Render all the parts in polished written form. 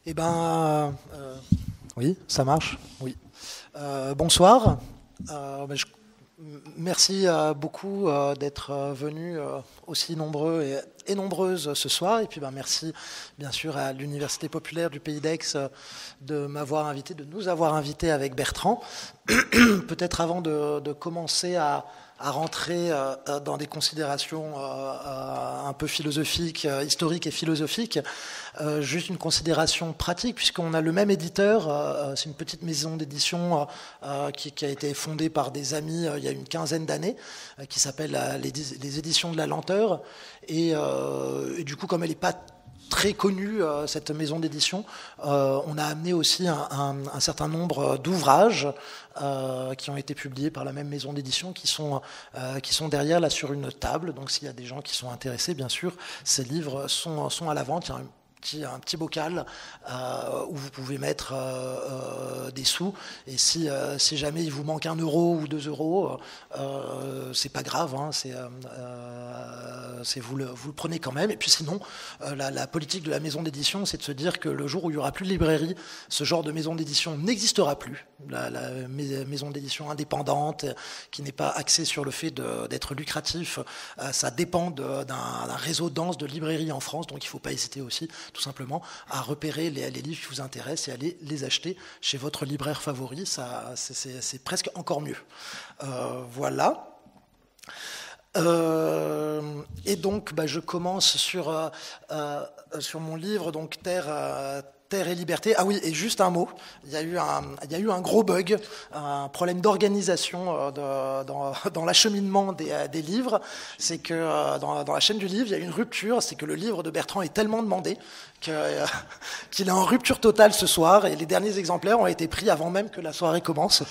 Eh ben, oui, ça marche. Oui. Bonsoir. Merci beaucoup d'être venus aussi nombreux et nombreuses ce soir. Et puis merci bien sûr à l'Université populaire du Pays d'Aix de m'avoir invité, de nous avoir invités avec Bertrand. Peut-être avant de commencer à rentrer dans des considérations un peu philosophiques, historiques et philosophiques. Juste une considération pratique, puisqu'on a le même éditeur, c'est une petite maison d'édition qui a été fondée par des amis il y a une quinzaine d'années, qui s'appelle les Éditions de la Lenteur. Et du coup, comme elle n'est pas très connue, cette maison d'édition, on a amené aussi un certain nombre d'ouvrages qui ont été publiés par la même maison d'édition, qui sont derrière là sur une table. Donc s'il y a des gens qui sont intéressés, bien sûr, ces livres sont à la vente. Il y a un petit bocal où vous pouvez mettre des sous, et si jamais il vous manque 1 euro ou 2 euros, c'est pas grave, hein, vous le prenez quand même. Et puis sinon, la politique de la maison d'édition, c'est de se dire que le jour où il n'y aura plus de librairie, ce genre de maison d'édition n'existera plus. La maison d'édition indépendante, qui n'est pas axée sur le fait d'être lucratif, ça dépend d'un réseau dense de librairies en France, donc il ne faut pas hésiter aussi tout simplement à repérer les livres qui vous intéressent et aller les acheter chez votre libraire favori. Ça, c'est presque encore mieux. Voilà. Et donc, je commence sur mon livre, donc Terre et liberté. Ah oui, et juste un mot, il y a eu un gros bug, un problème d'organisation dans l'acheminement des livres. C'est que dans la chaîne du livre, il y a eu une rupture, c'est que le livre de Bertrand est tellement demandé qu'il est en rupture totale ce soir, et les derniers exemplaires ont été pris avant même que la soirée commence.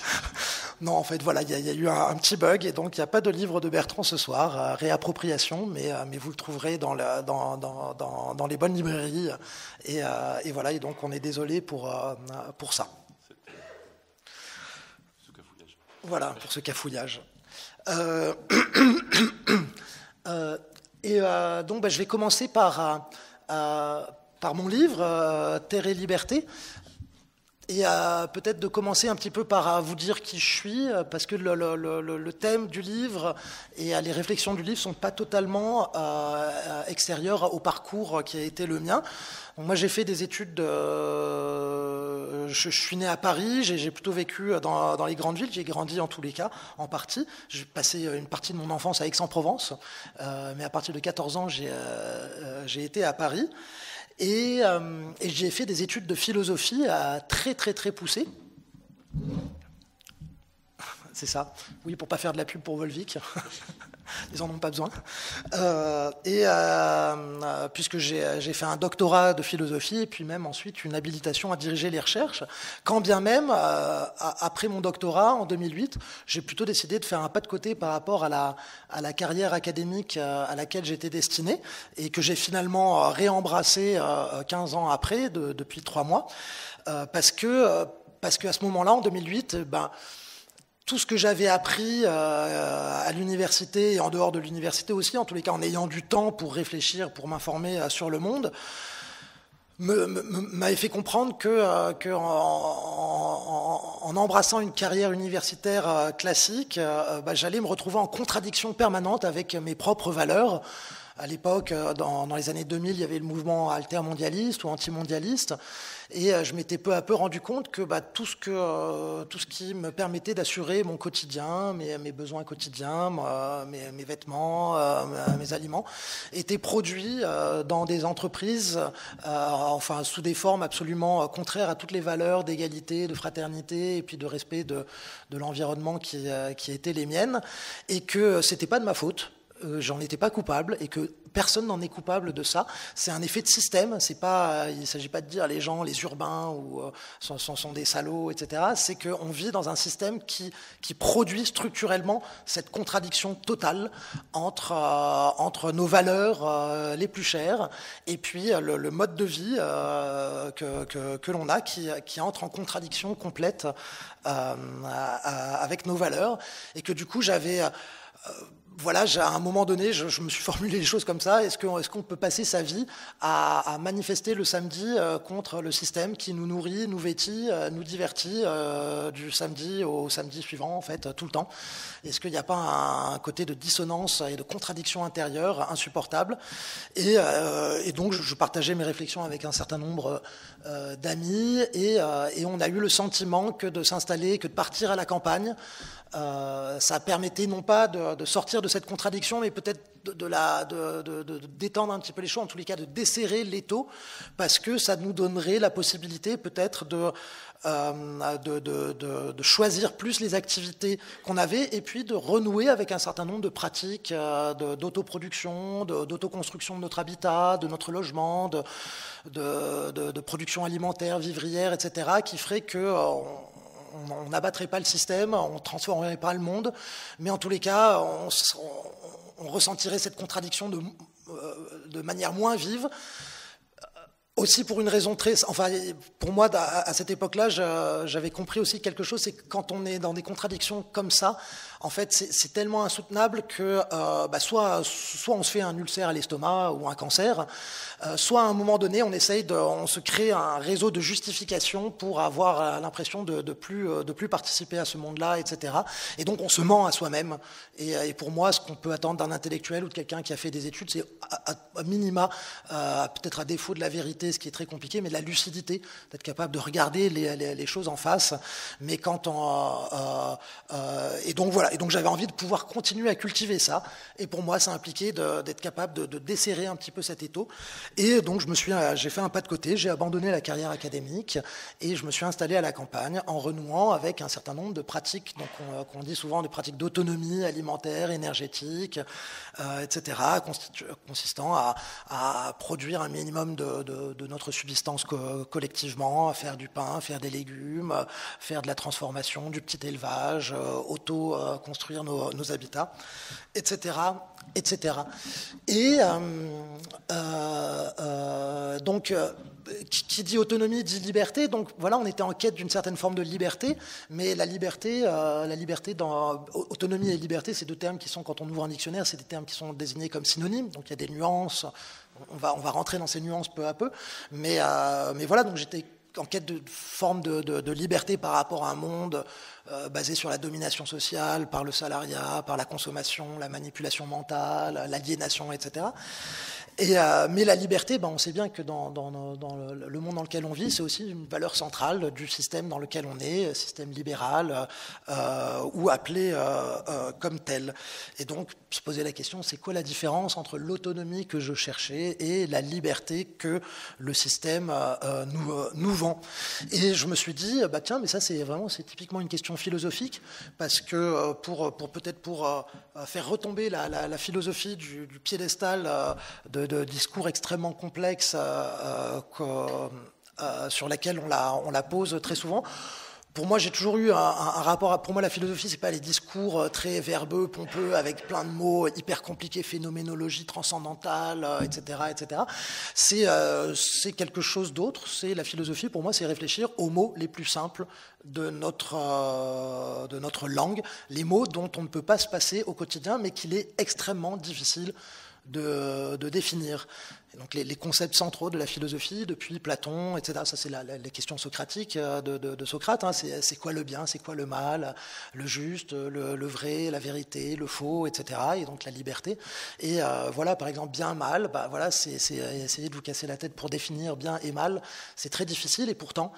Non, en fait, voilà, il y a eu un petit bug, et donc il n'y a pas de livre de Bertrand ce soir, réappropriation, mais vous le trouverez dans les bonnes librairies, et voilà, et donc on est désolé pour ça. Voilà, pour ce cafouillage. Donc je vais commencer par mon livre, Terre et liberté. Et peut-être de commencer un petit peu par vous dire qui je suis, parce que le thème du livre et les réflexions du livre ne sont pas totalement extérieures au parcours qui a été le mien. Donc moi, j'ai fait des études. Je suis né à Paris, j'ai plutôt vécu dans les grandes villes. J'ai grandi en tous les cas, en partie. J'ai passé une partie de mon enfance à Aix-en-Provence, mais à partir de 14 ans, j'ai été à Paris. Et j'ai fait des études de philosophie très très très poussées. C'est ça. Oui, pour pas faire de la pub pour Volvic. Ils en ont pas besoin. Puisque j'ai fait un doctorat de philosophie et puis même ensuite une habilitation à diriger les recherches, quand bien même, après mon doctorat en 2008, j'ai plutôt décidé de faire un pas de côté par rapport à la carrière académique à laquelle j'étais destiné, et que j'ai finalement réembrassé 15 ans après, depuis 3 mois, parce que à ce moment-là, en 2008, tout ce que j'avais appris à l'université et en dehors de l'université aussi, en tous les cas en ayant du temps pour réfléchir, pour m'informer sur le monde, m'avait fait comprendre que en embrassant une carrière universitaire classique, j'allais me retrouver en contradiction permanente avec mes propres valeurs. À l'époque, dans les années 2000, il y avait le mouvement altermondialiste ou antimondialiste, et je m'étais peu à peu rendu compte que tout ce qui me permettait d'assurer mon quotidien, mes besoins quotidiens, mes vêtements, mes aliments, était produit dans des entreprises, sous des formes absolument contraires à toutes les valeurs d'égalité, de fraternité et puis de respect de l'environnement qui étaient les miennes, et que c'était pas de ma faute. J'en étais pas coupable, et que personne n'en est coupable de ça. C'est un effet de système. Il ne s'agit pas de dire les gens, les urbains sont des salauds, etc. C'est qu'on vit dans un système qui produit structurellement cette contradiction totale entre nos valeurs les plus chères et puis le mode de vie que l'on a, qui entre en contradiction complète avec nos valeurs, et que du coup j'avais voilà, à un moment donné, je me suis formulé les choses comme ça. Est-ce qu'on peut passer sa vie à manifester le samedi contre le système qui nous nourrit, nous vêtit, nous divertit du samedi au samedi suivant, en fait, tout le temps? Est-ce qu'il n'y a pas un côté de dissonance et de contradiction intérieure insupportable? Et donc, je partageais mes réflexions avec un certain nombre d'amis, et on a eu le sentiment que de s'installer, que de partir à la campagne, ça permettait non pas de sortir de cette contradiction, mais peut-être de détendre un petit peu les choses, en tous les cas de desserrer l'étau, parce que ça nous donnerait la possibilité peut-être de choisir plus les activités qu'on avait, et puis de renouer avec un certain nombre de pratiques d'autoproduction, d'autoconstruction de notre habitat, de notre logement, de production alimentaire, vivrière, etc., qui ferait que on n'abattrait pas le système, on ne transformerait pas le monde, mais en tous les cas, on ressentirait cette contradiction de manière moins vive. Aussi pour une raison pour moi, à cette époque-là, j'avais compris aussi quelque chose, c'est que quand on est dans des contradictions comme ça, en fait, c'est tellement insoutenable que soit on se fait un ulcère à l'estomac ou un cancer, soit à un moment donné, on se crée un réseau de justification pour avoir l'impression de plus participer à ce monde-là, etc. Et donc, on se ment à soi-même. Et pour moi, ce qu'on peut attendre d'un intellectuel ou de quelqu'un qui a fait des études, c'est à minima, peut-être à défaut de la vérité, ce qui est très compliqué, mais de la lucidité, d'être capable de regarder les choses en face. Mais et donc voilà. Et donc j'avais envie de pouvoir continuer à cultiver ça. Et pour moi, ça impliquait d'être capable de desserrer un petit peu cet étau. Et donc j'ai fait un pas de côté, j'ai abandonné la carrière académique et je me suis installé à la campagne en renouant avec un certain nombre de pratiques, donc qu'on dit souvent des pratiques d'autonomie alimentaire, énergétique, etc., consistant à produire un minimum de notre subsistance collectivement, à faire du pain, faire des légumes, faire de la transformation, du petit élevage, construire nos habitats, etc., etc. Et donc, qui dit autonomie dit liberté. Donc voilà, on était en quête d'une certaine forme de liberté, mais la liberté dans autonomie et liberté, c'est deux termes qui sont, quand on ouvre un dictionnaire, c'est des termes qui sont désignés comme synonymes. Donc il y a des nuances. On va rentrer dans ces nuances peu à peu, mais voilà. Donc j'étais en quête de forme de liberté par rapport à un monde basé sur la domination sociale, par le salariat, par la consommation, la manipulation mentale, l'aliénation, etc. Mais la liberté, on sait bien que dans le monde dans lequel on vit, c'est aussi une valeur centrale du système dans lequel on est, système libéral, ou appelé comme tel. Et donc, se poser la question, c'est quoi la différence entre l'autonomie que je cherchais et la liberté que le système nous vend? Et je me suis dit, tiens, mais ça, c'est typiquement une question philosophique, parce que pour faire retomber la philosophie du piédestal de discours extrêmement complexes sur laquelle on la pose très souvent. Pour moi, j'ai toujours eu un rapport. Pour moi, la philosophie, c'est pas les discours très verbeux, pompeux, avec plein de mots hyper compliqués, phénoménologie transcendantale, etc., etc. C'est quelque chose d'autre. C'est la philosophie. Pour moi, c'est réfléchir aux mots les plus simples de notre langue, les mots dont on ne peut pas se passer au quotidien, mais qu'il est extrêmement difficile de définir. Et donc les concepts centraux de la philosophie, depuis Platon, etc., ça c'est les questions socratiques de Socrate, hein, c'est quoi le bien, c'est quoi le mal, le juste, le vrai, la vérité, le faux, etc., et donc la liberté. Et voilà, par exemple, bien, mal, voilà, c'est essayer de vous casser la tête pour définir bien et mal, c'est très difficile, et pourtant,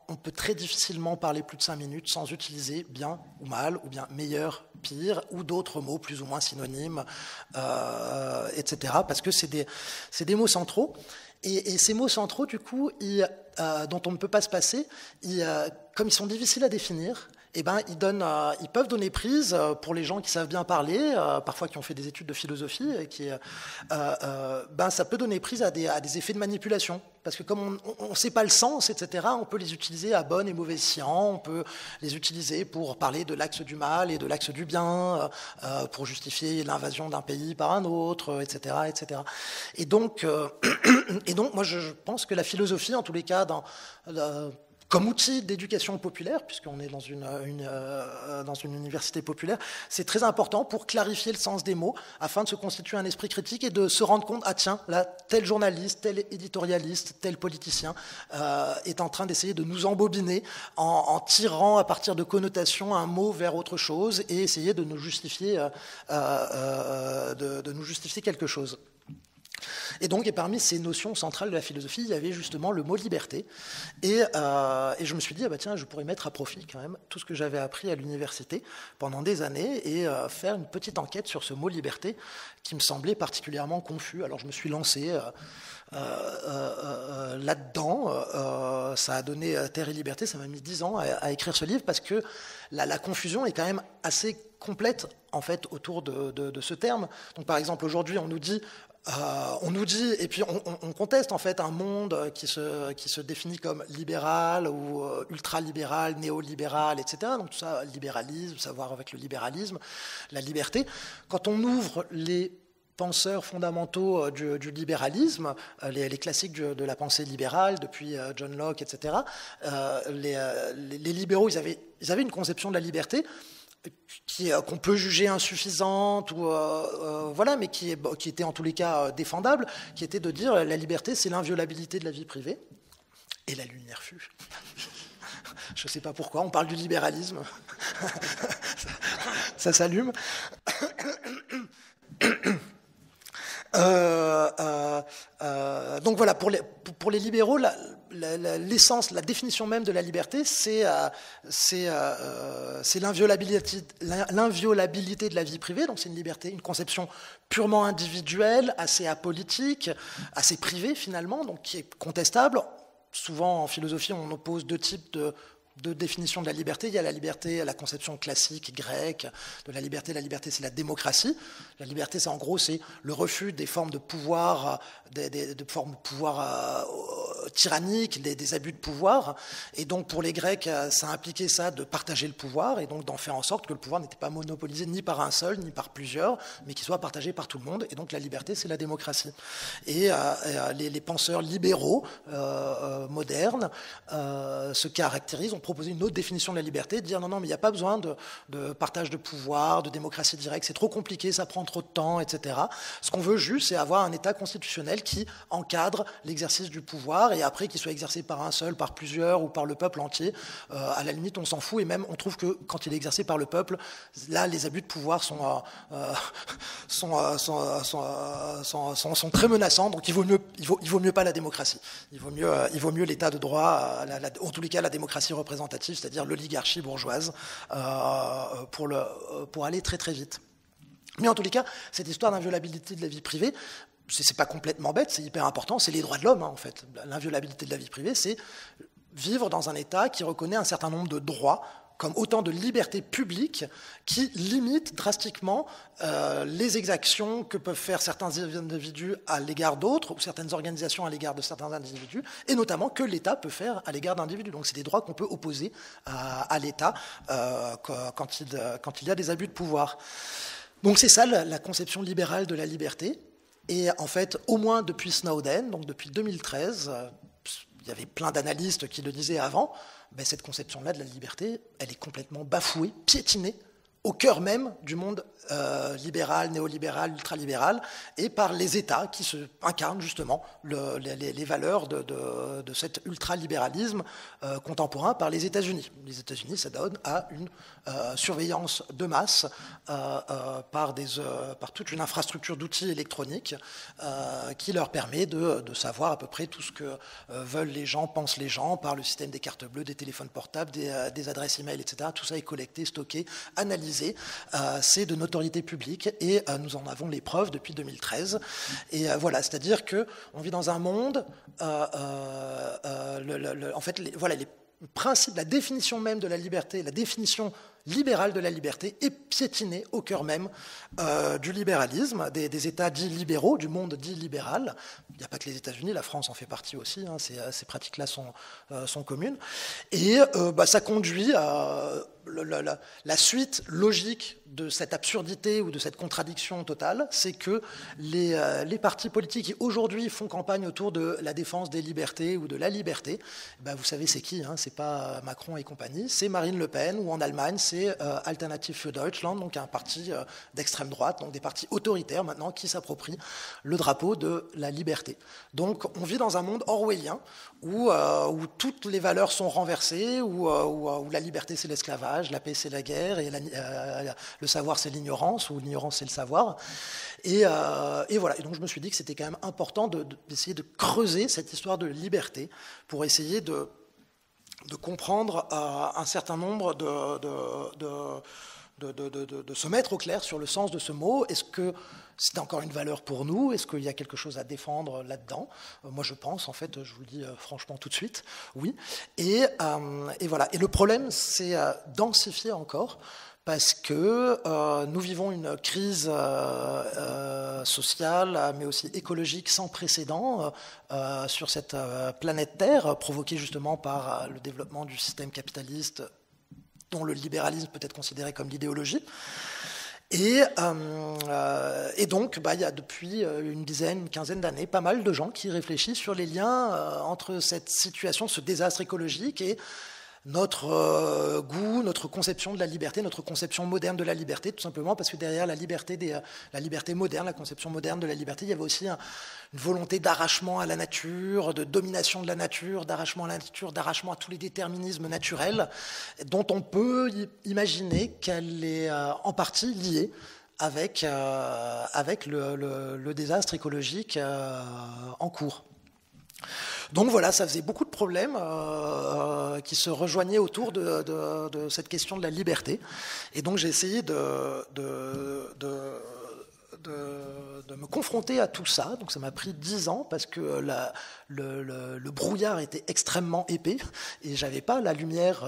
on peut très difficilement parler plus de 5 minutes sans utiliser bien ou mal, ou bien meilleur, pire, ou d'autres mots plus ou moins synonymes, etc., parce que c'est des mots centraux. Et ces mots centraux, du coup, dont on ne peut pas se passer, comme ils sont difficiles à définir, ils peuvent donner prise pour les gens qui savent bien parler, parfois qui ont fait des études de philosophie, et ça peut donner prise à des effets de manipulation. Parce que comme on ne sait pas le sens, etc., on peut les utiliser à bon et mauvais escient, on peut les utiliser pour parler de l'axe du mal et de l'axe du bien, pour justifier l'invasion d'un pays par un autre, etc., etc. Et donc moi, je pense que la philosophie, en tous les cas, comme outil d'éducation populaire, puisqu'on est dans dans une université populaire, c'est très important pour clarifier le sens des mots, afin de se constituer un esprit critique et de se rendre compte, ah tiens, là, tel journaliste, tel éditorialiste, tel politicien est en train d'essayer de nous embobiner en tirant à partir de connotations un mot vers autre chose et essayer de nous justifier, de nous justifier quelque chose. Et donc, et parmi ces notions centrales de la philosophie, il y avait justement le mot liberté. Et je me suis dit, ah bah tiens, je pourrais mettre à profit quand même tout ce que j'avais appris à l'université pendant des années et faire une petite enquête sur ce mot liberté qui me semblait particulièrement confus. Alors je me suis lancé là-dedans. Ça a donné Terre et Liberté. Ça m'a mis 10 ans à écrire ce livre parce que la confusion est quand même assez complète en fait autour de ce terme. Donc par exemple, aujourd'hui, on nous dit, et puis on conteste en fait un monde qui se définit comme libéral ou ultralibéral, néolibéral, etc. Donc tout ça, libéralisme, savoir avec le libéralisme, la liberté. Quand on ouvre les penseurs fondamentaux du libéralisme, les classiques de la pensée libérale, depuis John Locke, etc., les libéraux, ils avaient une conception de la liberté qu'on peut juger insuffisante, ou, voilà, mais qui était en tous les cas défendable, qui était de dire la liberté, c'est l'inviolabilité de la vie privée. Et la lumière fut. Je ne sais pas pourquoi, on parle du libéralisme. Ça s'allume. Donc voilà, pour les libéraux, l'essence, la définition même de la liberté, c'est l'inviolabilité de la vie privée. Donc c'est une liberté, une conception purement individuelle, assez apolitique, assez privée finalement, donc qui est contestable. Souvent en philosophie, on oppose deux types de définition de la liberté. Il y a la liberté, la conception classique grecque de la liberté. La liberté, c'est la démocratie. La liberté, c'est en gros, c'est le refus des formes de pouvoir, des formes de pouvoir tyranniques, des abus de pouvoir. Et donc, pour les Grecs, ça impliquait ça de partager le pouvoir et donc d'en faire en sorte que le pouvoir n'était pas monopolisé ni par un seul, ni par plusieurs, mais qu'il soit partagé par tout le monde. Et donc, la liberté, c'est la démocratie. Et les penseurs libéraux modernes se caractérisent, ont proposé une autre définition de la liberté, de dire non, mais il n'y a pas besoin de partage de pouvoir, de démocratie directe, c'est trop compliqué, ça prend trop de temps, etc. Ce qu'on veut juste, c'est avoir un État constitutionnel qui encadre l'exercice du pouvoir et après qu'il soit exercé par un seul, par plusieurs ou par le peuple entier. À la limite, on s'en fout et même on trouve que quand il est exercé par le peuple, là, les abus de pouvoir sont très menaçants, donc il vaut mieux pas la démocratie. Il vaut mieux l'État de droit, en tous les cas la démocratie représentative, c'est-à-dire l'oligarchie bourgeoise, pour aller très très vite. Mais en tous les cas, cette histoire d'inviolabilité de la vie privée, c'est pas complètement bête, c'est hyper important, c'est les droits de l'homme, hein, en fait. L'inviolabilité de la vie privée, c'est vivre dans un État qui reconnaît un certain nombre de droits comme autant de libertés publiques qui limitent drastiquement les exactions que peuvent faire certains individus à l'égard d'autres, ou certaines organisations à l'égard de certains individus, et notamment que l'État peut faire à l'égard d'individus. Donc c'est des droits qu'on peut opposer à l'État quand il y a des abus de pouvoir. Donc c'est ça la conception libérale de la liberté. Et en fait, au moins depuis Snowden, donc depuis 2013, il y avait plein d'analystes qui le disaient avant, ben cette conception-là de la liberté, elle est complètement bafouée, piétinée, au cœur même du monde libéral, néolibéral, ultralibéral, et par les États qui incarnent justement les valeurs de cet ultralibéralisme contemporain par les États-Unis. Les États-Unis, ça donne à une surveillance de masse par toute une infrastructure d'outils électroniques qui leur permet de savoir à peu près tout ce que veulent les gens, pensent les gens, par le système des cartes bleues, des téléphones portables, des adresses e-mail, etc. Tout ça est collecté, stocké, analysé. C'est de notoriété publique et nous en avons les preuves depuis 2013. Et voilà, c'est-à-dire qu'on vit dans un monde, en fait, les principes, la définition même de la liberté, la définition libérale de la liberté est piétinée au cœur même du libéralisme, des États dits libéraux, du monde dit libéral. Il n'y a pas que les États-Unis, la France en fait partie aussi, hein, ces pratiques-là sont communes. Et ça conduit la suite logique de cette absurdité ou de cette contradiction totale, c'est que les partis politiques qui aujourd'hui font campagne autour de la défense des libertés ou de la liberté, ben vous savez c'est qui, hein, c'est pas Macron et compagnie, c'est Marine Le Pen, ou en Allemagne c'est Alternative für Deutschland, donc un parti d'extrême droite, donc des partis autoritaires maintenant qui s'approprient le drapeau de la liberté. Donc on vit dans un monde orwellien où toutes les valeurs sont renversées, où la liberté c'est l'esclavage, la paix c'est la guerre, et le savoir c'est l'ignorance, ou l'ignorance c'est le savoir. Et voilà. Et donc je me suis dit que c'était quand même important d'essayer de creuser cette histoire de liberté pour essayer de comprendre un certain nombre de se mettre au clair sur le sens de ce mot. Est-ce que c'est encore une valeur pour nous? Est-ce qu'il y a quelque chose à défendre là-dedans? Moi, je pense, en fait, je vous le dis franchement tout de suite, oui. Et voilà. Et le problème, c'est densifier encore, parce que nous vivons une crise sociale, mais aussi écologique sans précédent sur cette planète Terre, provoquée justement par le développement du système capitaliste, dont le libéralisme peut être considéré comme l'idéologie. Et donc, il y a depuis une quinzaine d'années, pas mal de gens qui réfléchissent sur les liens entre cette situation, ce désastre écologique et notre goût, notre conception de la liberté, notre conception moderne de la liberté, tout simplement parce que derrière la liberté moderne, la conception moderne de la liberté, il y avait aussi une volonté d'arrachement à la nature, de domination de la nature, d'arrachement à la nature, d'arrachement à tous les déterminismes naturels, dont on peut imaginer qu'elle est en partie liée avec le désastre écologique en cours. Donc voilà, ça faisait beaucoup de problèmes qui se rejoignaient autour de cette question de la liberté. Et donc j'ai essayé de me confronter à tout ça. Donc ça m'a pris 10 ans parce que le brouillard était extrêmement épais et j'avais pas la lumière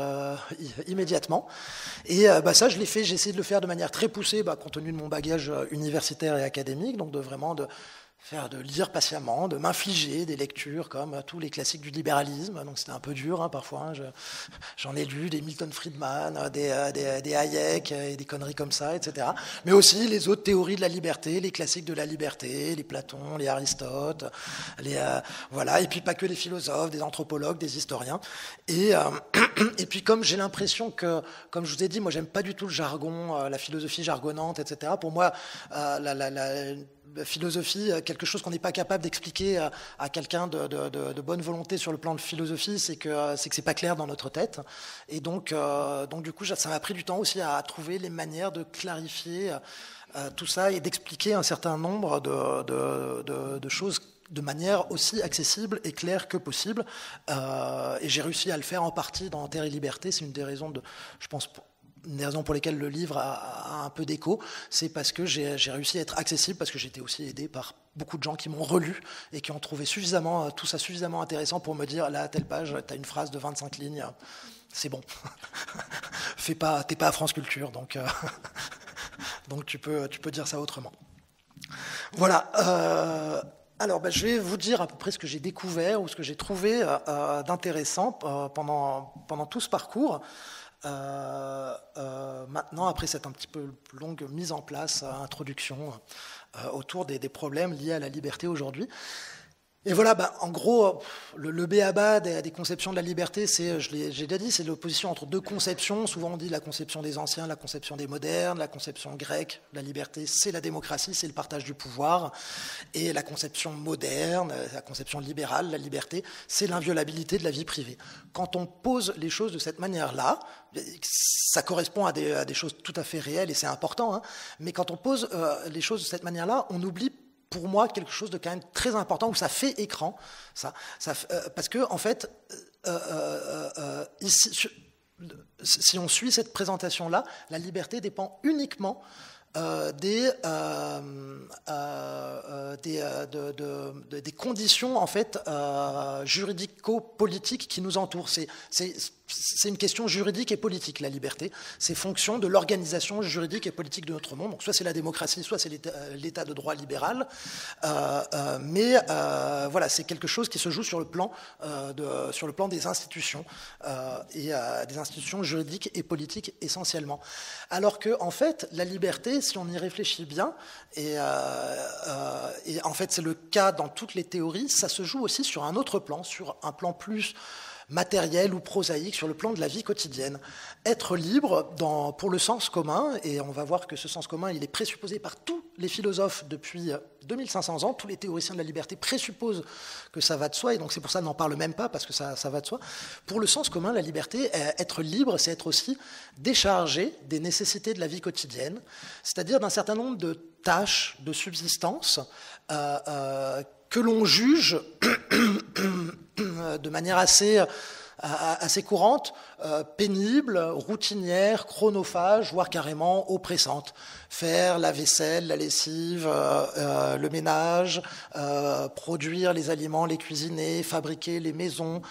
immédiatement. Et ça je l'ai fait, j'ai essayé de le faire de manière très poussée, compte tenu de mon bagage universitaire et académique, donc de lire patiemment, de m'infliger des lectures comme tous les classiques du libéralisme. Donc c'était un peu dur parfois. J'en ai lu des Milton Friedman, des Hayek et des conneries comme ça, etc. Mais aussi les autres théories de la liberté, les classiques de la liberté, les Platon, les Aristote, voilà. Et puis pas que les philosophes, des anthropologues, des historiens. Et puis comme j'ai l'impression que, comme je vous ai dit, moi j'aime pas du tout le jargon, la philosophie jargonnante, etc. Pour moi, la philosophie, quelque chose qu'on n'est pas capable d'expliquer à quelqu'un de bonne volonté sur le plan de philosophie, c'est que c'est pas clair dans notre tête. Et donc du coup, ça m'a pris du temps aussi à trouver les manières de clarifier tout ça et d'expliquer un certain nombre de choses de manière aussi accessible et claire que possible. Et j'ai réussi à le faire en partie dans Terre et Liberté. C'est une des raisons je pense, une des raisons pour lesquelles le livre a un peu d'écho, c'est parce que j'ai réussi à être accessible, parce que j'ai été aussi aidé par beaucoup de gens qui m'ont relu et qui ont trouvé tout ça suffisamment intéressant pour me dire, là, à telle page, tu as une phrase de 25 lignes, c'est bon. T'es pas à France Culture, donc tu peux dire ça autrement. Voilà. Alors, je vais vous dire à peu près ce que j'ai découvert ou ce que j'ai trouvé d'intéressant pendant tout ce parcours. Maintenant, après cette un petit peu longue mise en place, introduction autour des problèmes liés à la liberté aujourd'hui. Et voilà, en gros, le b.a.-ba des conceptions de la liberté, j'ai déjà dit, c'est l'opposition entre deux conceptions. Souvent on dit la conception des anciens, la conception des modernes, la conception grecque, la liberté, c'est la démocratie, c'est le partage du pouvoir. Et la conception moderne, la conception libérale, la liberté, c'est l'inviolabilité de la vie privée. Quand on pose les choses de cette manière-là, ça correspond à des choses tout à fait réelles et c'est important, mais quand on pose les choses de cette manière-là, on oublie pour moi quelque chose de quand même très important où ça fait écran, parce que en fait, ici, si on suit cette présentation-là, la liberté dépend uniquement des conditions en fait juridico-politiques qui nous entourent. C'est une question juridique et politique, la liberté. C'est fonction de l'organisation juridique et politique de notre monde. Donc, soit c'est la démocratie, soit c'est l'état de droit libéral. Mais voilà, c'est quelque chose qui se joue sur le plan des institutions et des institutions juridiques et politiques essentiellement. Alors que, en fait, la liberté, si on y réfléchit bien, et en fait c'est le cas dans toutes les théories, ça se joue aussi sur un autre plan, sur un plan plus matériel ou prosaïque, sur le plan de la vie quotidienne. Être libre pour le sens commun, et on va voir que ce sens commun, il est présupposé par tous les philosophes depuis 2500 ans, tous les théoriciens de la liberté présupposent que ça va de soi, et donc c'est pour ça qu'on n'en parle même pas, parce que ça va de soi. Pour le sens commun, la liberté, être libre, c'est être aussi déchargé des nécessités de la vie quotidienne, c'est-à-dire d'un certain nombre de tâches de subsistance que l'on juge de manière assez courante, pénible, routinière, chronophage, voire carrément oppressante. Faire la vaisselle, la lessive, le ménage, produire les aliments, les cuisiner, fabriquer les maisons,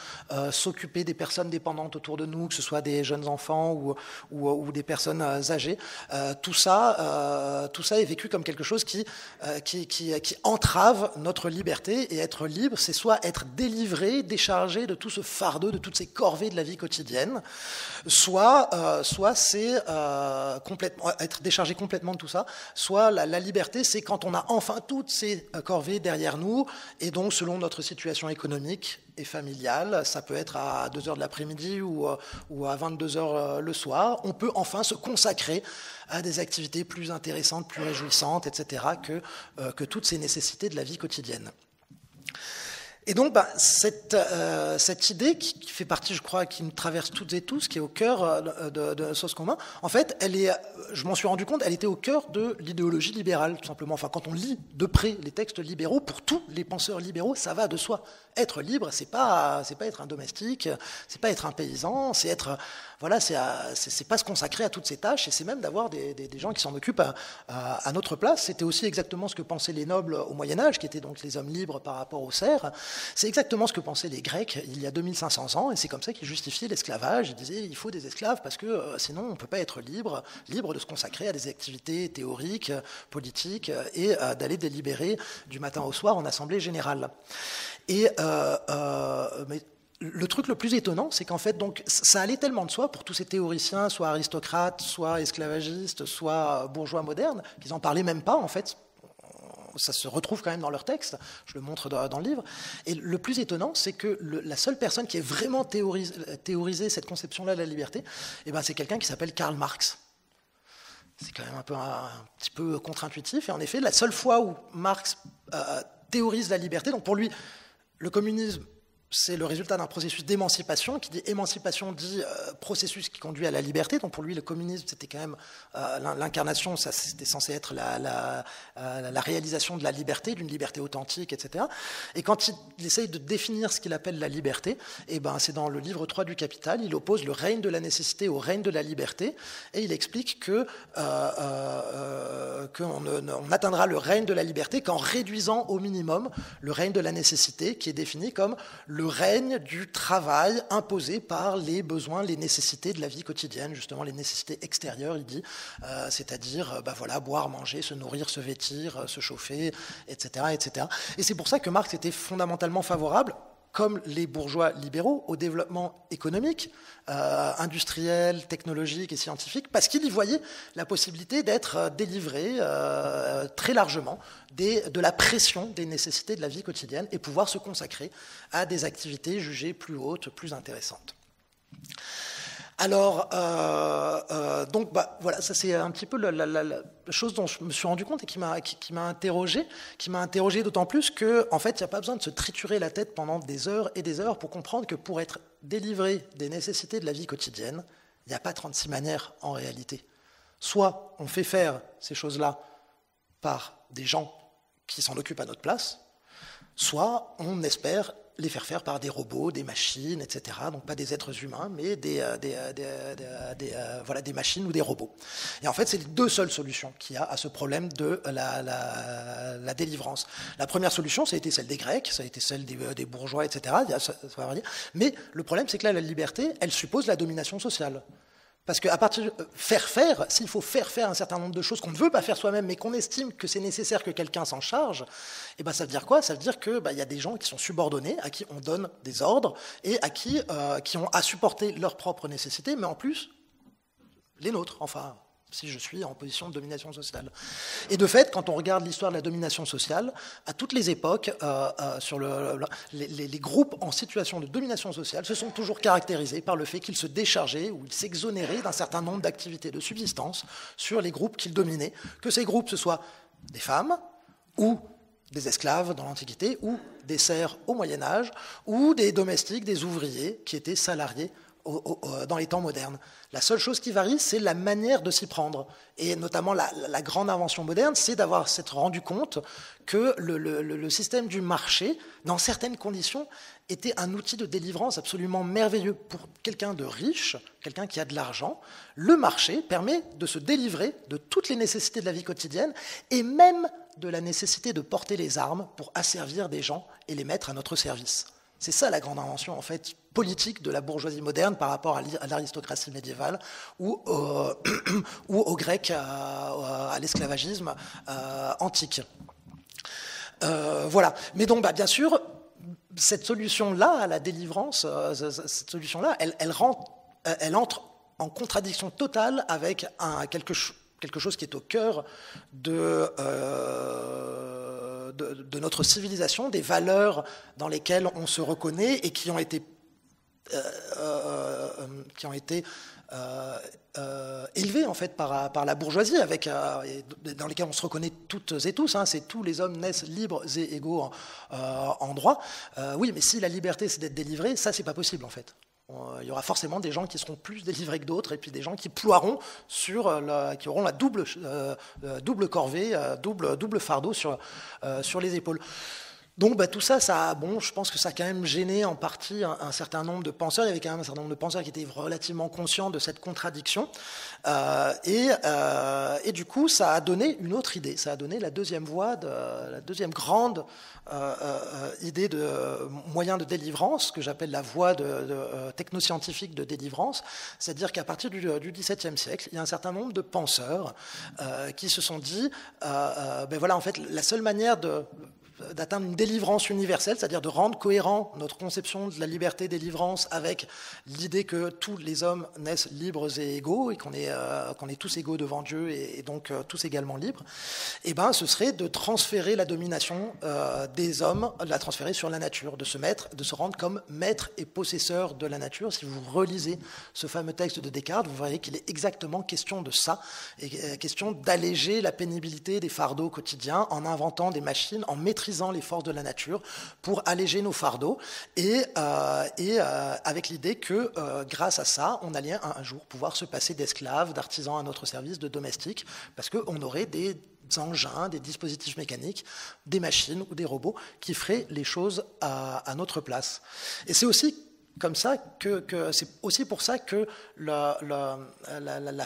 s'occuper des personnes dépendantes autour de nous, que ce soit des jeunes enfants ou des personnes âgées. Tout ça est vécu comme quelque chose qui entrave notre liberté. Et être libre, c'est soit être délivré, déchargé de tout ce fardeau, de toutes ces corvées de la vie quotidienne, soit c'est être déchargé complètement de tout ça, soit la liberté, c'est quand on a enfin toutes ces corvées derrière nous, et donc selon notre situation économique et familiale, ça peut être à 2h de l'après-midi ou à 22h le soir, on peut enfin se consacrer à des activités plus intéressantes, plus réjouissantes, etc., que toutes ces nécessités de la vie quotidienne. Et donc, cette idée qui fait partie, je crois, qui nous traverse toutes et tous, qui est au cœur de Sens commun, en fait, je m'en suis rendu compte, elle était au cœur de l'idéologie libérale, tout simplement. Enfin, quand on lit de près les textes libéraux, pour tous les penseurs libéraux, ça va de soi. Être libre, c'est pas être un domestique, c'est pas être un paysan, c'est être, voilà, c'est pas se consacrer à toutes ces tâches, et c'est même d'avoir des gens qui s'en occupent à notre place. C'était aussi exactement ce que pensaient les nobles au Moyen-Âge, qui étaient donc les hommes libres par rapport aux serfs. C'est exactement ce que pensaient les Grecs il y a 2500 ans, et c'est comme ça qu'ils justifiaient l'esclavage. Ils disaient il faut des esclaves parce que sinon on ne peut pas être libre de se consacrer à des activités théoriques, politiques, et d'aller délibérer du matin au soir en assemblée générale. Et mais le truc le plus étonnant, c'est qu'en fait, donc, ça allait tellement de soi pour tous ces théoriciens, soit aristocrates, soit esclavagistes, soit bourgeois modernes, qu'ils n'en parlaient même pas, en fait. Ça se retrouve quand même dans leur texte, je le montre dans le livre. Et le plus étonnant, c'est que la seule personne qui ait vraiment théorisé cette conception-là de la liberté, c'est quelqu'un qui s'appelle Karl Marx. C'est quand même un petit peu contre-intuitif. Et en effet, la seule fois où Marx théorise la liberté, donc pour lui, le communisme, c'est le résultat d'un processus d'émancipation. Qui dit émancipation dit processus qui conduit à la liberté. Donc pour lui, le communisme, c'était quand même l'incarnation, ça c'était censé être la réalisation de la liberté, d'une liberté authentique, etc. Et quand il essaye de définir ce qu'il appelle la liberté, c'est dans le livre 3 du Capital, il oppose le règne de la nécessité au règne de la liberté, et il explique qu'on atteindra le règne de la liberté qu'en réduisant au minimum le règne de la nécessité, qui est défini comme le règne du travail imposé par les besoins, les nécessités de la vie quotidienne, justement les nécessités extérieures, il dit, c'est-à-dire boire, manger, se nourrir, se vêtir, se chauffer, etc., etc. Et c'est pour ça que Marx était fondamentalement favorable, comme les bourgeois libéraux, au développement économique, industriel, technologique et scientifique, parce qu'il y voyait la possibilité d'être délivré très largement de la pression des nécessités de la vie quotidienne et pouvoir se consacrer à des activités jugées plus hautes, plus intéressantes. Alors, donc, voilà, ça c'est un petit peu la chose dont je me suis rendu compte et qui m'a interrogé d'autant plus que, en fait, il n'y a pas besoin de se triturer la tête pendant des heures et des heures pour comprendre que pour être délivré des nécessités de la vie quotidienne, il n'y a pas 36 manières en réalité. Soit on fait faire ces choses-là par des gens qui s'en occupent à notre place, soit on espère les faire faire par des robots, des machines, etc. Donc pas des êtres humains, mais voilà, des machines ou des robots. Et en fait, c'est les deux seules solutions qu'il y a à ce problème de la délivrance. La première solution, ça a été celle des Grecs, ça a été celle des bourgeois, etc. Ça va varier. Mais le problème, c'est que là, la liberté, elle suppose la domination sociale. Parce qu'à partir de s'il faut faire faire un certain nombre de choses qu'on ne veut pas faire soi-même, mais qu'on estime que c'est nécessaire que quelqu'un s'en charge, et ben ça veut dire quoi? Ça veut dire que y a des gens qui sont subordonnés, à qui on donne des ordres, et à qui ont à supporter leurs propres nécessités, mais en plus, les nôtres, enfin, si je suis en position de domination sociale. Et de fait, quand on regarde l'histoire de la domination sociale, à toutes les époques, les groupes en situation de domination sociale se sont toujours caractérisés par le fait qu'ils se déchargeaient ou ils s'exonéraient d'un certain nombre d'activités de subsistance sur les groupes qu'ils dominaient, que ces groupes, ce soient des femmes ou des esclaves dans l'Antiquité, ou des serfs au Moyen-Âge, ou des domestiques, des ouvriers qui étaient salariés dans les temps modernes. La seule chose qui varie, c'est la manière de s'y prendre. Et notamment, la grande invention moderne, c'est d'avoir s'être rendu compte que le système du marché, dans certaines conditions, était un outil de délivrance absolument merveilleux. Pour quelqu'un de riche, quelqu'un qui a de l'argent, le marché permet de se délivrer de toutes les nécessités de la vie quotidienne, et même de la nécessité de porter les armes pour asservir des gens et les mettre à notre service. C'est ça la grande invention, en fait, politique de la bourgeoisie moderne par rapport à l'aristocratie médiévale ou aux Grecs, à l'esclavagisme antique. Voilà. Mais donc, bien sûr, cette solution-là, à la délivrance, cette solution-là, elle entre en contradiction totale avec quelque chose qui est au cœur de notre civilisation, des valeurs dans lesquelles on se reconnaît et qui ont été élevées en fait par la bourgeoisie, dans lesquelles on se reconnaît toutes et tous. C'est tous les hommes naissent libres et égaux en droit. Oui, mais si la liberté c'est d'être délivré, ça c'est pas possible en fait. Il y aura forcément des gens qui seront plus délivrés que d'autres, et puis des gens qui ploieront qui auront la double corvée, double fardeau sur les épaules. Donc tout ça, je pense que ça a quand même gêné en partie un certain nombre de penseurs. Il y avait quand même un certain nombre de penseurs qui étaient relativement conscients de cette contradiction. Et du coup, ça a donné une autre idée. Ça a donné la deuxième grande idée de moyen de délivrance, que j'appelle la voie technoscientifique de délivrance. C'est-à-dire qu'à partir du XVIIe siècle, il y a un certain nombre de penseurs qui se sont dit, en fait, la seule manière d'atteindre une délivrance universelle, c'est-à-dire de rendre cohérent notre conception de la liberté délivrance avec l'idée que tous les hommes naissent libres et égaux et qu'on est tous égaux devant Dieu et donc tous également libres, ce serait de transférer la domination des hommes, de la transférer sur la nature, de se rendre comme maître et possesseur de la nature. Si vous relisez ce fameux texte de Descartes, vous verrez qu'il est exactement question de ça, et question d'alléger la pénibilité des fardeaux quotidiens en inventant des machines, en maîtrisant les forces de la nature pour alléger nos fardeaux et avec l'idée que grâce à ça, on allait un jour pouvoir se passer d'esclaves, d'artisans à notre service, de domestiques, parce qu'on aurait des engins, des dispositifs mécaniques, des machines ou des robots qui feraient les choses à notre place. Et c'est aussi comme ça c'est aussi pour ça que la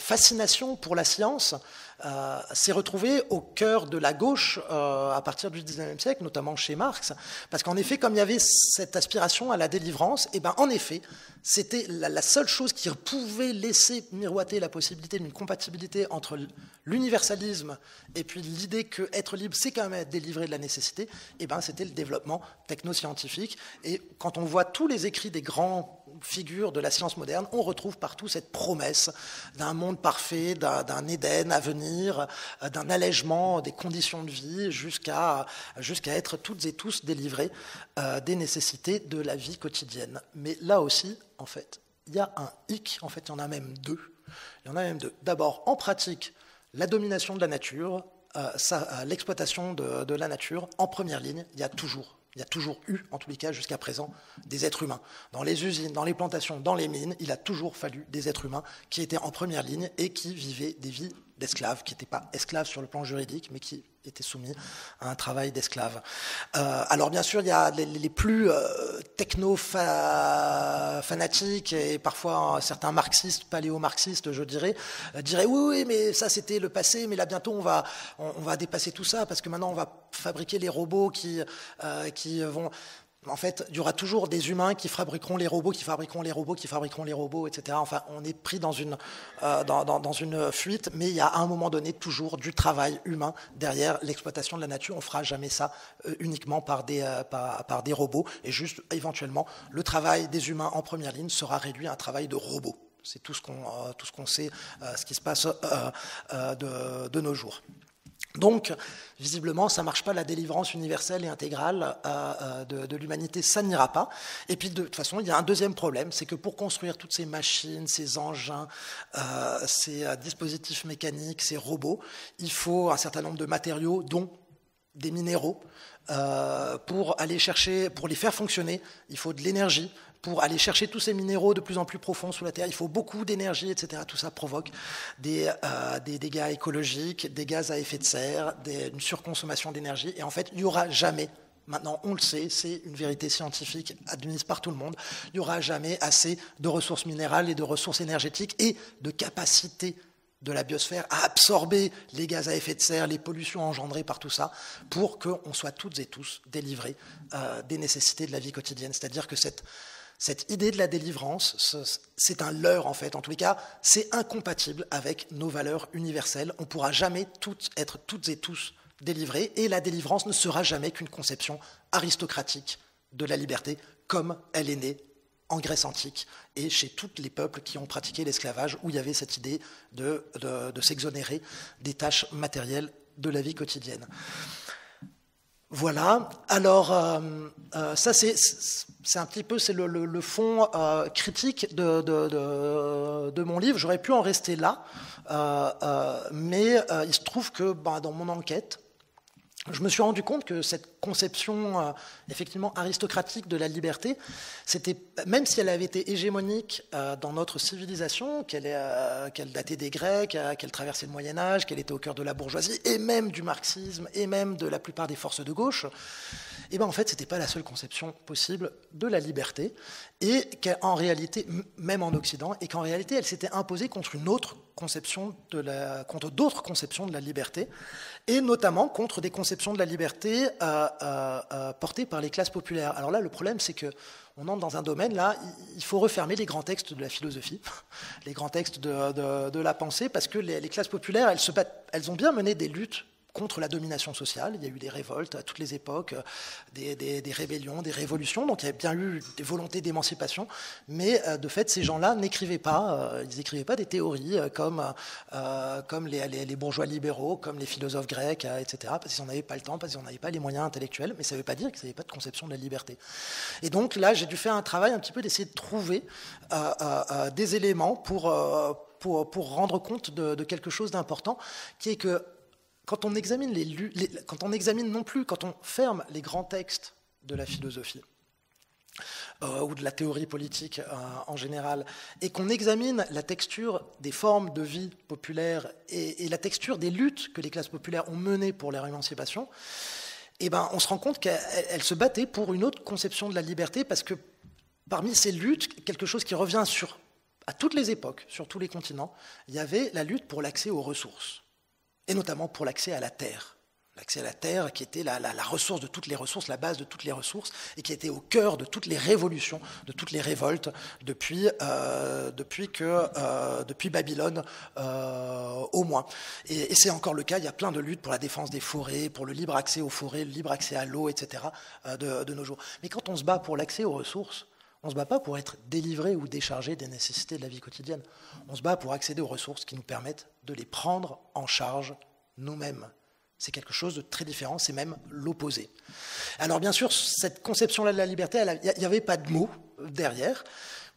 fascination pour la science s'est retrouvée au cœur de la gauche à partir du XIXe siècle, notamment chez Marx, parce qu'en effet, comme il y avait cette aspiration à la délivrance, en effet, c'était la seule chose qui pouvait laisser miroiter la possibilité d'une compatibilité entre l'universalisme et puis l'idée qu'être libre, c'est quand même être délivré de la nécessité, c'était le développement technoscientifique. Et quand on voit tous les écrits des grands figures de la science moderne, on retrouve partout cette promesse d'un monde parfait, d'un Éden à venir, d'un allègement des conditions de vie jusqu'à être toutes et tous délivrés des nécessités de la vie quotidienne. Mais là aussi, en fait, il y a un hic, en fait, il y en a même deux. D'abord, en pratique, la domination de la nature, l'exploitation de la nature, en première ligne, il y a toujours eu, en tous les cas jusqu'à présent, des êtres humains. Dans les usines, dans les plantations, dans les mines, il a toujours fallu des êtres humains qui étaient en première ligne et qui vivaient des vies d'esclaves, qui n'étaient pas esclaves sur le plan juridique, mais qui étaient soumis à un travail d'esclaves. Alors bien sûr, il y a les plus techno-fanatiques et parfois certains marxistes, paléo-marxistes, je dirais, diraient oui, mais ça c'était le passé, mais là bientôt on va dépasser tout ça, parce que maintenant on va fabriquer les robots qui vont... En fait, il y aura toujours des humains qui fabriqueront les robots, etc. Enfin, on est pris dans une fuite, mais il y a à un moment donné toujours du travail humain derrière l'exploitation de la nature. On ne fera jamais ça uniquement par des robots. Et juste, éventuellement, le travail des humains en première ligne sera réduit à un travail de robots. C'est tout ce qu'on sait, ce qui se passe de nos jours. Donc, visiblement, ça ne marche pas, la délivrance universelle et intégrale de l'humanité, ça n'ira pas. Et puis, de toute façon, il y a un deuxième problème, c'est que pour construire toutes ces machines, ces engins, ces dispositifs mécaniques, ces robots, il faut un certain nombre de matériaux, dont des minéraux. Pour les faire fonctionner, il faut de l'énergie. Pour aller chercher tous ces minéraux de plus en plus profonds sous la Terre, il faut beaucoup d'énergie, etc. Tout ça provoque des dégâts écologiques, des gaz à effet de serre, une surconsommation d'énergie. Et en fait, il n'y aura jamais, maintenant on le sait, c'est une vérité scientifique admise par tout le monde, il n'y aura jamais assez de ressources minérales et de ressources énergétiques et de capacité de la biosphère à absorber les gaz à effet de serre, les pollutions engendrées par tout ça, pour qu'on soit toutes et tous délivrés des nécessités de la vie quotidienne. C'est-à-dire que cette idée de la délivrance, c'est un leurre en fait. En tous les cas, c'est incompatible avec nos valeurs universelles. On ne pourra jamais être toutes et tous délivrés, et la délivrance ne sera jamais qu'une conception aristocratique de la liberté, comme elle est née en Grèce antique et chez tous les peuples qui ont pratiqué l'esclavage, où il y avait cette idée de s'exonérer des tâches matérielles de la vie quotidienne. Voilà, alors ça c'est un petit peu le fond critique de mon livre. J'aurais pu en rester là, mais il se trouve que dans mon enquête, je me suis rendu compte que cette conception effectivement aristocratique de la liberté, c'était, même si elle avait été hégémonique dans notre civilisation, qu'elle datait des Grecs, qu'elle traversait le Moyen-Âge, qu'elle était au cœur de la bourgeoisie, et même du marxisme, et même de la plupart des forces de gauche, et en fait, ce n'était pas la seule conception possible de la liberté, et qu'en réalité, même en Occident, et qu'en réalité, elle s'était imposée contre d'autres conceptions de la liberté, et notamment contre des conceptions de la liberté portées par les classes populaires. Alors là, le problème, c'est que on entre dans un domaine, là, il faut refermer les grands textes de la philosophie, les grands textes de la pensée, parce que les classes populaires, elles ont bien mené des luttes contre la domination sociale. Il y a eu des révoltes à toutes les époques, des rébellions, des révolutions, donc il y a bien eu des volontés d'émancipation, mais de fait, ces gens-là n'écrivaient pas, ils n'écrivaient pas des théories comme les bourgeois libéraux, comme les philosophes grecs, etc., parce qu'ils n'en avaient pas le temps, parce qu'ils n'en avaient pas les moyens intellectuels, mais ça ne veut pas dire qu'ils n'avaient pas de conception de la liberté. Et donc là, j'ai dû faire un travail un petit peu d'essayer de trouver des éléments pour rendre compte de quelque chose d'important, qui est que quand on examine quand on ferme les grands textes de la philosophie ou de la théorie politique en général, et qu'on examine la texture des formes de vie populaires et la texture des luttes que les classes populaires ont menées pour leur émancipation, on se rend compte qu'elles se battaient pour une autre conception de la liberté, parce que parmi ces luttes, quelque chose qui revient à toutes les époques, sur tous les continents, il y avait la lutte pour l'accès aux ressources, et notamment pour l'accès à la terre. L'accès à la terre qui était la ressource de toutes les ressources, la base de toutes les ressources, et qui était au cœur de toutes les révolutions, de toutes les révoltes depuis Babylone au moins. Et c'est encore le cas, il y a plein de luttes pour la défense des forêts, pour le libre accès aux forêts, le libre accès à l'eau, etc. de nos jours. Mais quand on se bat pour l'accès aux ressources, on ne se bat pas pour être délivré ou déchargé des nécessités de la vie quotidienne. On se bat pour accéder aux ressources qui nous permettent de les prendre en charge nous-mêmes. C'est quelque chose de très différent, c'est même l'opposé. Alors bien sûr, cette conception-là de la liberté, il n'y avait pas de mots derrière,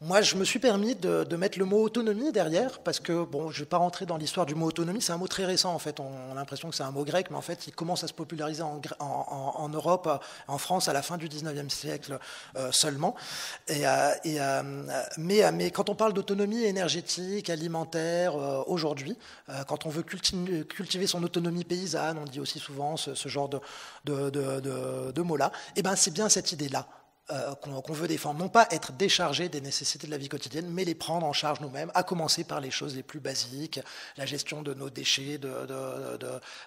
Moi, je me suis permis de mettre le mot autonomie derrière, parce que, bon, je ne vais pas rentrer dans l'histoire du mot autonomie, c'est un mot très récent, en fait. On a l'impression que c'est un mot grec, mais en fait, il commence à se populariser en Europe, en France, à la fin du 19e siècle seulement. Mais quand on parle d'autonomie énergétique, alimentaire, aujourd'hui, quand on veut cultiver son autonomie paysanne, on dit aussi souvent ce genre de mots-là, et ben c'est bien cette idée-là qu'on veut défendre, non pas être déchargé des nécessités de la vie quotidienne, mais les prendre en charge nous-mêmes, à commencer par les choses les plus basiques, la gestion de nos déchets, de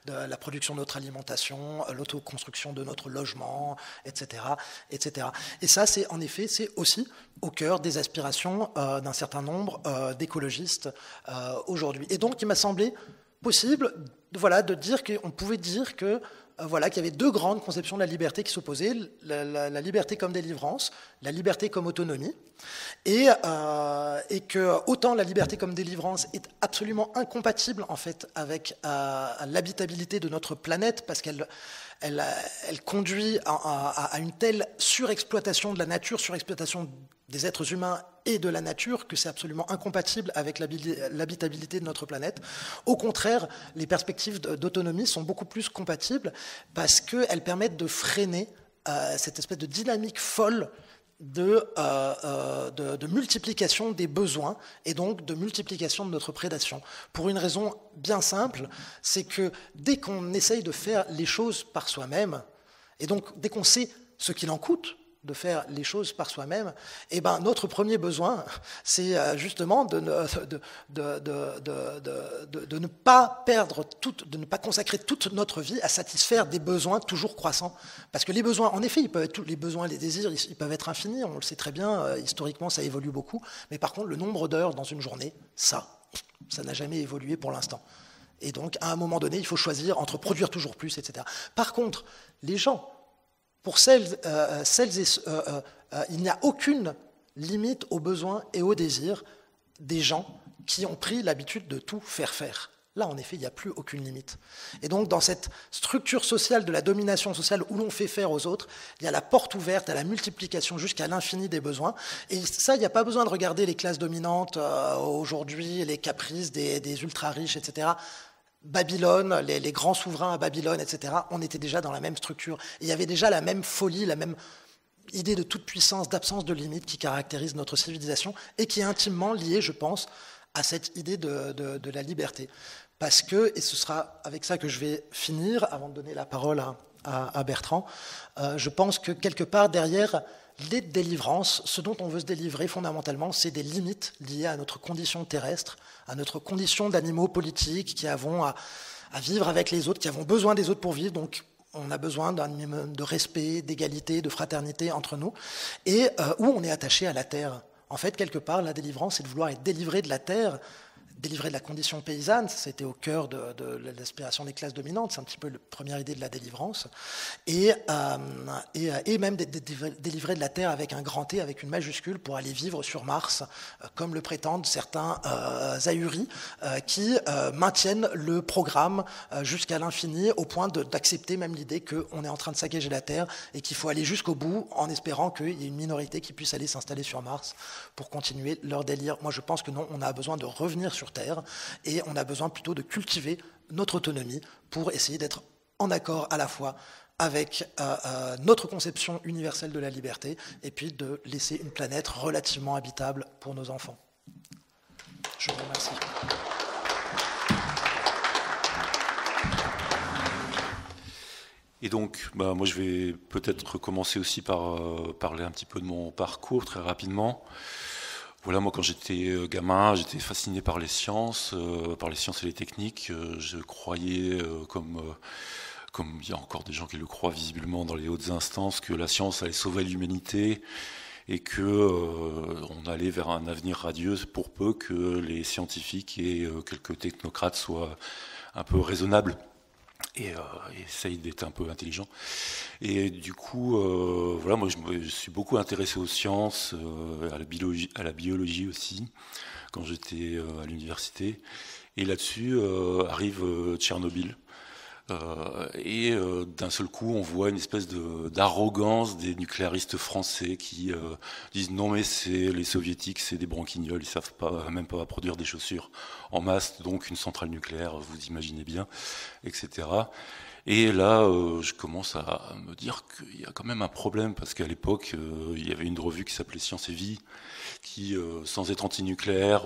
la production de notre alimentation, l'autoconstruction de notre logement, etc., etc. Et ça, c'est en effet, c'est aussi au cœur des aspirations d'un certain nombre d'écologistes aujourd'hui. Et donc, il m'a semblé possible, voilà, de dire qu'on pouvait dire que voilà, qu'il y avait deux grandes conceptions de la liberté qui s'opposaient, la liberté comme délivrance, la liberté comme autonomie, et que autant la liberté comme délivrance est absolument incompatible en fait avec l'habitabilité de notre planète, parce qu'elle conduit à une telle surexploitation de la nature, surexploitation des êtres humains et de la nature, que c'est absolument incompatible avec l'habitabilité de notre planète. Au contraire, les perspectives d'autonomie sont beaucoup plus compatibles parce qu'elles permettent de freiner cette espèce de dynamique folle de multiplication des besoins et donc de multiplication de notre prédation. Pour une raison bien simple, c'est que dès qu'on essaye de faire les choses par soi-même, et donc dès qu'on sait ce qu'il en coûte de faire les choses par soi-même, eh ben, notre premier besoin, c'est justement de ne pas perdre de ne pas consacrer toute notre vie à satisfaire des besoins toujours croissants. Parce que les besoins, en effet, ils peuvent être les besoins, les désirs, ils peuvent être infinis, on le sait très bien, historiquement ça évolue beaucoup, mais par contre le nombre d'heures dans une journée, ça n'a jamais évolué pour l'instant. Et donc à un moment donné, il faut choisir entre produire toujours plus, etc. Par contre, les gens, pour il n'y a aucune limite aux besoins et aux désirs des gens qui ont pris l'habitude de tout faire. Là, en effet, il n'y a plus aucune limite. Et donc, dans cette structure sociale de la domination sociale où l'on fait faire aux autres, il y a la porte ouverte à la multiplication jusqu'à l'infini des besoins. Et ça, il n'y a pas besoin de regarder les classes dominantes aujourd'hui, les caprices des ultra-riches, etc. Babylone, les grands souverains à Babylone, etc., on était déjà dans la même structure. Et il y avait déjà la même folie, la même idée de toute puissance, d'absence de limite qui caractérise notre civilisation et qui est intimement liée, je pense, à cette idée de la liberté. Parce que, et ce sera avec ça que je vais finir, avant de donner la parole à Bertrand, je pense que quelque part derrière les délivrances, ce dont on veut se délivrer fondamentalement, c'est des limites liées à notre condition terrestre, à notre condition d'animaux politiques qui avons à vivre avec les autres, qui avons besoin des autres pour vivre. Donc on a besoin d'un minimum de respect, d'égalité, de fraternité entre nous, et où on est attaché à la terre. En fait, quelque part, la délivrance, c'est de vouloir être délivré de la terre, délivré de la condition paysanne. C'était au cœur de l'aspiration des classes dominantes, c'est un petit peu la première idée de la délivrance, et même délivré de la terre avec un grand T, avec une majuscule, pour aller vivre sur Mars, comme le prétendent certains ahuris qui maintiennent le programme jusqu'à l'infini, au point d'accepter même l'idée qu'on est en train de saccager la Terre et qu'il faut aller jusqu'au bout en espérant qu'il y ait une minorité qui puisse aller s'installer sur Mars pour continuer leur délire. Moi, je pense que non, on a besoin de revenir sur Terre, et on a besoin plutôt de cultiver notre autonomie pour essayer d'être en accord à la fois avec notre conception universelle de la liberté et puis de laisser une planète relativement habitable pour nos enfants. Je vous remercie. Et donc, moi je vais peut-être commencer aussi par parler un petit peu de mon parcours très rapidement. Voilà, moi quand j'étais gamin, j'étais fasciné par les sciences et les techniques. Je croyais, comme il y a encore des gens qui le croient visiblement dans les hautes instances, que la science allait sauver l'humanité et que on allait vers un avenir radieux pour peu que les scientifiques et quelques technocrates soient un peu raisonnables et essayent d'être un peu intelligents. Et du coup, voilà, moi je suis beaucoup intéressé aux sciences, à la biologie aussi, quand j'étais à l'université. Et là-dessus arrive Tchernobyl. D'un seul coup, on voit une espèce d'arrogance des nucléaristes français qui disent non mais les soviétiques, c'est des branquignols, ils savent même pas produire des chaussures en masse, donc une centrale nucléaire, vous imaginez bien, etc. Et là, je commence à me dire qu'il y a quand même un problème, parce qu'à l'époque, il y avait une revue qui s'appelait Science et Vie, qui, sans être anti-nucléaire,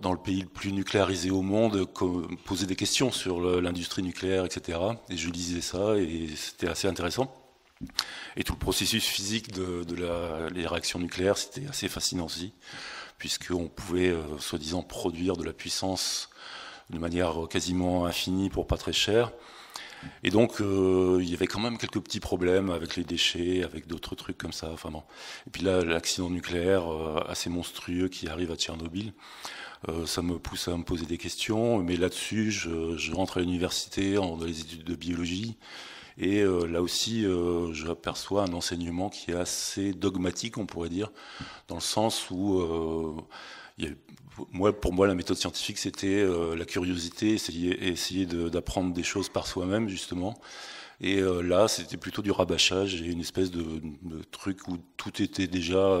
dans le pays le plus nucléarisé au monde, posait des questions sur l'industrie nucléaire, etc. Et je lisais ça, et c'était assez intéressant. Et tout le processus physique les réactions nucléaires, c'était assez fascinant aussi, puisqu'on pouvait, soi-disant, produire de la puissance de manière quasiment infinie pour pas très cher. Et donc, il y avait quand même quelques petits problèmes avec les déchets, avec d'autres trucs comme ça. Enfin bon. Et puis là, l'accident nucléaire assez monstrueux qui arrive à Tchernobyl, ça me pousse à me poser des questions. Mais là-dessus, je rentre à l'université dans les études de biologie. Et là aussi, j'aperçois un enseignement qui est assez dogmatique, on pourrait dire, dans le sens où pour moi, la méthode scientifique, c'était la curiosité, essayer d'apprendre des choses par soi-même, justement. Et là, c'était plutôt du rabâchage et une espèce de truc où tout était déjà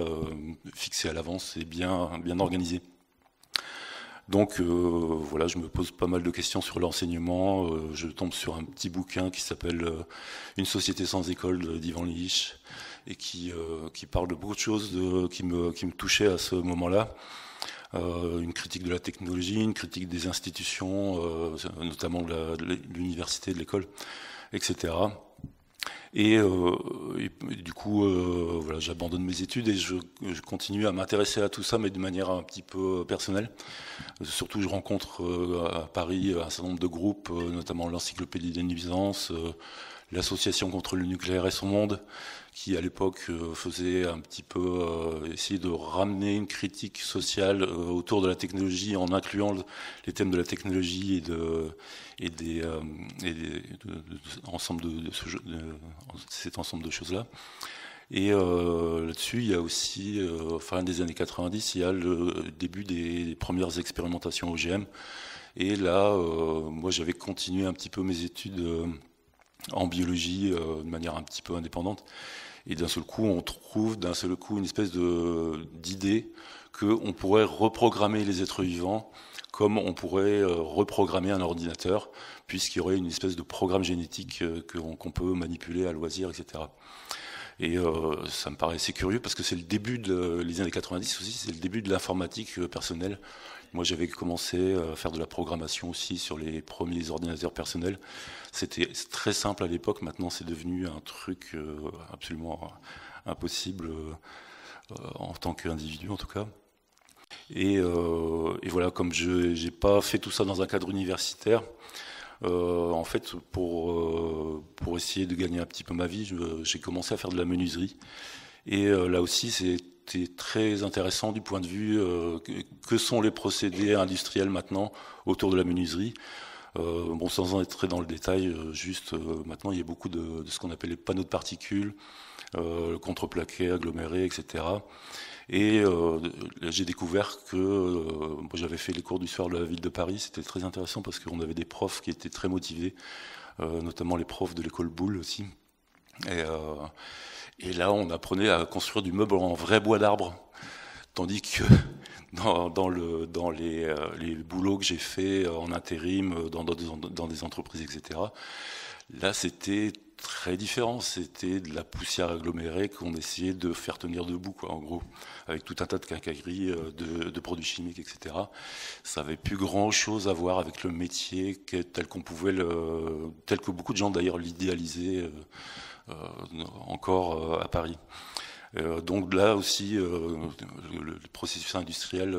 fixé à l'avance et bien organisé. Donc voilà, je me pose pas mal de questions sur l'enseignement. Je tombe sur un petit bouquin qui s'appelle Une société sans école d'Ivan Illich et qui parle de beaucoup de choses qui me touchaient à ce moment-là. Une critique de la technologie, une critique des institutions, notamment de l'université, de l'école, etc. Et du coup, voilà, j'abandonne mes études et je continue à m'intéresser à tout ça, mais de manière un petit peu personnelle. Surtout, je rencontre à Paris un certain nombre de groupes, notamment l'Encyclopédie des nuisances, l'Association contre le nucléaire et son monde, qui à l'époque faisait un petit peu essayer de ramener une critique sociale autour de la technologie en incluant les thèmes de la technologie et cet ensemble de choses-là. Et là-dessus, il y a aussi, fin des années 90, il y a le début des premières expérimentations OGM. Et là, moi, j'avais continué un petit peu mes études en biologie de manière un petit peu indépendante. Et d'un seul coup, on trouve une espèce d'idée qu'on pourrait reprogrammer les êtres vivants comme on pourrait reprogrammer un ordinateur, puisqu'il y aurait une espèce de programme génétique qu'on peut manipuler à loisir, etc. Et ça me paraissait curieux parce que c'est le début les années 90 aussi, c'est le début de l'informatique personnelle. Moi, j'avais commencé à faire de la programmation aussi sur les premiers ordinateurs personnels. C'était très simple à l'époque. Maintenant, c'est devenu un truc absolument impossible en tant qu'individu, en tout cas. Et voilà, comme je n'ai pas fait tout ça dans un cadre universitaire, en fait, pour essayer de gagner un petit peu ma vie, j'ai commencé à faire de la menuiserie. Et là aussi, c'était très intéressant du point de vue que sont les procédés industriels maintenant autour de la menuiserie. Bon, sans en être très dans le détail, juste maintenant, il y a beaucoup de ce qu'on appelle les panneaux de particules, contreplaqué, aggloméré, etc. Et j'ai découvert que moi, j'avais fait les cours du soir de la ville de Paris. C'était très intéressant parce qu'on avait des profs qui étaient très motivés, notamment les profs de l'école Boulle aussi. Et là, on apprenait à construire du meuble en vrai bois d'arbre, tandis que dans les boulots que j'ai fait en intérim, dans des entreprises, etc., là, c'était très différent. C'était de la poussière agglomérée qu'on essayait de faire tenir debout, quoi, en gros, avec tout un tas de quincailleries, de produits chimiques, etc. Ça n'avait plus grand-chose à voir avec le métier tel que beaucoup de gens d'ailleurs l'idéalisaient encore à Paris. Donc là aussi, le processus industriel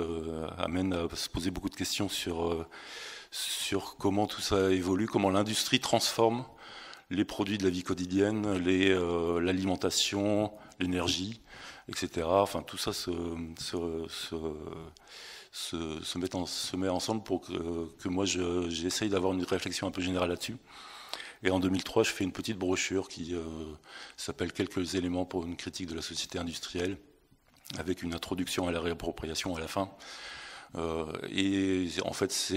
amène à se poser beaucoup de questions sur comment tout ça évolue, comment l'industrie transforme les produits de la vie quotidienne, l'alimentation, l'énergie, etc. Enfin, tout ça se met ensemble pour que moi j'essaye d'avoir une réflexion un peu générale là-dessus. Et en 2003, je fais une petite brochure qui s'appelle « Quelques éléments pour une critique de la société industrielle », avec une introduction à la réappropriation à la fin, Et en fait,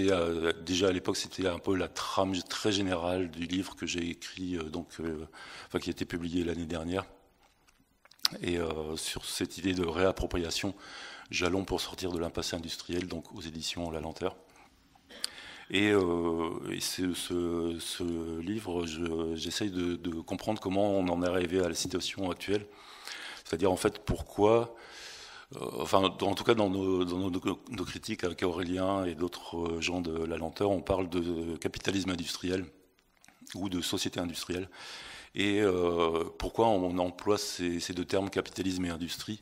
déjà à l'époque, c'était un peu la trame très générale du livre que j'ai écrit, qui a été publié l'année dernière. Et sur cette idée de réappropriation, jalons pour sortir de l'impasse industrielle, donc aux éditions La Lenteur. Et ce livre, j'essaye de comprendre comment on en est arrivé à la situation actuelle. C'est-à-dire, en fait, pourquoi, en tout cas dans nos critiques avec Aurélien et d'autres gens de La Lenteur, on parle de capitalisme industriel ou de société industrielle. Et pourquoi on emploie ces deux termes, capitalisme et industrie?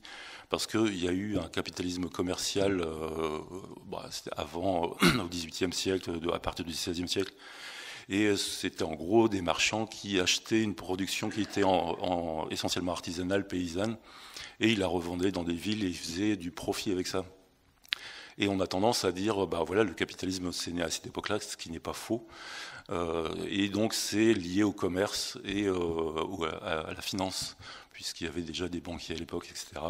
Parce qu'il y a eu un capitalisme commercial c'était avant, au XVIIIe siècle, à partir du XVIe siècle. Et c'était en gros des marchands qui achetaient une production qui était essentiellement artisanale, paysanne, et ils la revendaient dans des villes et ils faisaient du profit avec ça. Et on a tendance à dire, le capitalisme c'est né à cette époque-là, ce qui n'est pas faux. Et donc c'est lié au commerce et à la finance, puisqu'il y avait déjà des banquiers à l'époque, etc.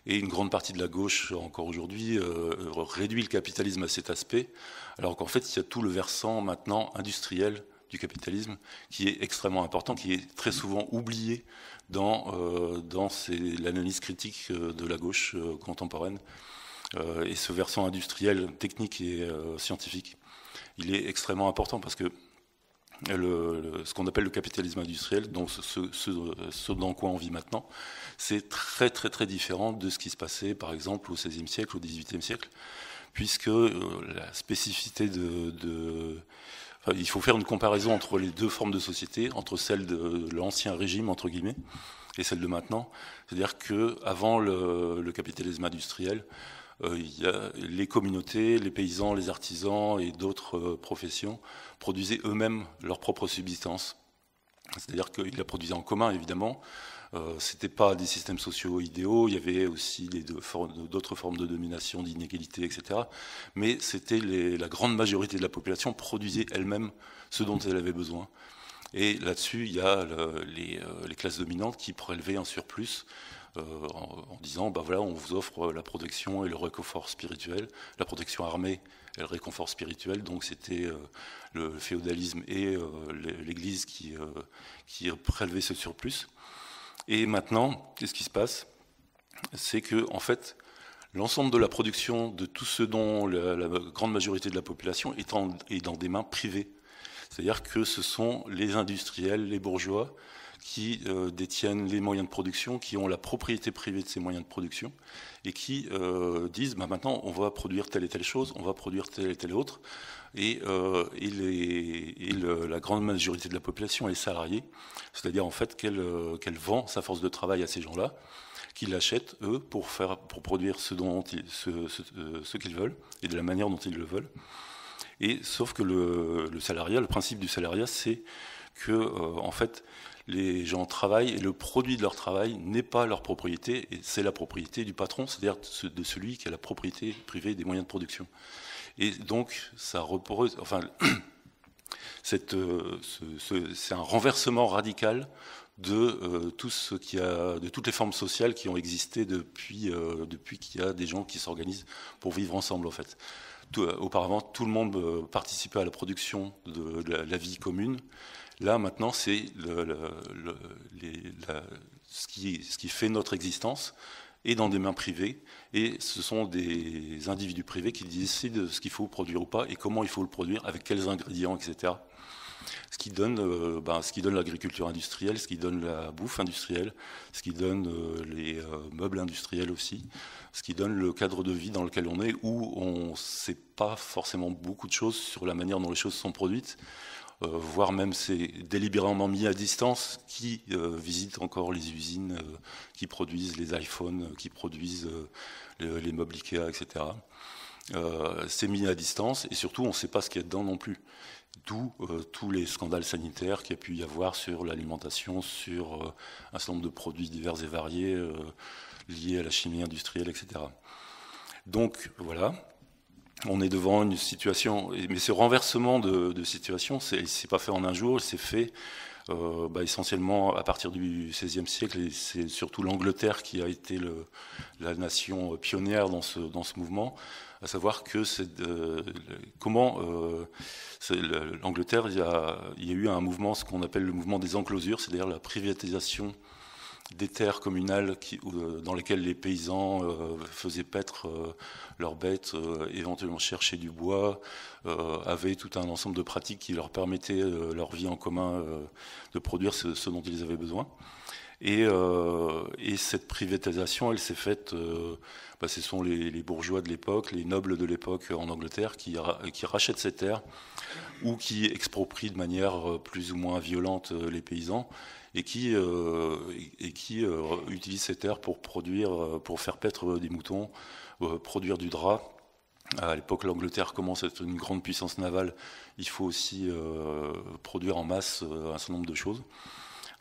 Et une grande partie de la gauche, encore aujourd'hui, réduit le capitalisme à cet aspect, alors qu'en fait il y a tout le versant maintenant industriel du capitalisme qui est extrêmement important, qui est très souvent oublié dans l'analyse critique de la gauche contemporaine. Et ce versant industriel, technique et scientifique, il est extrêmement important parce que ce qu'on appelle le capitalisme industriel, donc ce dans quoi on vit maintenant, c'est très très très différent de ce qui se passait par exemple au XVIe siècle, au XVIIIe siècle, puisque la spécificité il faut faire une comparaison entre les deux formes de société, entre celle de l'ancien régime, entre guillemets, et celle de maintenant. C'est-à-dire qu'avant le capitalisme industriel, il y a les communautés, les paysans, les artisans et d'autres professions produisaient eux-mêmes leur propre subsistance. C'est-à-dire qu'ils la produisaient en commun, évidemment. C'était pas des systèmes sociaux idéaux, il y avait aussi d'autres formes de domination, d'inégalité, etc. Mais la grande majorité de la population produisait elle-même ce dont elle avait besoin. Et là-dessus, il y a les classes dominantes qui prélevaient un surplus en disant, on vous offre la protection et le réconfort spirituel, la protection armée et le réconfort spirituel. Donc c'était le féodalisme et l'Église qui prélevait ce surplus. Et maintenant, qu'est-ce qui se passe? C'est que, en fait, l'ensemble de la production de tout ce dont la grande majorité de la population est dans des mains privées. C'est-à-dire que ce sont les industriels, les bourgeois, qui détiennent les moyens de production, qui ont la propriété privée de ces moyens de production, et qui disent maintenant on va produire telle et telle chose, on va produire telle et telle autre, et la grande majorité de la population est salariée, c'est-à-dire en fait qu'elle vend sa force de travail à ces gens-là, qui l'achètent eux pour produire ce qu'ils veulent et de la manière dont ils le veulent. Et sauf que le salariat, le principe du salariat, c'est que en fait les gens travaillent et le produit de leur travail n'est pas leur propriété, et c'est la propriété du patron, c'est-à-dire de celui qui a la propriété privée des moyens de production. Et donc ça repose, c'est un renversement radical de toutes les formes sociales qui ont existé depuis qu'il y a des gens qui s'organisent pour vivre ensemble en fait. Auparavant, tout le monde participait à la production de la vie commune. Là, maintenant, c'est ce qui fait notre existence est dans des mains privées, et ce sont des individus privés qui décident de ce qu'il faut produire ou pas, et comment il faut le produire, avec quels ingrédients, etc. Ce qui donne l'agriculture industrielle, ce qui donne la bouffe industrielle, ce qui donne les meubles industriels aussi, ce qui donne le cadre de vie dans lequel on est, où on ne sait pas forcément beaucoup de choses sur la manière dont les choses sont produites, voire même c'est délibérément mis à distance, qui visite encore les usines qui produisent les iPhones, qui produisent les meubles Ikea, etc. C'est mis à distance, et surtout on ne sait pas ce qu'il y a dedans non plus. D'où tous les scandales sanitaires qu'il y a pu y avoir sur l'alimentation, sur un certain nombre de produits divers et variés liés à la chimie industrielle, etc. Donc voilà, on est devant une situation, mais ce renversement de situation, il s'est pas fait en un jour, il s'est fait essentiellement à partir du XVIe siècle, et c'est surtout l'Angleterre qui a été la nation pionnière dans ce mouvement, à savoir que comment l'Angleterre, il y a eu un mouvement, ce qu'on appelle le mouvement des enclosures, c'est-à-dire la privatisation des terres communales dans lesquelles les paysans faisaient paître leurs bêtes, éventuellement chercher du bois, avaient tout un ensemble de pratiques qui leur permettaient leur vie en commun de produire ce dont ils avaient besoin. Et cette privatisation, elle s'est faite, ce sont les bourgeois de l'époque, les nobles de l'époque en Angleterre qui rachètent ces terres ou qui exproprient de manière plus ou moins violente les paysans et qui utilisent ces terres pour faire paître des moutons, produire du drap. À l'époque, l'Angleterre commence à être une grande puissance navale. Il faut aussi produire en masse un certain nombre de choses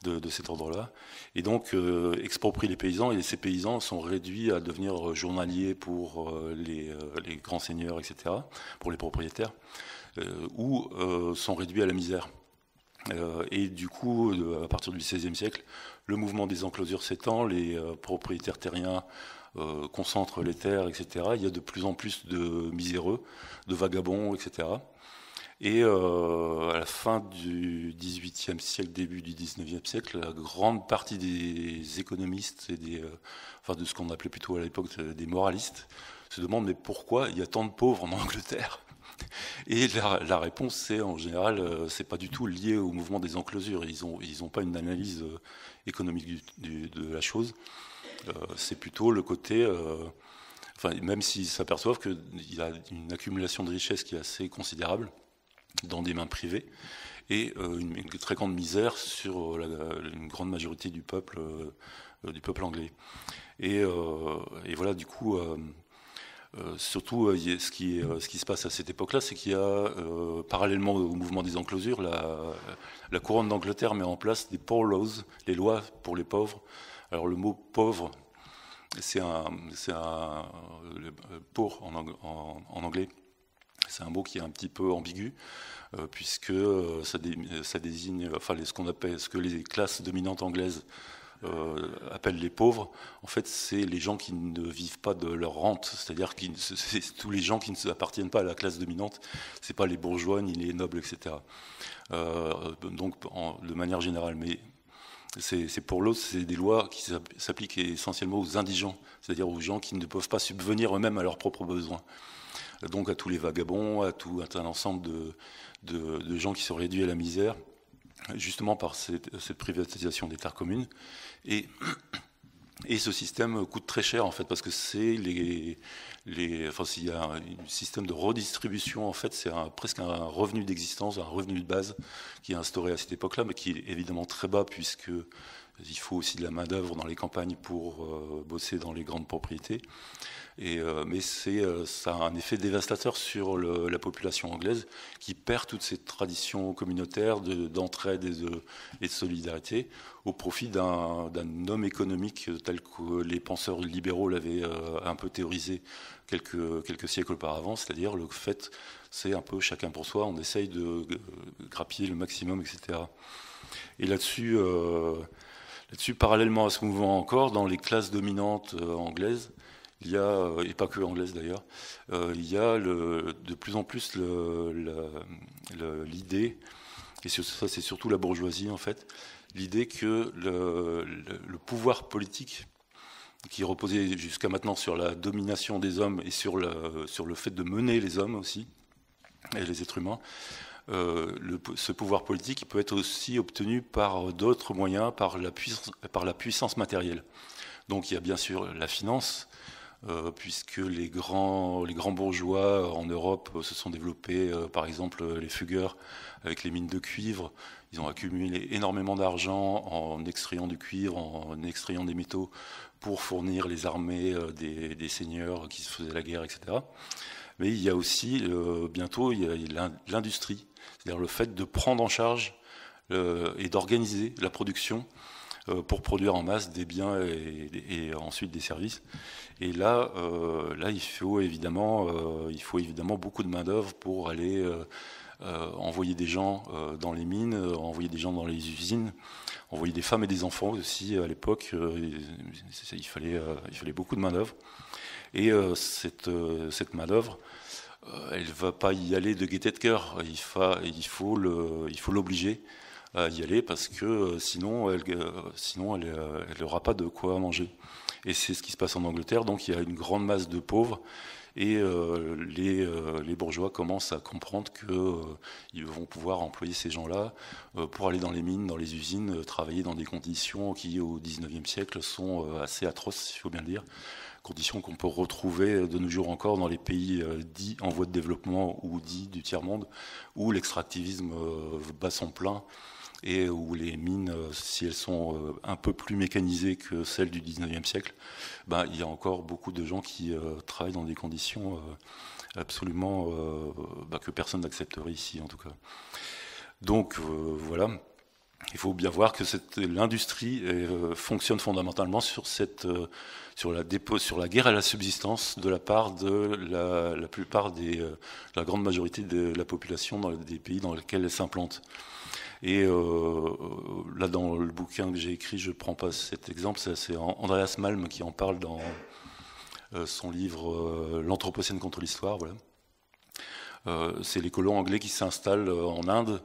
de cet ordre-là. Et donc, exproprient les paysans, et ces paysans sont réduits à devenir journaliers pour les grands seigneurs, etc., pour les propriétaires, ou sont réduits à la misère. Et du coup, à partir du XVIe siècle, le mouvement des enclosures s'étend, les propriétaires terriens concentrent les terres, etc. Il y a de plus en plus de miséreux, de vagabonds, etc. Et à la fin du XVIIIe siècle, début du XIXe siècle, la grande partie des économistes et de ce qu'on appelait plutôt à l'époque des moralistes se demandent mais pourquoi il y a tant de pauvres en Angleterre ? Et la réponse, c'est en général, c'est pas du tout lié au mouvement des enclosures. Ils ont pas une analyse économique de la chose. C'est plutôt le côté, même s'ils s'aperçoivent qu'il y a une accumulation de richesses qui est assez considérable dans des mains privées et une très grande misère sur une grande majorité du peuple anglais. Et voilà, du coup. Surtout, ce qui se passe à cette époque-là, c'est qu'il y a, parallèlement au mouvement des enclosures, la couronne d'Angleterre met en place des poor laws, les lois pour les pauvres. Alors le mot pauvre, c'est poor en anglais. C'est un mot qui est un petit peu ambigu, puisque ça désigne, ce que les classes dominantes anglaises appellent les pauvres. En fait, c'est les gens qui ne vivent pas de leur rente, c'est-à-dire c'est tous les gens qui ne appartiennent pas à la classe dominante. C'est pas les bourgeois ni les nobles, etc. Donc, de manière générale, mais c'est pour l'autre, c'est des lois qui s'appliquent essentiellement aux indigents, c'est-à-dire aux gens qui ne peuvent pas subvenir eux-mêmes à leurs propres besoins. Donc à tous les vagabonds, à tout un ensemble de gens qui sont réduits à la misère, justement par cette privatisation des terres communes. Et ce système coûte très cher, en fait, parce que c'est s'il y a un système de redistribution, en fait, c'est presque un revenu d'existence, un revenu de base qui est instauré à cette époque-là, mais qui est évidemment très bas, puisque il faut aussi de la main-d'œuvre dans les campagnes pour bosser dans les grandes propriétés. Mais ça a un effet dévastateur sur la population anglaise qui perd toutes ces traditions communautaires d'entraide et de solidarité au profit d'un homme économique tel que les penseurs libéraux l'avaient un peu théorisé quelques siècles auparavant, c'est-à-dire le fait, c'est un peu chacun pour soi, on essaye de grappiller le maximum, etc. Et là-dessus, parallèlement à ce mouvement encore, dans les classes dominantes anglaises, il y a, et pas que anglaise d'ailleurs, il y a de plus en plus l'idée, et ça c'est surtout la bourgeoisie en fait, l'idée que le pouvoir politique, qui reposait jusqu'à maintenant sur la domination des hommes et sur le fait de mener les hommes aussi, et les êtres humains, ce pouvoir politique peut être aussi obtenu par d'autres moyens, par la puissance matérielle. Donc il y a bien sûr la finance, puisque les grands bourgeois en Europe se sont développés, par exemple les fugueurs avec les mines de cuivre. Ils ont accumulé énormément d'argent en extrayant du cuivre, en extrayant des métaux pour fournir les armées des seigneurs qui se faisaient la guerre, etc. Mais il y a aussi, bientôt, il y a l'industrie, c'est-à-dire le fait de prendre en charge et d'organiser la production pour produire en masse des biens et ensuite des services. Et là, il faut évidemment beaucoup de main-d'œuvre pour aller envoyer des gens dans les mines, envoyer des gens dans les usines, envoyer des femmes et des enfants aussi à l'époque. Il fallait beaucoup de main-d'œuvre. Et cette manœuvre, elle ne va pas y aller de gaieté de cœur. Il faut l'obliger à y aller parce que sinon elle n'aura pas de quoi manger. Et c'est ce qui se passe en Angleterre. Donc il y a une grande masse de pauvres. Et les bourgeois commencent à comprendre qu'ils vont pouvoir employer ces gens-là pour aller dans les mines, dans les usines, travailler dans des conditions qui, au XIXe siècle, sont assez atroces, il faut bien le dire. Conditions qu'on peut retrouver de nos jours encore dans les pays dits en voie de développement ou dits du tiers-monde, où l'extractivisme bat son plein et où les mines, si elles sont un peu plus mécanisées que celles du 19e siècle, ben, il y a encore beaucoup de gens qui travaillent dans des conditions absolument que personne n'accepterait ici, en tout cas. Donc, voilà. Il faut bien voir que l'industrie fonctionne fondamentalement sur la guerre à la subsistance de la part de la plupart la grande majorité de la population dans des pays dans lesquels elle s'implante. Et là, dans le bouquin que j'ai écrit, je ne prends pas cet exemple, c'est Andreas Malm qui en parle dans son livre L'Anthropocène contre l'histoire. Voilà. C'est les colons anglais qui s'installent en Inde.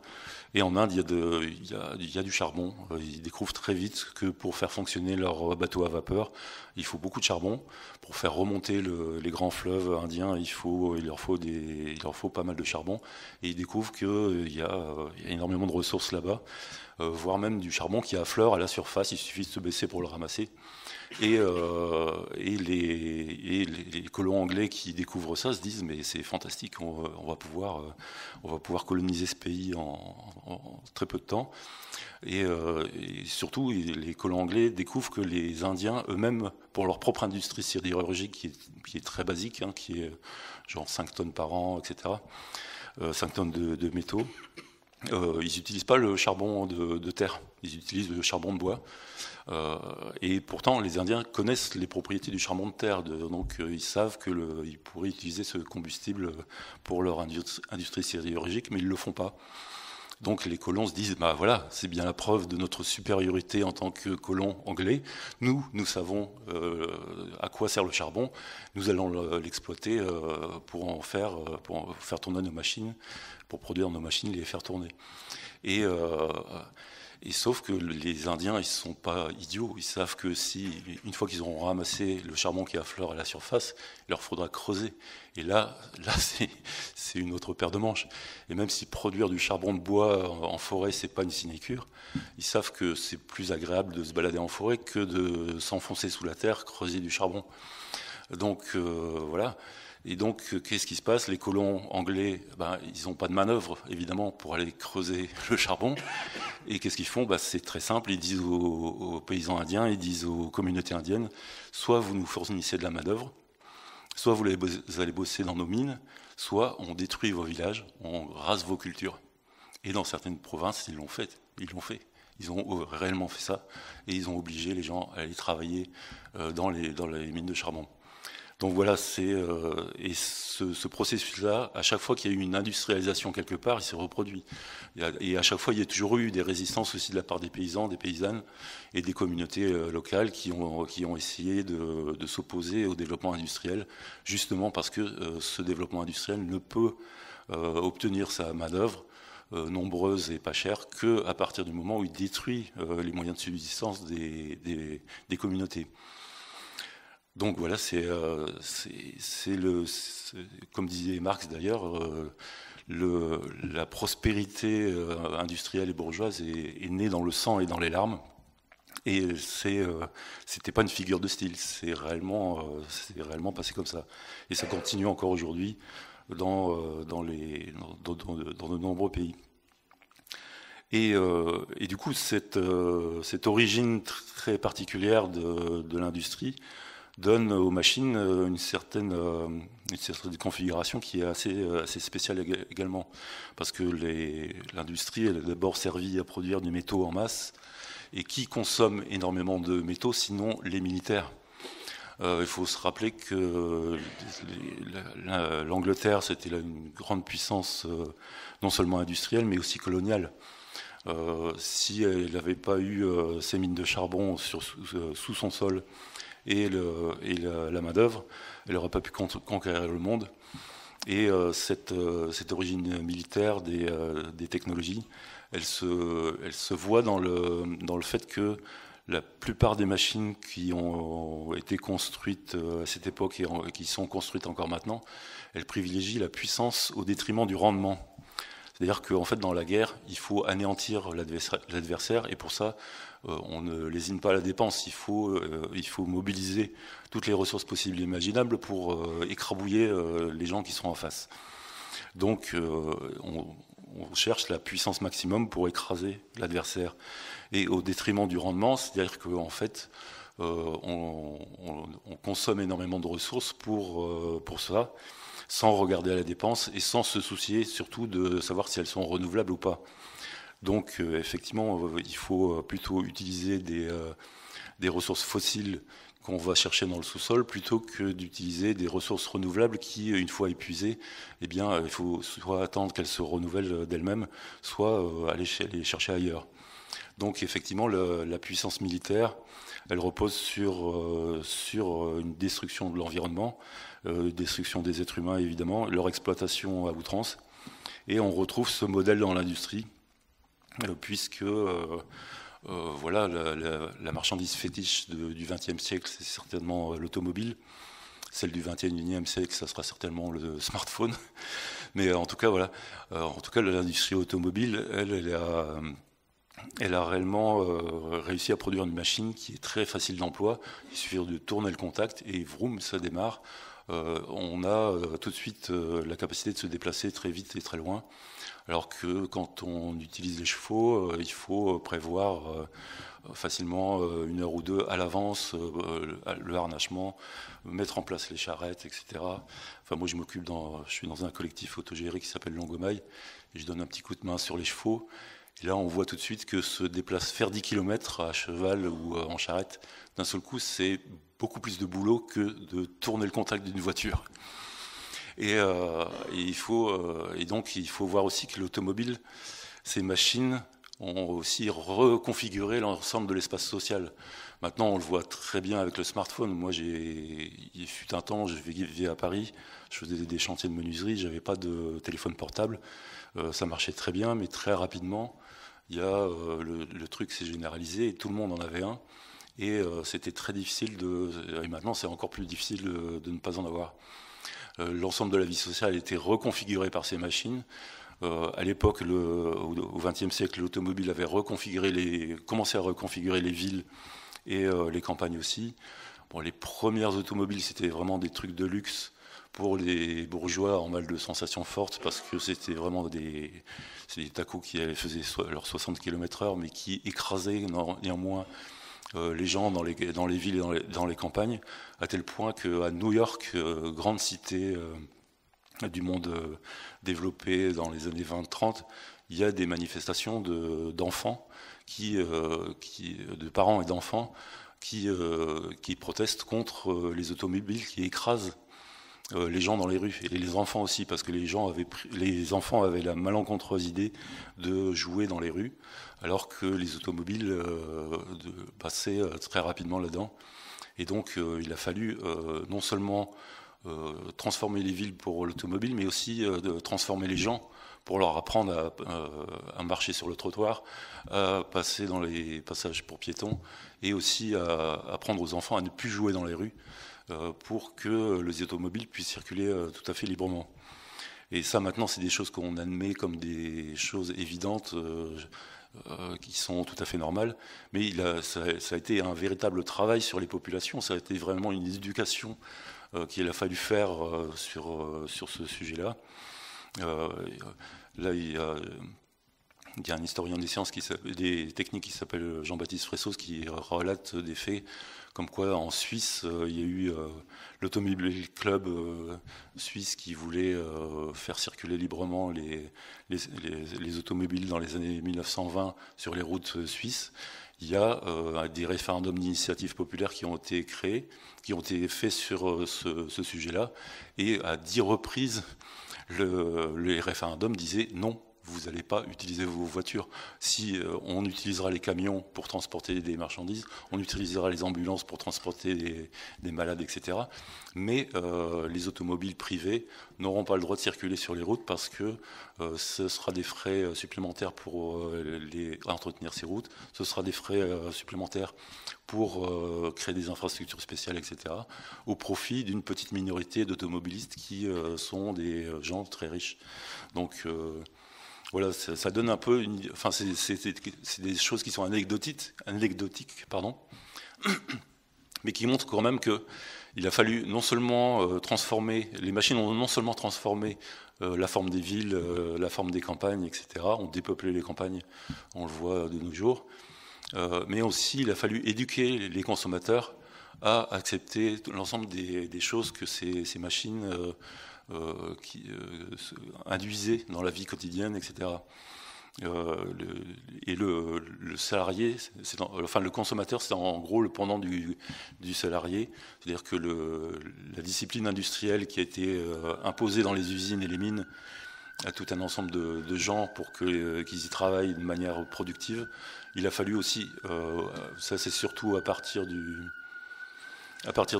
Et en Inde, il y a du charbon. Ils découvrent très vite que pour faire fonctionner leur bateau à vapeur, il faut beaucoup de charbon. Pour faire remonter les grands fleuves indiens, il leur faut pas mal de charbon. Et ils découvrent qu'il y a énormément de ressources là-bas, voire même du charbon qui affleure à la surface. Il suffit de se baisser pour le ramasser. Et les colons anglais qui découvrent ça se disent mais c'est fantastique, on va pouvoir coloniser ce pays en très peu de temps. Et surtout, les colons anglais découvrent que les Indiens eux-mêmes, pour leur propre industrie sidérurgique qui est très basique, hein, qui est genre 5 tonnes par an, etc., 5 tonnes de métaux, ils n'utilisent pas le charbon de terre, ils utilisent le charbon de bois. Et pourtant, les Indiens connaissent les propriétés du charbon de terre, donc ils savent qu'ils pourraient utiliser ce combustible pour leur industrie sidérurgique, mais ils ne le font pas. Donc les colons se disent, bah voilà, c'est bien la preuve de notre supériorité en tant que colons anglais. Nous savons à quoi sert le charbon. Nous allons l'exploiter pour faire tourner nos machines, pour produire nos machines, les faire tourner. Et sauf que les Indiens, ils ne sont pas idiots. Ils savent que une fois qu'ils auront ramassé le charbon qui affleure à la surface, il leur faudra creuser. Et là c'est une autre paire de manches. Et même si produire du charbon de bois en forêt, c'est pas une sinécure, ils savent que c'est plus agréable de se balader en forêt que de s'enfoncer sous la terre, creuser du charbon. Donc voilà. Et donc, qu'est-ce qui se passe? Les colons anglais, ils n'ont pas de manœuvre, évidemment, pour aller creuser le charbon. Et qu'est-ce qu'ils font? C'est très simple, ils disent aux paysans indiens, ils disent aux communautés indiennes, soit vous nous fournissez de la manœuvre, soit vous allez bosser dans nos mines, soit on détruit vos villages, on rase vos cultures. Et dans certaines provinces, ils l'ont fait. Ils ont réellement fait ça, et ils ont obligé les gens à aller travailler dans les mines de charbon. Donc voilà, et ce processus-là, à chaque fois qu'il y a eu une industrialisation quelque part, il s'est reproduit. Et à chaque fois, il y a toujours eu des résistances aussi de la part des paysans, des paysannes et des communautés locales qui ont essayé de s'opposer au développement industriel, justement parce que ce développement industriel ne peut obtenir sa main-d'œuvre nombreuse et pas chère qu'à partir du moment où il détruit les moyens de subsistance des communautés. Donc voilà, comme disait Marx d'ailleurs, la prospérité industrielle et bourgeoise est née dans le sang et dans les larmes. Et c'était pas une figure de style, c'est réellement passé comme ça. Et ça continue encore aujourd'hui dans de nombreux pays. Et du coup, cette origine très particulière de l'industrie donne aux machines une certaine configuration qui est assez spéciale également. Parce que l'industrie, elle a d'abord servi à produire du métaux en masse. Et qui consomme énormément de métaux, sinon les militaires? Il faut se rappeler que l'Angleterre, c'était une grande puissance non seulement industrielle, mais aussi coloniale. Si elle n'avait pas eu ces mines de charbon sous son sol, et la main-d'œuvre, elle n'aurait pas pu conquérir le monde. Et cette origine militaire des technologies, elle se voit dans le fait que la plupart des machines qui ont été construites à cette époque et qui sont construites encore maintenant, elles privilégient la puissance au détriment du rendement. C'est-à-dire qu'en fait, dans la guerre, il faut anéantir l'adversaire, et pour ça, on ne lésine pas à la dépense. Il faut mobiliser toutes les ressources possibles et imaginables pour écrabouiller les gens qui sont en face. Donc, on cherche la puissance maximum pour écraser l'adversaire, et au détriment du rendement, c'est-à-dire qu'en fait, on consomme énormément de ressources pour ça, sans regarder à la dépense et sans se soucier surtout de savoir si elles sont renouvelables ou pas. Donc effectivement, il faut plutôt utiliser des ressources fossiles qu'on va chercher dans le sous-sol plutôt que d'utiliser des ressources renouvelables qui, une fois épuisées, eh bien, il faut soit attendre qu'elles se renouvellent d'elles-mêmes, soit aller les chercher ailleurs. Donc effectivement, la puissance militaire, elle repose sur une destruction de l'environnement, destruction des êtres humains évidemment, leur exploitation à outrance. Et on retrouve ce modèle dans l'industrie, puisque voilà, la marchandise fétiche du XXe siècle, c'est certainement l'automobile. Celle du XXIe siècle, ça sera certainement le smartphone. Mais en tout cas, voilà. En tout cas, l'industrie automobile, elle a réellement réussi à produire une machine qui est très facile d'emploi. Il suffit de tourner le contact et vroom, ça démarre. On a tout de suite la capacité de se déplacer très vite et très loin. Alors que quand on utilise les chevaux, il faut prévoir facilement 1 heure ou 2 à l'avance le harnachement, mettre en place les charrettes, etc. Enfin, moi, je suis dans un collectif autogéré qui s'appelle Longomaille, et je donne un petit coup de main sur les chevaux. Et là, on voit tout de suite que faire 10 km à cheval ou en charrette, d'un seul coup, c'est beaucoup plus de boulot que de tourner le contact d'une voiture. Et donc, il faut voir aussi que l'automobile, ces machines ont aussi reconfiguré l'ensemble de l'espace social. Maintenant, on le voit très bien avec le smartphone. Moi, il fut un temps, je vivais à Paris, je faisais des chantiers de menuiserie, j'avais pas de téléphone portable. Ça marchait très bien, mais très rapidement, le truc s'est généralisé et tout le monde en avait un. Et c'était très difficile et maintenant c'est encore plus difficile de ne pas en avoir. L'ensemble de la vie sociale a été reconfiguré par ces machines. À l'époque, au XXe siècle, l'automobile avait commencé à reconfigurer les villes et les campagnes aussi. Bon, les premières automobiles, c'était vraiment des trucs de luxe pour les bourgeois en mal de sensations fortes, parce que c'était vraiment des tacos qui faisaient leurs 60 km/h, mais qui écrasaient néanmoins les gens dans les villes et dans les campagnes, à tel point qu'à New York, grande cité du monde développé dans les années 20-30, il y a des manifestations d'enfants, de parents et d'enfants qui protestent contre les automobiles qui écrasent les gens dans les rues, et les enfants aussi, parce que les enfants avaient la malencontreuse idée de jouer dans les rues, alors que les automobiles passaient très rapidement là-dedans. Et donc il a fallu non seulement transformer les villes pour l'automobile, mais aussi transformer les gens pour leur apprendre à marcher sur le trottoir, à passer dans les passages pour piétons, et aussi à apprendre aux enfants à ne plus jouer dans les rues, pour que les automobiles puissent circuler tout à fait librement. Et ça, maintenant, c'est des choses qu'on admet comme des choses évidentes, qui sont tout à fait normales, mais ça a été un véritable travail sur les populations, ça a été vraiment une éducation qu'il a fallu faire sur ce sujet-là. Là, il y a un historien des sciences, des techniques, qui s'appelle Jean-Baptiste Fressos, qui relate des faits comme quoi en Suisse, il y a eu l'Automobile Club suisse qui voulait faire circuler librement les automobiles dans les années 1920 sur les routes suisses. Il y a des référendums d'initiative populaire qui ont été créés, qui ont été faits sur ce sujet-là, et à 10 reprises, les référendums disaient non, vous n'allez pas utiliser vos voitures. Si on utilisera les camions pour transporter des marchandises, on utilisera les ambulances pour transporter des malades, etc. Mais les automobiles privées n'auront pas le droit de circuler sur les routes parce que ce sera des frais supplémentaires pour entretenir ces routes, ce sera des frais supplémentaires pour créer des infrastructures spéciales, etc., au profit d'une petite minorité d'automobilistes qui sont des gens très riches. Donc voilà, ça donne un peu... Enfin, c'est des choses qui sont anecdotiques, pardon, mais qui montrent quand même qu'il a fallu non seulement transformer... Les machines ont non seulement transformé la forme des villes, la forme des campagnes, etc., ont dépeuplé les campagnes, on le voit de nos jours, mais aussi il a fallu éduquer les consommateurs à accepter l'ensemble des choses que ces machines induisaient dans la vie quotidienne, etc. Et le salarié, enfin le consommateur, c'est en gros le pendant du salarié, c'est-à-dire que la discipline industrielle qui a été imposée dans les usines et les mines à tout un ensemble de gens pour qu'ils y travaillent de manière productive. Il a fallu aussi, ça c'est surtout à partir de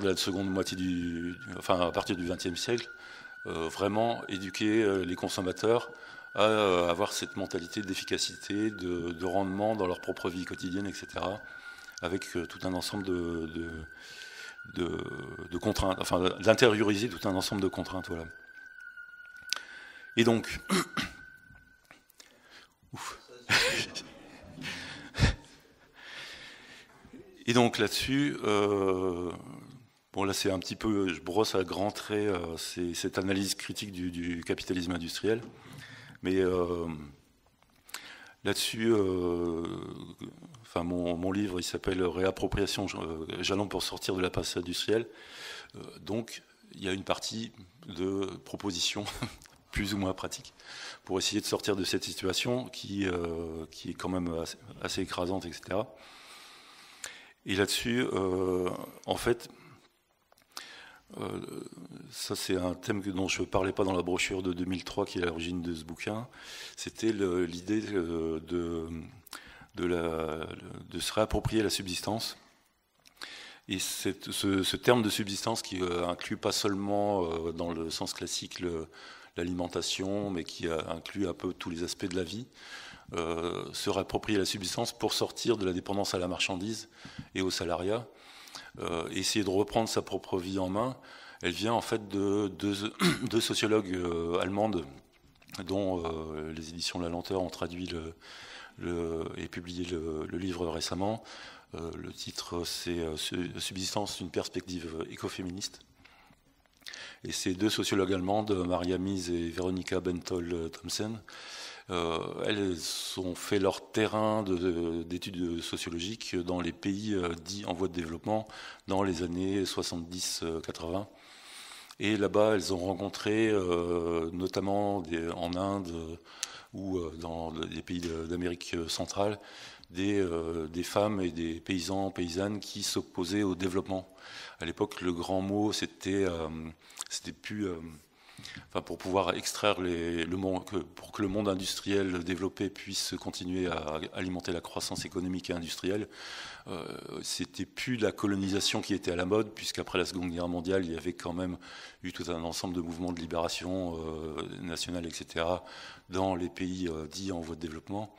la seconde moitié à partir du XXe siècle, vraiment éduquer les consommateurs à avoir cette mentalité d'efficacité, de rendement dans leur propre vie quotidienne, etc., avec tout un ensemble de contraintes, enfin d'intérioriser tout un ensemble de contraintes, voilà. Et donc, et donc là-dessus, bon là c'est un petit peu, je brosse à grands traits, c'est cette analyse critique du capitalisme industriel, mais là-dessus, enfin mon livre il s'appelle Réappropriation, jalons pour sortir de la passe industrielle, donc il y a une partie de propositions plus ou moins pratique, pour essayer de sortir de cette situation qui est quand même assez écrasante, etc. Et là-dessus, en fait, ça c'est un thème dont je ne parlais pas dans la brochure de 2003, qui est à l'origine de ce bouquin, c'était l'idée de se réapproprier la subsistance. Et ce terme de subsistance qui inclut pas seulement dans le sens classique l'alimentation, mais qui inclut un peu tous les aspects de la vie, se réapproprier la subsistance pour sortir de la dépendance à la marchandise et au salariat, essayer de reprendre sa propre vie en main. Elle vient en fait de deux sociologues allemandes dont les éditions La Lenteur ont traduit et publié le livre récemment. Le titre c'est Subsistance, une perspective écoféministe. Et ces deux sociologues allemandes, Maria Mies et Veronika Bentol-Thomsen, elles ont fait leur terrain d'études sociologiques dans les pays dits en voie de développement dans les années 70-80. Et là-bas, elles ont rencontré, notamment en Inde ou dans des pays d'Amérique centrale, des femmes et des paysans, paysannes qui s'opposaient au développement. À l'époque, le grand mot, c'était plus... Enfin, pour pouvoir extraire pour que le monde industriel développé puisse continuer à alimenter la croissance économique et industrielle, c'était plus la colonisation qui était à la mode, puisqu'après la Seconde Guerre mondiale, il y avait quand même eu tout un ensemble de mouvements de libération nationale, etc., dans les pays dits en voie de développement.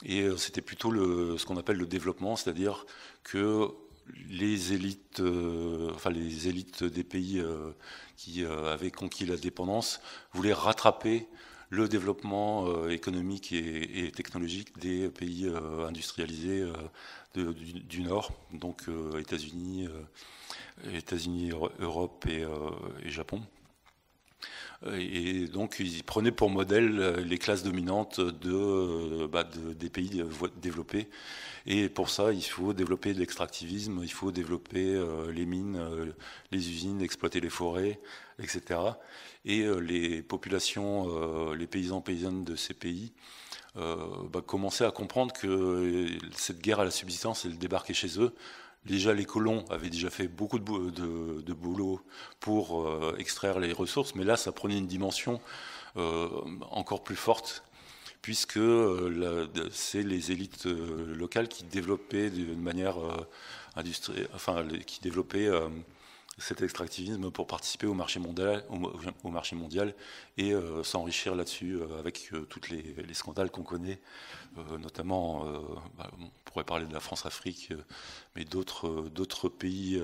Et c'était plutôt ce qu'on appelle le développement, c'est-à-dire que les élites des pays qui avaient conquis la dépendance voulaient rattraper le développement économique et technologique des pays industrialisés du Nord, donc États-Unis, Europe et Japon. Et donc ils prenaient pour modèle les classes dominantes des pays développés. Et pour ça, il faut développer de l'extractivisme, il faut développer les mines, les usines, exploiter les forêts, etc. Et les populations, les paysans, paysannes de ces pays commençaient à comprendre que cette guerre à la subsistance, elle débarquait chez eux. Déjà, les colons avaient déjà fait beaucoup de boulot pour extraire les ressources, mais là, ça prenait une dimension encore plus forte, puisque c'est les élites locales qui développaient d'une manière industrielle, enfin qui développaient cet extractivisme pour participer au marché mondial, et s'enrichir là-dessus avec tous les scandales qu'on connaît, notamment, on pourrait parler de la France-Afrique, mais d'autres pays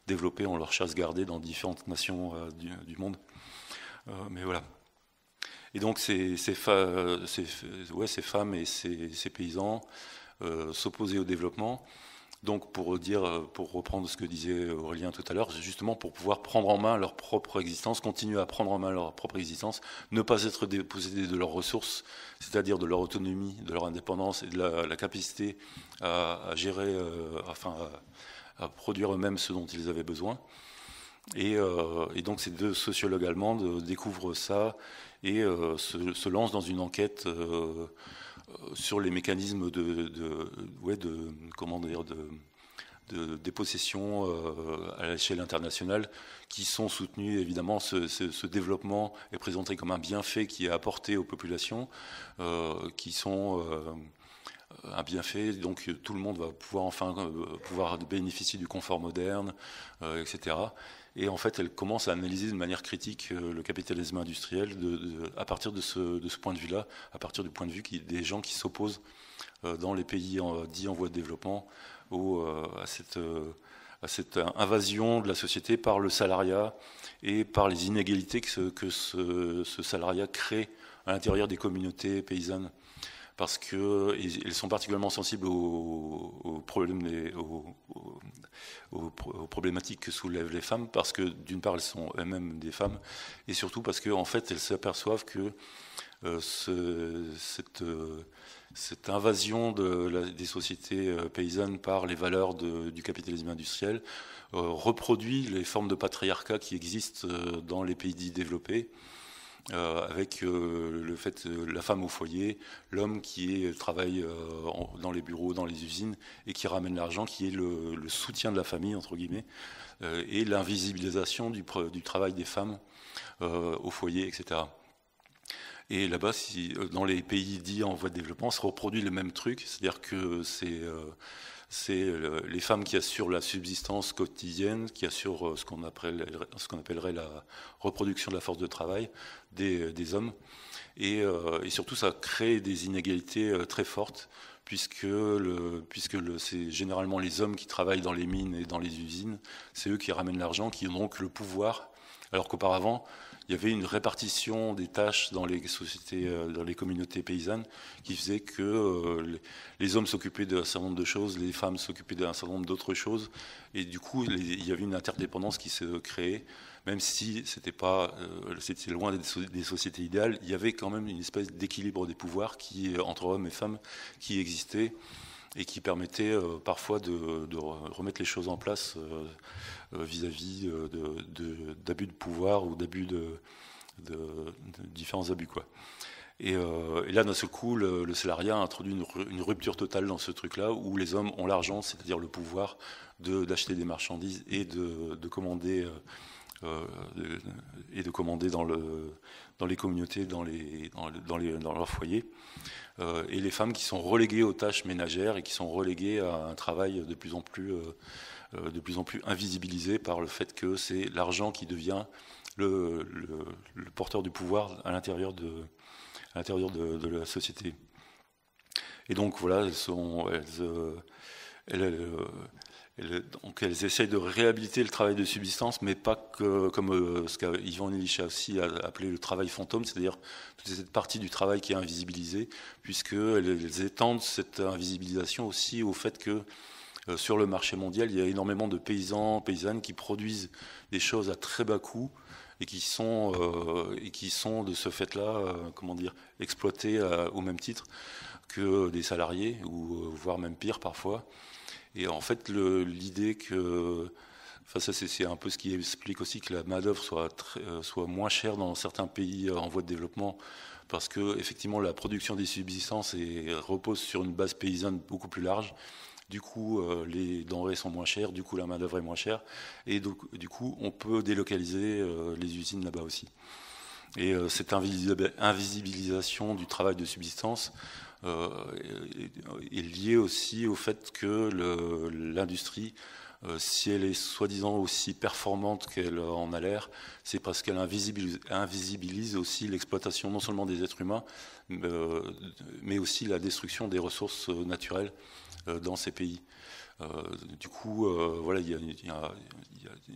développés ont leur chasse gardée dans différentes nations du monde. Mais voilà. Et donc ces femmes et ces paysans s'opposaient au développement. Donc pour reprendre ce que disait Aurélien tout à l'heure, justement pour pouvoir prendre en main leur propre existence, continuer à prendre en main leur propre existence, ne pas être dépossédés de leurs ressources, c'est-à-dire de leur autonomie, de leur indépendance et de la capacité à gérer, à produire eux-mêmes ce dont ils avaient besoin. Et donc ces deux sociologues allemandes découvrent ça et se lancent dans une enquête sur les mécanismes de dépossession à l'échelle internationale, qui sont soutenus. Évidemment, ce développement est présenté comme un bienfait qui est apporté aux populations, qui sont un bienfait, donc tout le monde va pouvoir bénéficier du confort moderne, etc. Et en fait, elle commence à analyser de manière critique le capitalisme industriel à partir de ce point de vue-là, à partir du point de vue des gens qui s'opposent dans les pays dits en voie de développement à cette invasion de la société par le salariat et par les inégalités que ce salariat crée à l'intérieur des communautés paysannes. Parce qu'elles sont particulièrement sensibles aux problématiques que soulèvent les femmes, parce que d'une part elles sont elles-mêmes des femmes, et surtout parce qu'en fait elles s'aperçoivent que cette invasion des sociétés paysannes par les valeurs du capitalisme industriel reproduit les formes de patriarcat qui existent dans les pays dits développés, avec le fait la femme au foyer, l'homme qui travaille dans les bureaux, dans les usines, et qui ramène l'argent, qui est le soutien de la famille, entre guillemets, et l'invisibilisation du travail des femmes au foyer, etc. Et là-bas, dans les pays dits en voie de développement, se reproduit le même truc, c'est-à-dire que c'est les femmes qui assurent la subsistance quotidienne, qui assurent ce qu'on appellerait la reproduction de la force de travail des hommes. Et surtout, ça crée des inégalités très fortes, puisque c'est généralement les hommes qui travaillent dans les mines et dans les usines, c'est eux qui ramènent l'argent, qui ont donc le pouvoir, alors qu'auparavant, il y avait une répartition des tâches dans les sociétés, dans les communautés paysannes, qui faisait que les hommes s'occupaient d'un certain nombre de choses, les femmes s'occupaient d'un certain nombre d'autres choses, et du coup, il y avait une interdépendance qui se créait, même si c'était loin des sociétés idéales, il y avait quand même une espèce d'équilibre des pouvoirs entre hommes et femmes qui existait, et qui permettait parfois de remettre les choses en place vis-à-vis d'abus de pouvoir ou d'abus de différents abus, quoi. Et là, d'un seul coup, le salariat a introduit une rupture totale dans ce truc-là, où les hommes ont l'argent, c'est-à-dire le pouvoir d'acheter des marchandises et de commander dans les communautés, dans leurs foyers. Et les femmes qui sont reléguées aux tâches ménagères et qui sont reléguées à un travail de plus en plus invisibilisé par le fait que c'est l'argent qui devient le porteur du pouvoir à l'intérieur de la société. Et donc voilà, donc elles essayent de réhabiliter le travail de subsistance, mais pas comme ce qu'Ivan Illich a aussi appelé le travail fantôme, c'est-à-dire toute cette partie du travail qui est invisibilisée, puisqu'elles étendent cette invisibilisation aussi au fait que sur le marché mondial, il y a énormément de paysannes qui produisent des choses à très bas coût et qui sont de ce fait-là, exploités au même titre que des salariés, ou voire même pire parfois. Et en fait, l'idée que, ça c'est un peu ce qui explique aussi que la main-d'œuvre soit moins chère dans certains pays en voie de développement, parce que effectivement la production des subsistances repose sur une base paysanne beaucoup plus large. Du coup, les denrées sont moins chères, du coup la main-d'œuvre est moins chère, et donc, du coup on peut délocaliser les usines là-bas aussi. Et cette invisibilisation du travail de subsistance est liée aussi au fait que l'industrie, si elle est soi-disant aussi performante qu'elle en a l'air, c'est parce qu'elle invisibilise aussi l'exploitation non seulement des êtres humains, mais aussi la destruction des ressources naturelles dans ces pays. Du coup, voilà, il y a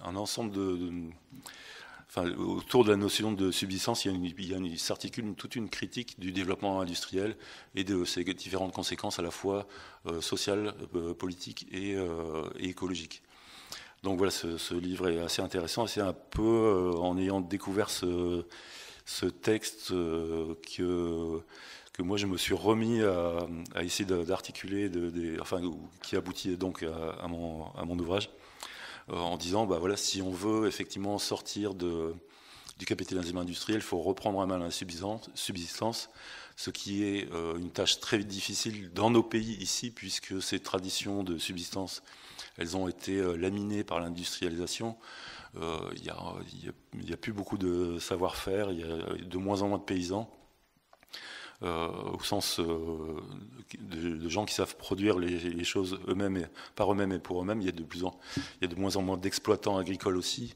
un ensemble enfin, autour de la notion de subsistance, il s'articule toute une critique du développement industriel et de ses différentes conséquences à la fois sociales, politiques et écologiques. Donc voilà, ce livre est assez intéressant. C'est un peu en ayant découvert ce texte que moi je me suis remis à essayer d'articuler, enfin, qui aboutit donc à mon ouvrage. En disant, bah voilà, si on veut effectivement sortir du capitalisme industriel, il faut reprendre à main la subsistance, ce qui est une tâche très difficile dans nos pays ici, puisque ces traditions de subsistance, elles ont été laminées par l'industrialisation. Il y a plus beaucoup de savoir-faire, il y a de moins en moins de paysans. Au sens de gens qui savent produire les choses eux-mêmes, par eux-mêmes et pour eux-mêmes. Il y a de moins en moins d'exploitants agricoles aussi.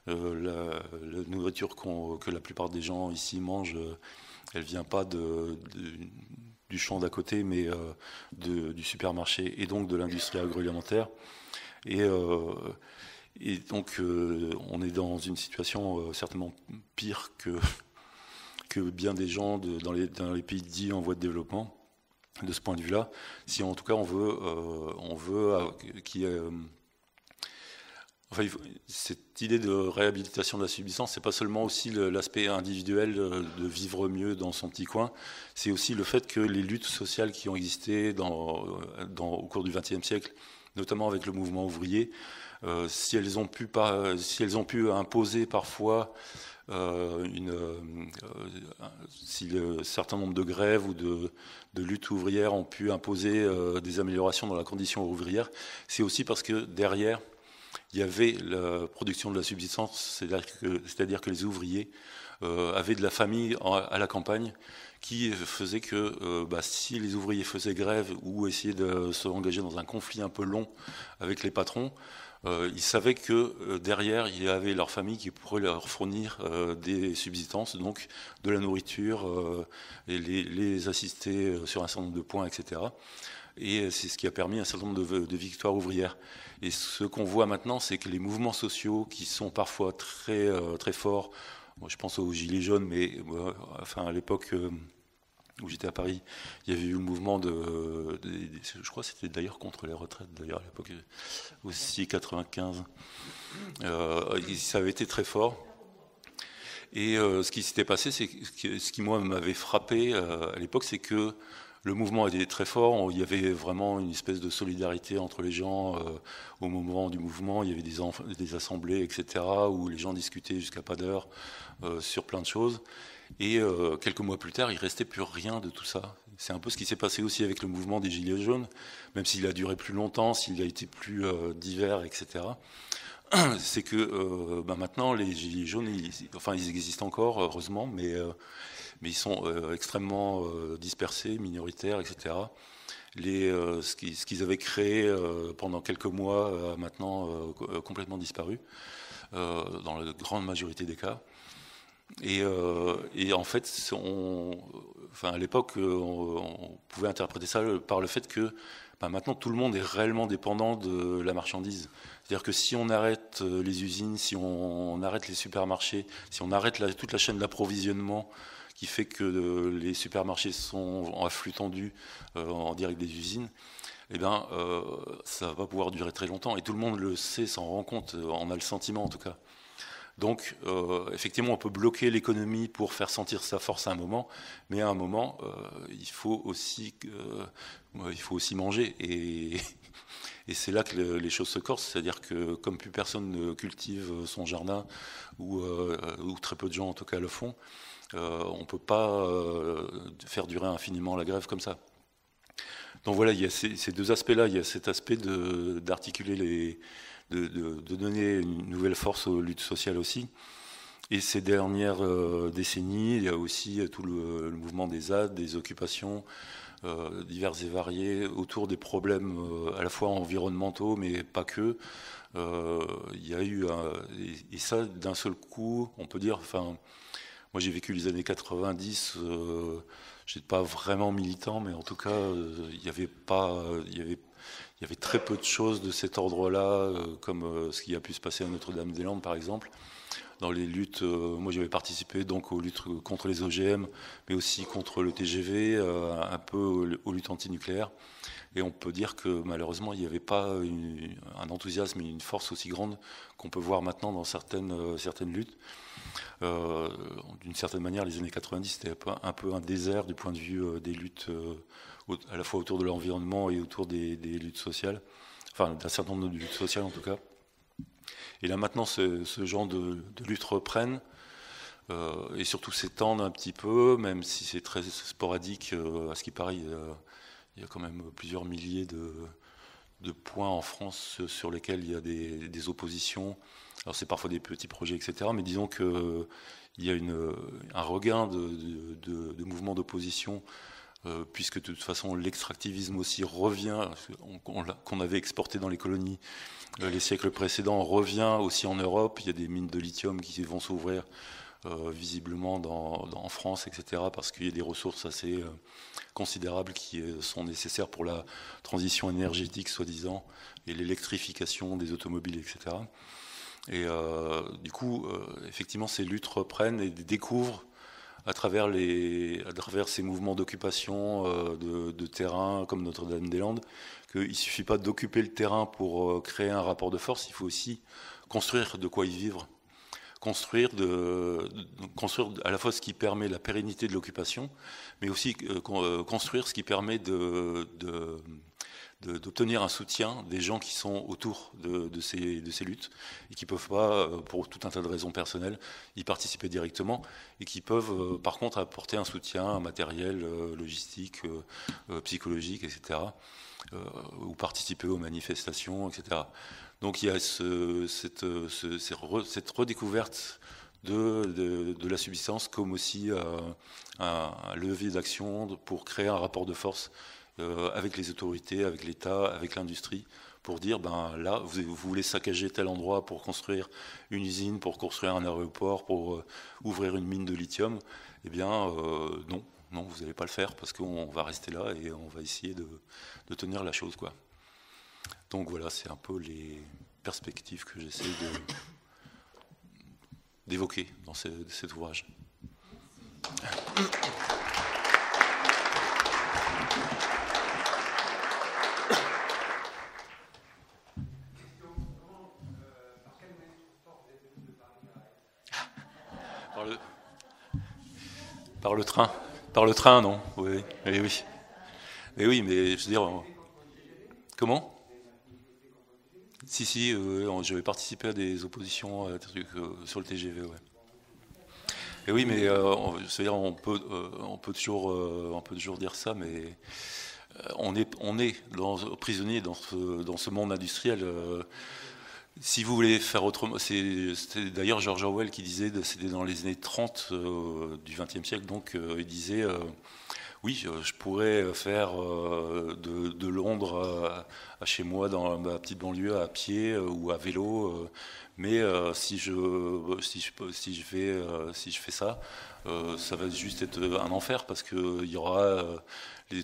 La nourriture que la plupart des gens ici mangent, elle ne vient pas du champ d'à côté, mais du supermarché et donc de l'industrie agroalimentaire. Et donc on est dans une situation certainement pire que bien des gens dans les pays dits en voie de développement, de ce point de vue-là. Si en tout cas on veut qu'il y ait... Enfin, cette idée de réhabilitation de la subsistance, c'est pas seulement aussi l'aspect individuel de vivre mieux dans son petit coin, c'est aussi le fait que les luttes sociales qui ont existé au cours du XXe siècle, notamment avec le mouvement ouvrier, si elles ont pu imposer parfois si un certain nombre de grèves ou de luttes ouvrières ont pu imposer des améliorations dans la condition ouvrière, c'est aussi parce que derrière, il y avait la production de la subsistance, c'est-à-dire que les ouvriers avaient de la famille à la campagne, qui faisait que si les ouvriers faisaient grève ou essayaient de se engager dans un conflit un peu long avec les patrons, ils savaient que derrière, il y avait leur famille qui pourrait leur fournir des subsistances, donc de la nourriture, et les assister sur un certain nombre de points, etc. Et c'est ce qui a permis un certain nombre de victoires ouvrières. Et ce qu'on voit maintenant, c'est que les mouvements sociaux qui sont parfois très, très forts, moi je pense aux Gilets jaunes, mais enfin, à l'époque où j'étais à Paris, il y avait eu le mouvement je crois que c'était d'ailleurs contre les retraites, d'ailleurs à l'époque aussi, 95. Ça avait été très fort. Et ce qui s'était passé, ce qui moi m'avait frappé à l'époque, c'est que le mouvement était très fort, il y avait vraiment une espèce de solidarité entre les gens au moment du mouvement, il y avait des assemblées, etc., où les gens discutaient jusqu'à pas d'heure sur plein de choses. Et quelques mois plus tard, il ne restait plus rien de tout ça. C'est un peu ce qui s'est passé aussi avec le mouvement des Gilets jaunes, même s'il a duré plus longtemps, s'il a été plus divers, etc. C'est que maintenant, les Gilets jaunes, ils existent encore, heureusement, mais ils sont extrêmement dispersés, minoritaires, etc. Ce qu'ils avaient créé pendant quelques mois a maintenant complètement disparu, dans la grande majorité des cas. Et en fait, à l'époque, on pouvait interpréter ça par le fait que maintenant tout le monde est réellement dépendant de la marchandise. C'est-à-dire que si on arrête les usines, si on arrête les supermarchés, si on arrête toute la chaîne d'approvisionnement qui fait que les supermarchés sont en flux tendu en direct des usines, eh bien, ça ne va pas pouvoir durer très longtemps. Et tout le monde le sait, s'en rend compte, on a le sentiment en tout cas. Donc, effectivement, on peut bloquer l'économie pour faire sentir sa force à un moment, mais à un moment, il faut aussi manger. Et c'est là que les choses se corsent, c'est-à-dire que comme plus personne ne cultive son jardin, ou très peu de gens en tout cas le font, on ne peut pas faire durer infiniment la grève comme ça. Donc voilà, il y a ces deux aspects-là. Il y a cet aspect d'articuler de donner une nouvelle force aux luttes sociales aussi. Et ces dernières décennies, il y a aussi tout le mouvement des ZAD, des occupations diverses et variées autour des problèmes à la fois environnementaux, mais pas que. Il y a eu, et ça d'un seul coup, on peut dire, enfin, moi j'ai vécu les années 90, je n'étais pas vraiment militant, mais en tout cas, il y avait pas, il y avait très peu de choses de cet ordre-là, comme ce qui a pu se passer à Notre-Dame-des-Landes par exemple. Dans les luttes, moi j'avais participé donc aux luttes contre les OGM, mais aussi contre le TGV, un peu aux luttes antinucléaires. Et on peut dire que malheureusement il n'y avait pas un enthousiasme et une force aussi grande qu'on peut voir maintenant dans certaines luttes. D'une certaine manière, les années 90 c'était un peu un désert du point de vue des luttes, à la fois autour de l'environnement et autour des luttes sociales, enfin d'un certain nombre de luttes sociales en tout cas. Et là maintenant, ce genre de luttes reprennent et surtout s'étendent un petit peu, même si c'est très sporadique. À ce qui paraît, il y a quand même plusieurs milliers de points en France sur lesquels il y a des oppositions. Alors c'est parfois des petits projets, etc. Mais disons qu'il y a un regain de mouvements d'opposition, puisque de toute façon l'extractivisme aussi revient, qu'on avait exporté dans les colonies les siècles précédents, revient aussi en Europe. Il y a des mines de lithium qui vont s'ouvrir visiblement en France, etc., parce qu'il y a des ressources assez considérables qui sont nécessaires pour la transition énergétique, soi-disant, et l'électrification des automobiles, etc. Et du coup, effectivement, ces luttes reprennent et découvrent à travers ces mouvements d'occupation de terrain comme Notre-Dame-des-Landes, qu'il ne suffit pas d'occuper le terrain pour créer un rapport de force, il faut aussi construire de quoi y vivre. Construire à la fois ce qui permet la pérennité de l'occupation, mais aussi construire ce qui permet d'obtenir un soutien des gens qui sont autour de ces luttes et qui ne peuvent pas, pour tout un tas de raisons personnelles, y participer directement et qui peuvent par contre apporter un soutien matériel, logistique, psychologique, etc., ou participer aux manifestations, etc. Donc il y a cette redécouverte de la subsistance comme aussi un levier d'action pour créer un rapport de force avec les autorités, avec l'État, avec l'industrie, pour dire, ben là, vous voulez saccager tel endroit pour construire une usine, pour construire un aéroport, pour ouvrir une mine de lithium, eh bien non, vous n'allez pas le faire parce qu'on va rester là et on va essayer de tenir la chose, quoi. Donc voilà, c'est un peu les perspectives que j'essaie d'évoquer dans cet ouvrage. Par le train. Par le train, non. Oui. Mais oui. Mais oui, mais je veux dire... Comment ? Si, j'avais participé à des oppositions sur le TGV, ouais. Et oui, mais c'est-à-dire on peut toujours dire ça, mais on est prisonnier dans ce monde industriel. Si vous voulez faire autrement, c'était d'ailleurs George Orwell qui disait, c'était dans les années 30 du XXe siècle, donc il disait... Oui, je pourrais faire de Londres à chez moi dans ma petite banlieue à pied ou à vélo, mais si je fais ça, ça va juste être un enfer parce que il y aura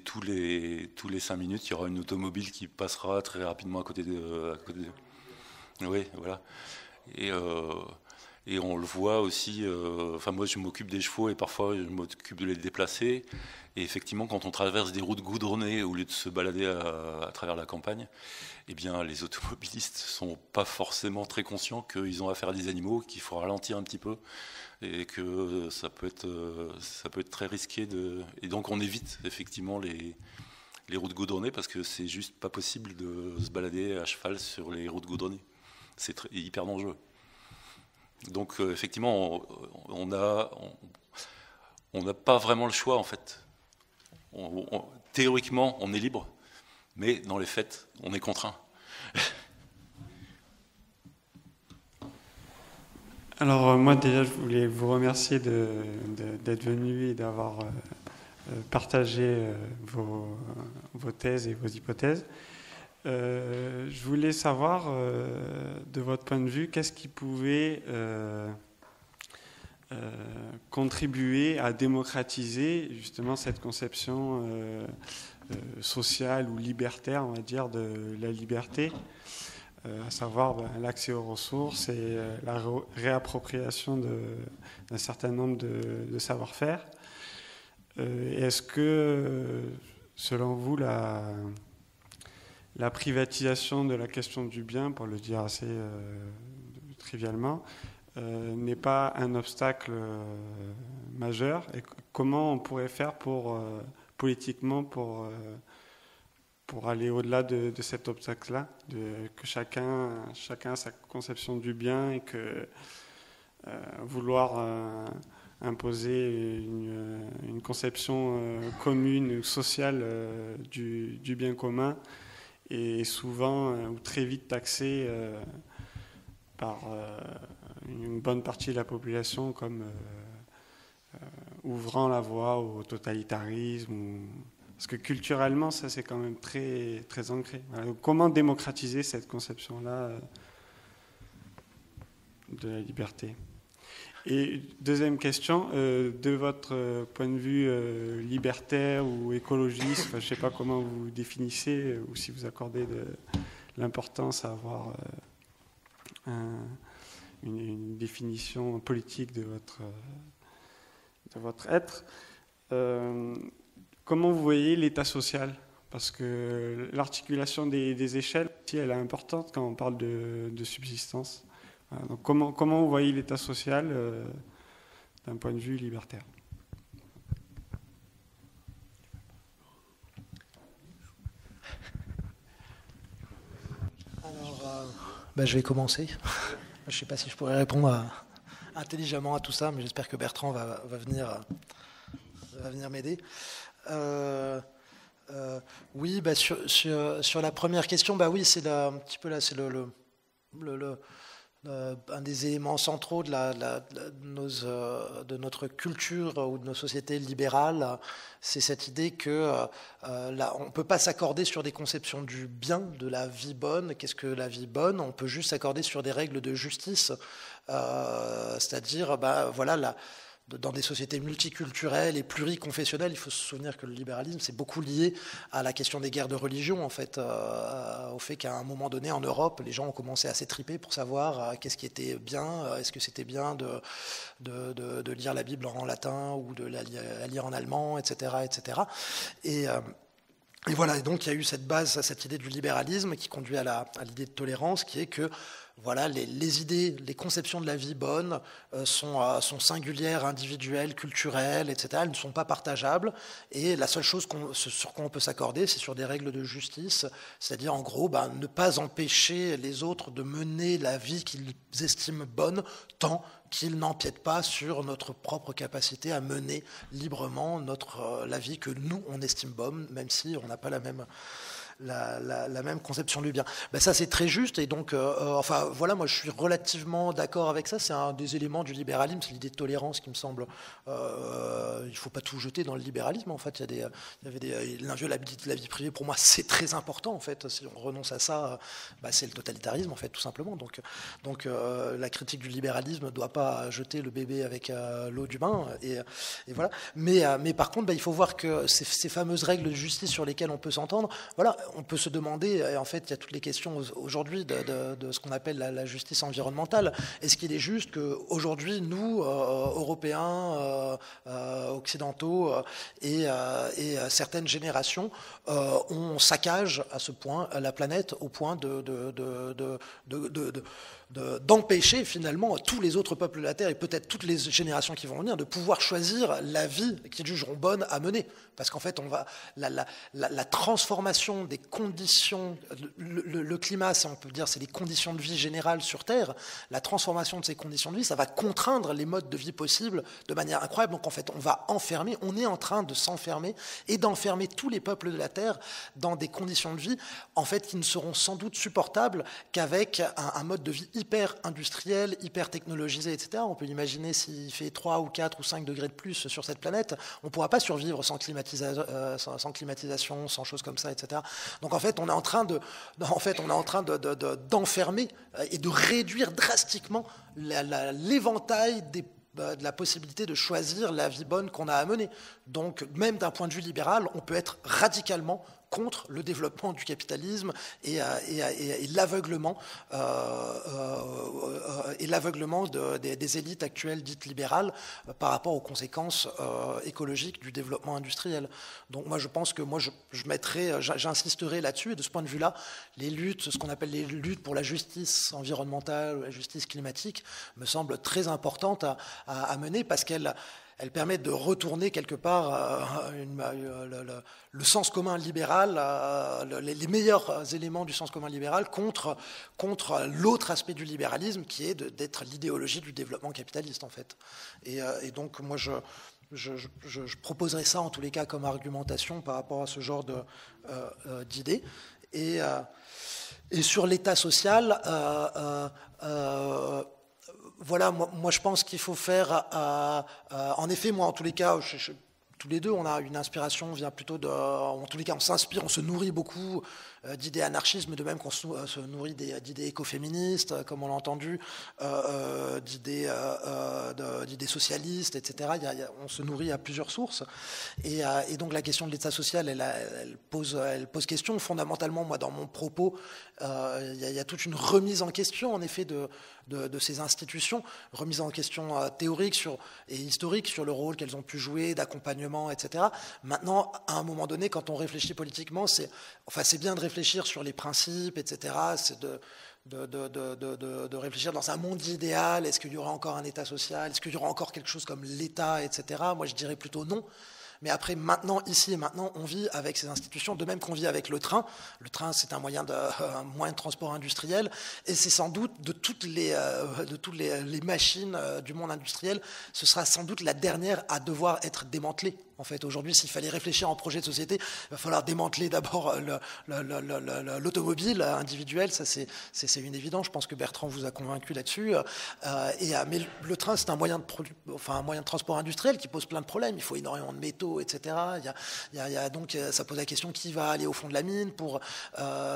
tous les 5 minutes, il y aura une automobile qui passera très rapidement à côté de. Oui, voilà. Et on le voit aussi, enfin moi je m'occupe des chevaux et parfois je m'occupe de les déplacer. Et effectivement, quand on traverse des routes goudronnées au lieu de se balader à travers la campagne, eh bien les automobilistes sont pas forcément très conscients qu'ils ont affaire à des animaux, qu'il faut ralentir un petit peu et que ça peut être très risqué et donc on évite effectivement les routes goudronnées parce que c'est juste pas possible de se balader à cheval sur les routes goudronnées. C'est hyper dangereux. Donc effectivement, on n'a pas vraiment le choix en fait. Théoriquement, on est libre, mais dans les faits, on est contraint. Alors moi déjà je voulais vous remercier d'être venu et d'avoir partagé vos thèses et vos hypothèses. Je voulais savoir de votre point de vue qu'est-ce qui pouvait contribuer à démocratiser justement cette conception sociale ou libertaire, on va dire, de la liberté. À savoir l'accès aux ressources et la réappropriation d'un certain nombre de savoir-faire. Est-ce que, selon vous, la privatisation de la question du bien, pour le dire assez trivialement, n'est pas un obstacle majeur? Et comment on pourrait faire politiquement pour aller au-delà de cet obstacle-là, que chacun a sa conception du bien et que vouloir imposer une conception commune ou sociale du bien commun est souvent ou très vite taxé par une bonne partie de la population comme ouvrant la voie au totalitarisme parce que culturellement, ça c'est quand même très, très ancré. Alors, comment démocratiser cette conception-là de la liberté? Et deuxième question, de votre point de vue libertaire ou écologiste, je ne sais pas comment vous définissez ou si vous accordez de l'importance à avoir une définition politique de votre être. Comment vous voyez l'état social? Parce que l'articulation des échelles, aussi, elle est importante quand on parle de subsistance. Voilà, donc comment vous voyez l'état social d'un point de vue libertaire? Alors, je vais commencer. Je ne sais pas si je pourrais répondre intelligemment à tout ça, mais j'espère que Bertrand va venir m'aider. Oui, sur la première question, oui, c'est un petit peu là, c'est un des éléments centraux de notre culture ou de nos sociétés libérales, c'est cette idée que on ne peut pas s'accorder sur des conceptions du bien, de la vie bonne. Qu'est-ce que la vie bonne? On peut juste s'accorder sur des règles de justice, c'est-à-dire, voilà, dans des sociétés multiculturelles et pluriconfessionnelles, il faut se souvenir que le libéralisme, c'est beaucoup lié à la question des guerres de religion, en fait, au fait qu'à un moment donné, en Europe, les gens ont commencé à s'étriper pour savoir qu'est-ce qui était bien, est-ce que c'était bien de lire la Bible en latin ou de la lire en allemand, etc., etc. Et voilà, et donc il y a eu cette base, cette idée du libéralisme qui conduit à l'idée de tolérance, qui est que voilà, les idées, les conceptions de la vie bonne sont singulières, individuelles, culturelles, etc. Elles ne sont pas partageables. Et la seule chose sur quoi on peut s'accorder, c'est sur des règles de justice, c'est-à-dire en gros ne pas empêcher les autres de mener la vie qu'ils estiment bonne tant qu'ils n'empiètent pas sur notre propre capacité à mener librement la vie que nous, on estime bonne, même si on n'a pas la même conception du bien. Ça c'est très juste et donc voilà, moi je suis relativement d'accord avec ça. C'est un des éléments du libéralisme, c'est l'idée de tolérance qui me semble il faut pas tout jeter dans le libéralisme. En fait, il y avait l'inviolabilité de la vie privée, pour moi c'est très important en fait. Si on renonce à ça, c'est le totalitarisme en fait, tout simplement. Donc la critique du libéralisme ne doit pas jeter le bébé avec l'eau du bain et voilà. Mais par contre, il faut voir que ces fameuses règles de justice sur lesquelles on peut s'entendre, voilà, on peut se demander, et en fait il y a toutes les questions aujourd'hui de ce qu'on appelle la justice environnementale. Est-ce qu'il est juste qu'aujourd'hui, nous, Européens, occidentaux et certaines générations, on saccage à ce point la planète au point d'empêcher finalement tous les autres peuples de la Terre et peut-être toutes les générations qui vont venir de pouvoir choisir la vie qu'ils jugeront bonne à mener. Parce qu'en fait, la transformation des conditions, le climat, on peut dire, c'est les conditions de vie générales sur Terre. La transformation de ces conditions de vie, ça va contraindre les modes de vie possibles de manière incroyable. Donc en fait, on va enfermer, on est en train de s'enfermer et d'enfermer tous les peuples de la Terre dans des conditions de vie, en fait, qui ne seront sans doute supportables qu'avec un mode de vie hyper industriel, hyper technologisé, etc. On peut imaginer s'il fait 3 ou 4 ou 5 degrés de plus sur cette planète, on ne pourra pas survivre sans climatisation, sans choses comme ça, etc. Donc en fait, on est en train d'enfermer et de réduire drastiquement l'éventail de la possibilité de choisir la vie bonne qu'on a à mener. Donc même d'un point de vue libéral, on peut être radicalement contre le développement du capitalisme et l'aveuglement des élites actuelles dites libérales par rapport aux conséquences écologiques du développement industriel. Donc moi je pense que j'insisterai là-dessus, et de ce point de vue-là, les luttes, ce qu'on appelle les luttes pour la justice environnementale, la justice climatique, me semblent très importantes à mener, parce qu'elles permettent de retourner quelque part le sens commun libéral, les meilleurs éléments du sens commun libéral contre l'autre aspect du libéralisme, qui est d'être l'idéologie du développement capitaliste, en fait. Et donc moi je proposerai ça en tous les cas comme argumentation par rapport à ce genre d'idées. Et sur l'état social, voilà, moi je pense qu'il faut faire, en effet, moi en tous les cas, tous les deux, on a une inspiration, on vient plutôt en tous les cas, on s'inspire, on se nourrit beaucoup d'idées anarchisme, de même qu'on se nourrit d'idées écoféministes, comme on l'a entendu, d'idées socialistes, etc. On se nourrit à plusieurs sources. Et donc la question de l'état social, elle pose question. Fondamentalement, moi, dans mon propos, il y a toute une remise en question, en effet, de ces institutions, remise en question théorique et historique sur le rôle qu'elles ont pu jouer, d'accompagnement, etc. Maintenant, à un moment donné, quand on réfléchit politiquement, c'est bien de réfléchir sur les principes, etc. C'est de réfléchir dans un monde idéal. Est-ce qu'il y aura encore un État social? Est-ce qu'il y aura encore quelque chose comme l'État, etc. Moi, je dirais plutôt non. Mais après, maintenant, ici et maintenant, on vit avec ces institutions, de même qu'on vit avec le train. Le train, c'est un moyen de transport industriel, et c'est sans doute de toutes les machines du monde industriel, ce sera sans doute la dernière à devoir être démantelée. En fait, aujourd'hui, s'il fallait réfléchir en projet de société, il va falloir démanteler d'abord l'automobile individuelle. Ça, c'est une évidence. Je pense que Bertrand vous a convaincu là-dessus. Mais le train, c'est un moyen de transport industriel qui pose plein de problèmes. Il faut énormément de métaux, etc. Donc, ça pose la question qui va aller au fond de la mine pour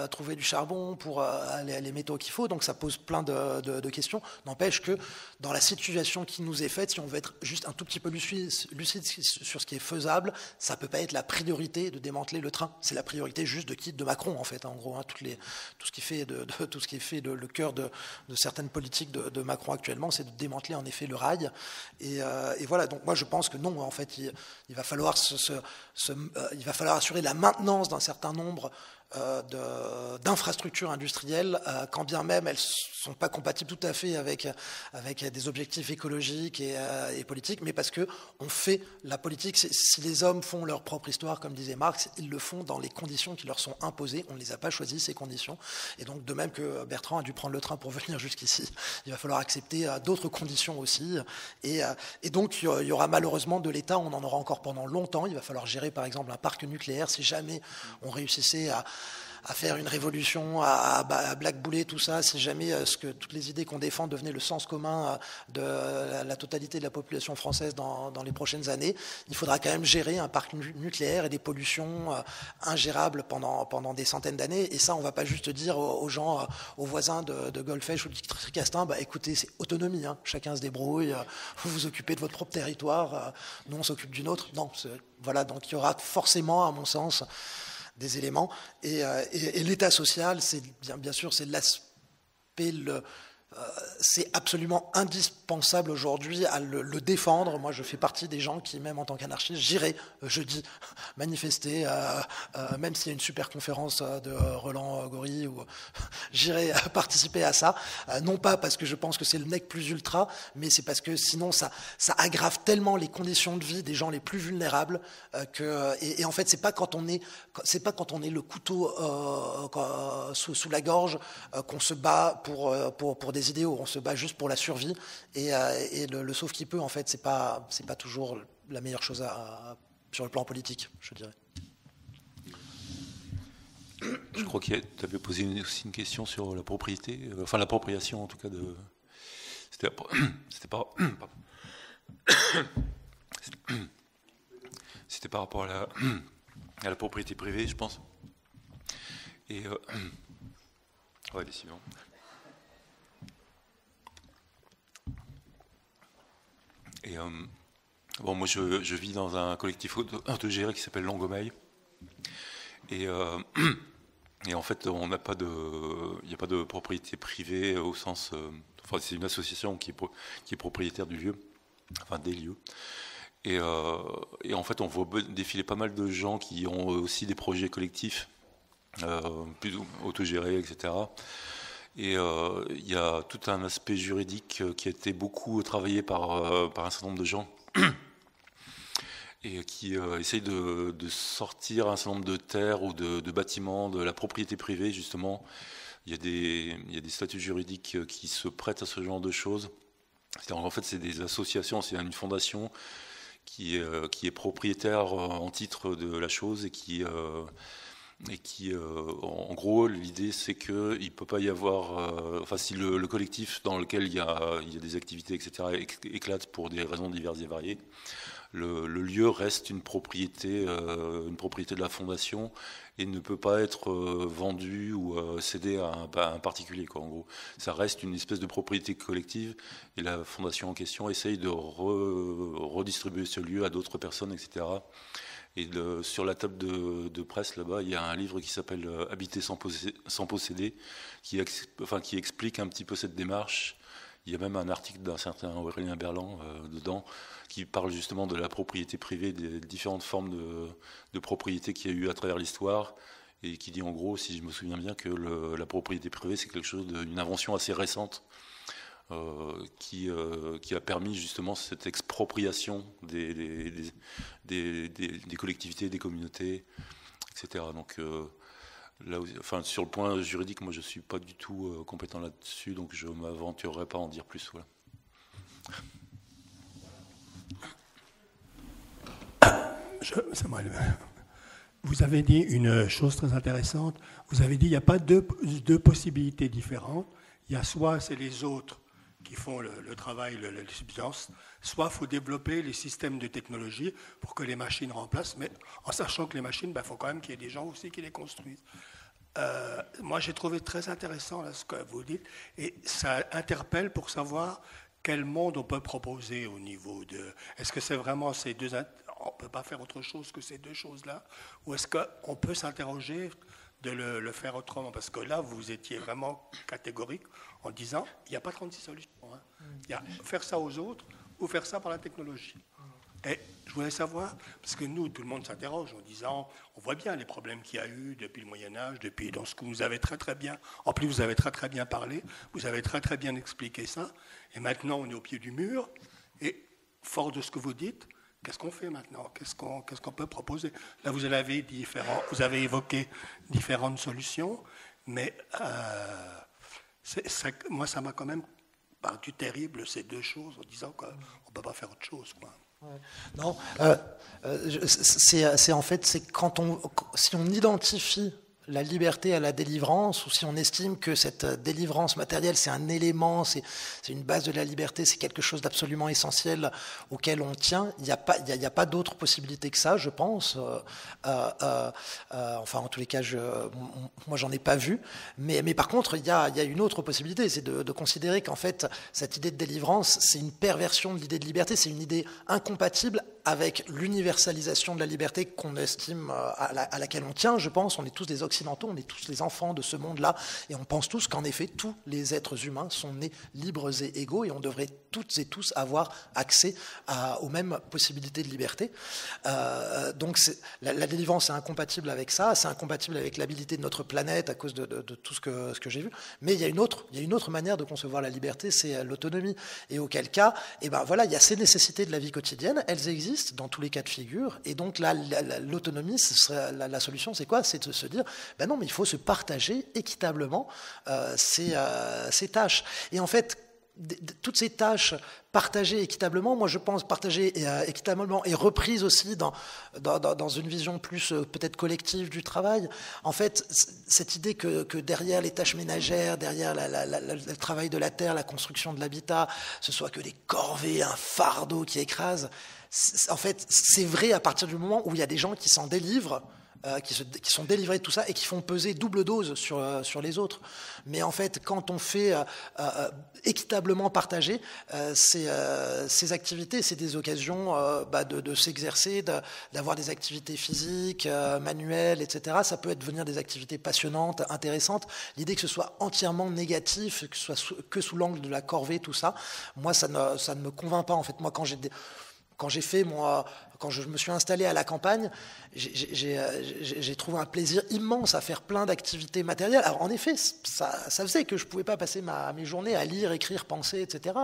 trouver du charbon, pour les métaux qu'il faut. Donc, ça pose plein de questions. N'empêche que dans la situation qui nous est faite, si on veut être juste un tout petit peu lucide sur ce qui est faisable, ça peut pas être la priorité de démanteler le train. C'est la priorité juste de Macron, en fait, en gros, hein, tout ce qui fait le cœur de certaines politiques de Macron actuellement, c'est de démanteler en effet le rail. Et voilà. Donc moi je pense que non, en fait, il va falloir il va falloir assurer la maintenance d'un certain nombre d'infrastructures industrielles, quand bien même elles sont pas compatibles tout à fait avec des objectifs écologiques et politiques, mais parce que on fait la politique. Si les hommes font leur propre histoire, comme disait Marx, ils le font dans les conditions qui leur sont imposées. On ne les a pas choisies, ces conditions. Et donc, de même que Bertrand a dû prendre le train pour venir jusqu'ici, il va falloir accepter d'autres conditions aussi. Et donc, il y aura malheureusement de l'État, on en aura encore pendant longtemps. Il va falloir gérer, par exemple, un parc nucléaire. Si jamais on réussissait à faire une révolution, à blackbouler tout ça, si jamais toutes les idées qu'on défend devenaient le sens commun de la totalité de la population française dans les prochaines années, il faudra quand même gérer un parc nucléaire et des pollutions ingérables pendant des centaines d'années. Et ça, on ne va pas juste dire aux gens, aux voisins de Golfech ou de Tricastin, écoutez, c'est autonomie, hein, chacun se débrouille, vous vous occupez de votre propre territoire, nous on s'occupe du nôtre. Non, voilà, donc il y aura forcément, à mon sens, des éléments. Et l'état social, c'est bien sûr, c'est l'aspect, c'est absolument indispensable aujourd'hui à le défendre. Moi, je fais partie des gens qui, même en tant qu'anarchiste, j'irai jeudi manifester, même s'il y a une super conférence de Roland Gori où j'irai participer à ça. Non pas parce que je pense que c'est le nec plus ultra, mais c'est parce que sinon ça aggrave tellement les conditions de vie des gens les plus vulnérables et en fait c'est pas quand on est le couteau sous la gorge qu'on se bat pour des idéaux. On se bat juste pour la survie et le sauve qui peut, en fait, c'est pas toujours la meilleure chose sur le plan politique, je dirais. Je crois que tu avais posé aussi une question sur la propriété, enfin l'appropriation en tout cas de. C'était par rapport à la propriété privée, je pense. Et ouais, décidément. Et bon, moi je vis dans un collectif autogéré qui s'appelle Longomeil. Et en fait, il n'y a pas de propriété privée au sens. Enfin, c'est une association qui est propriétaire du lieu, enfin des lieux. Et en fait, on voit défiler pas mal de gens qui ont aussi des projets collectifs, plutôt autogérés, etc. Et il y a tout un aspect juridique qui a été beaucoup travaillé par un certain nombre de gens et qui essaye de sortir un certain nombre de terres ou de bâtiments de la propriété privée, justement. Il y a des statuts juridiques qui se prêtent à ce genre de choses. En fait, c'est des associations, c'est une fondation qui est propriétaire en titre de la chose et qui en gros, l'idée c'est qu'il ne peut pas y avoir, enfin si le collectif dans lequel il y a des activités, etc., éclate pour des raisons diverses et variées, le lieu reste une propriété de la fondation et ne peut pas être vendu ou cédé à un particulier, quoi, en gros. Ça reste une espèce de propriété collective et la fondation en question essaye de redistribuer ce lieu à d'autres personnes, etc. Et sur la table de presse, là-bas, il y a un livre qui s'appelle « Habiter sans posséder », qui explique un petit peu cette démarche. Il y a même un article d'un certain Aurélien Berland dedans, qui parle justement de la propriété privée, des différentes formes de propriété qu'il y a eu à travers l'histoire, et qui dit en gros, si je me souviens bien, que la propriété privée, c'est quelque chose d'une invention assez récente, qui a permis justement cette expropriation des collectivités, des communautés, etc. Donc là, enfin, sur le point juridique, moi je ne suis pas du tout compétent là-dessus, donc je ne m'aventurerai pas à en dire plus. Voilà. Vous avez dit une chose très intéressante. Vous avez dit qu'il n'y a pas deux possibilités différentes. Il y a soit c'est les autres qui font le travail, la substance, soit il faut développer les systèmes de technologie pour que les machines remplacent, mais en sachant que les machines, il faut quand même qu'il y ait des gens aussi qui les construisent. Moi, j'ai trouvé très intéressant là, ce que vous dites, et ça interpelle pour savoir quel monde on peut proposer au niveau de... Est-ce que c'est vraiment ces deux... On ne peut pas faire autre chose que ces deux choses-là, ou est-ce qu'on peut s'interroger de le faire autrement? Parce que là, vous étiez vraiment catégorique en disant il n'y a pas 36 solutions. Hein. Il y a faire ça aux autres ou faire ça par la technologie. Et je voulais savoir, parce que nous, tout le monde s'interroge en disant on voit bien les problèmes qu'il y a eu depuis le Moyen-Âge, depuis dans ce que vous avez très très bien, en plus vous avez très très bien parlé, vous avez très très bien expliqué ça, et maintenant on est au pied du mur, et fort de ce que vous dites, qu'est-ce qu'on fait maintenant? Qu'est-ce qu'on peut proposer? Là, vous avez évoqué différentes solutions, mais moi, ça m'a quand même paru terrible, ces deux choses, en disant qu'on ne peut pas faire autre chose, quoi. Ouais. Non, c'est en fait, c'est si on identifie la liberté à la délivrance, ou si on estime que cette délivrance matérielle, c'est un élément, c'est une base de la liberté, c'est quelque chose d'absolument essentiel auquel on tient, il n'y a pas d'autre possibilité que ça, je pense. Enfin, en tous les cas, moi, j'en ai pas vu. Mais par contre, il y a une autre possibilité, c'est de considérer qu'en fait, cette idée de délivrance, c'est une perversion de l'idée de liberté, c'est une idée incompatible avec l'universalisation de la liberté qu'on estime, à laquelle on tient, je pense. On est tous des occidentaux occidentaux, on est tous les enfants de ce monde-là, et on pense tous qu'en effet, tous les êtres humains sont nés libres et égaux, et on devrait toutes et tous avoir accès aux mêmes possibilités de liberté. Donc la délivrance est incompatible avec ça, c'est incompatible avec l'habilité de notre planète à cause de tout ce que j'ai vu, mais il y a une autre manière de concevoir la liberté, c'est l'autonomie. Et auquel cas, il y a ces nécessités de la vie quotidienne, elles existent dans tous les cas de figure, et donc là, l'autonomie, la solution, c'est quoi? C'est de se dire, non, mais il faut se partager équitablement ces tâches. Et en fait, toutes ces tâches partagées équitablement, moi je pense partagées équitablement et reprises aussi dans une vision plus peut-être collective du travail. En fait, cette idée que derrière les tâches ménagères, derrière le travail de la terre, la construction de l'habitat, ce soit que des corvées, un fardeau qui écrase, en fait c'est vrai à partir du moment où il y a des gens qui s'en délivrent, qui sont délivrés de tout ça et qui font peser double dose sur les autres. Mais en fait, quand on fait équitablement partager ces activités, c'est des occasions de s'exercer, d'avoir des activités physiques, manuelles, etc. Ça peut devenir des activités passionnantes, intéressantes. L'idée que ce soit entièrement négatif, que ce soit que sous l'angle de la corvée, tout ça, moi, ça ne me convainc pas. En fait, moi, quand je me suis installé à la campagne, j'ai trouvé un plaisir immense à faire plein d'activités matérielles. Alors en effet, ça faisait que je ne pouvais pas passer mes journées à lire, écrire, penser, etc.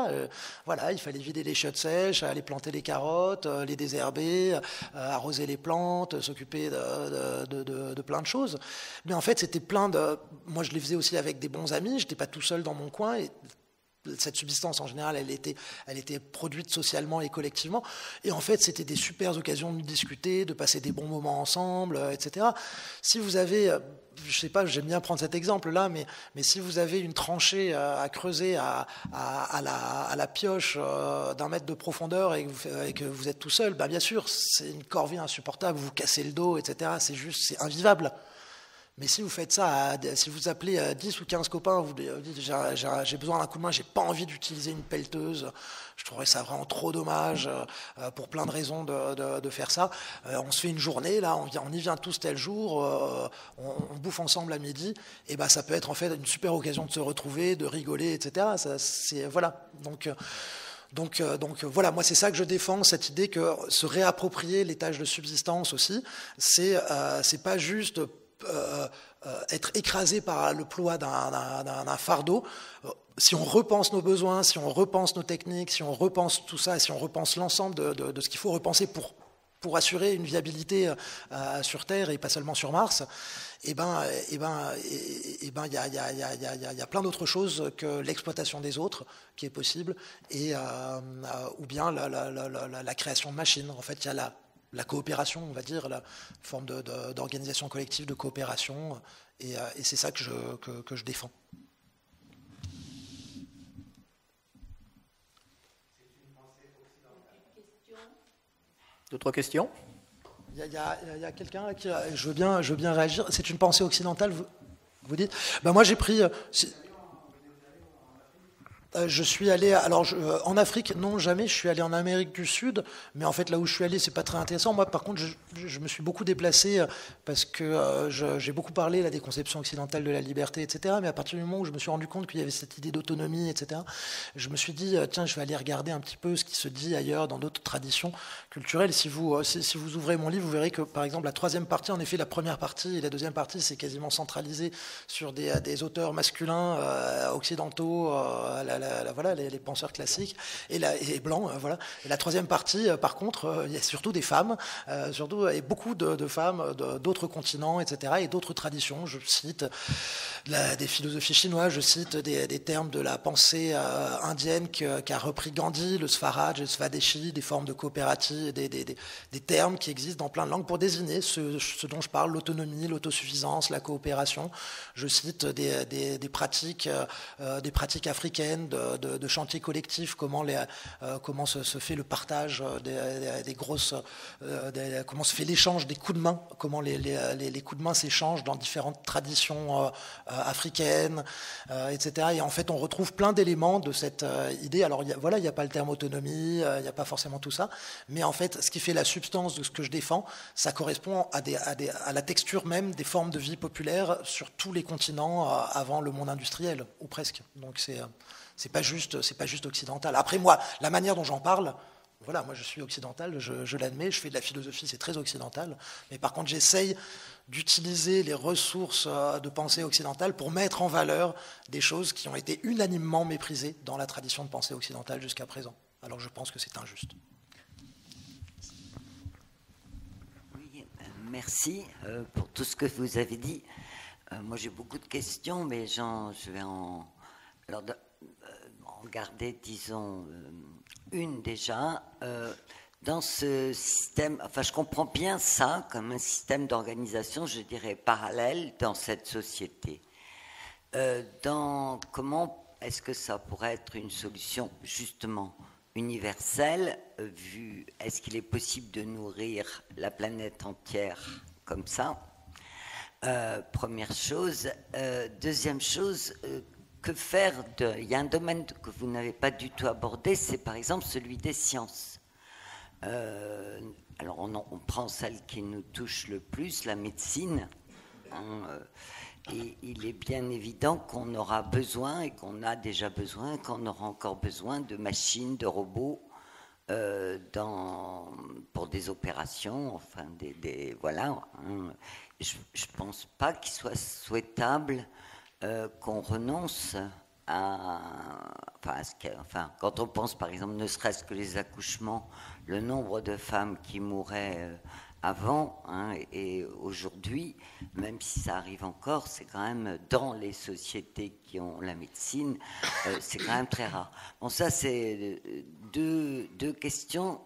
Il fallait vider les chiottes sèches, aller planter les carottes, les désherber, arroser les plantes, s'occuper de plein de choses. Mais en fait, c'était moi, je les faisais aussi avec des bons amis, je n'étais pas tout seul dans mon coin. Et cette subsistance, en général, elle était produite socialement et collectivement. Et en fait, c'était des super occasions de discuter, de passer des bons moments ensemble, etc. Si vous avez, je sais pas, j'aime bien prendre cet exemple-là, mais si vous avez une tranchée à creuser à la pioche d'1 mètre de profondeur et que vous êtes tout seul, bien sûr, c'est une corvée insupportable, vous vous cassez le dos, etc. C'est invivable. Mais si vous faites ça, si vous appelez 10 ou 15 copains, vous dites j'ai besoin d'un coup de main, j'ai pas envie d'utiliser une pelleteuse, je trouverais ça vraiment trop dommage pour plein de raisons de faire ça. On se fait une journée, là, on y vient tous tel jour, on bouffe ensemble à midi, et ça peut être en fait une super occasion de se retrouver, de rigoler, etc. Voilà. Donc voilà, moi c'est ça que je défends, cette idée que se réapproprier les tâches de subsistance aussi, c'est pas juste être écrasé par le poids d'un fardeau. Si on repense nos besoins, si on repense nos techniques, si on repense tout ça, si on repense l'ensemble de ce qu'il faut repenser pour assurer une viabilité sur Terre et pas seulement sur Mars, il y a plein d'autres choses que l'exploitation des autres qui est possible, ou bien la création de machines. En fait, il y a la coopération, on va dire, la forme d'organisation collective, de coopération, et c'est ça que je défends. D'autres questions? Il y a quelqu'un qui... Je veux bien réagir. C'est une pensée occidentale, vous dites? Moi, j'ai pris... Je suis allé, en Afrique, non, jamais. Je suis allé en Amérique du Sud, mais en fait, là où je suis allé, c'est pas très intéressant. Moi, par contre, je me suis beaucoup déplacé parce que j'ai beaucoup parlé là, des conceptions occidentales de la liberté, etc. Mais à partir du moment où je me suis rendu compte qu'il y avait cette idée d'autonomie, etc., je me suis dit, tiens, je vais aller regarder un petit peu ce qui se dit ailleurs dans d'autres traditions culturelles. Si vous ouvrez mon livre, vous verrez que, par exemple, la 3e partie, en effet, la première partie et la 2e partie, c'est quasiment centralisé sur des auteurs masculins occidentaux, les penseurs classiques et blancs, voilà. Et la 3e partie, par contre, il y a surtout des femmes, et beaucoup de femmes d'autres continents, etc., et d'autres traditions. Je cite des philosophies chinoises, je cite des termes de la pensée indienne qu'a repris Gandhi, le Swaraj, le Swadeshi, des formes de coopérative, des termes qui existent dans plein de langues pour désigner ce dont je parle, l'autonomie, l'autosuffisance, la coopération. Je cite des pratiques africaines de chantiers collectifs, comment se fait le partage des grosses, comment se fait l'échange des coups de main, comment les coups de main s'échangent dans différentes traditions africaines, etc. Et en fait, on retrouve plein d'éléments de cette idée. Alors voilà, il n'y a pas le terme autonomie, il n'y a pas forcément tout ça, mais en fait, ce qui fait la substance de ce que je défends, ça correspond à la texture même des formes de vie populaire sur tous les continents avant le monde industriel, ou presque. Donc c'est pas juste occidental. Après moi, la manière dont j'en parle, voilà, moi je suis occidental, je l'admets, je fais de la philosophie, c'est très occidental, mais par contre j'essaye d'utiliser les ressources de pensée occidentale pour mettre en valeur des choses qui ont été unanimement méprisées dans la tradition de pensée occidentale jusqu'à présent. Alors je pense que c'est injuste. Oui, merci pour tout ce que vous avez dit. Moi j'ai beaucoup de questions, mais je vais en garder, disons, une déjà. Dans ce système, enfin je comprends bien ça comme un système d'organisation, je dirais, parallèle dans cette société. Comment est-ce que ça pourrait être une solution justement universelle, est-ce qu'il est possible de nourrir la planète entière comme ça? Première chose. Deuxième chose, que faire il y a un domaine que vous n'avez pas du tout abordé, c'est par exemple celui des sciences. Alors on prend celle qui nous touche le plus, la médecine, et il est bien évident qu'on aura besoin, et qu'on a déjà besoin, qu'on aura encore besoin de machines, de robots pour des opérations, enfin voilà. Je ne pense pas qu'il soit souhaitable qu'on renonce quand on pense par exemple, ne serait-ce que les accouchements, le nombre de femmes qui mouraient avant et aujourd'hui, même si ça arrive encore, c'est quand même dans les sociétés qui ont la médecine, c'est quand même très rare. Bon, ça c'est deux questions.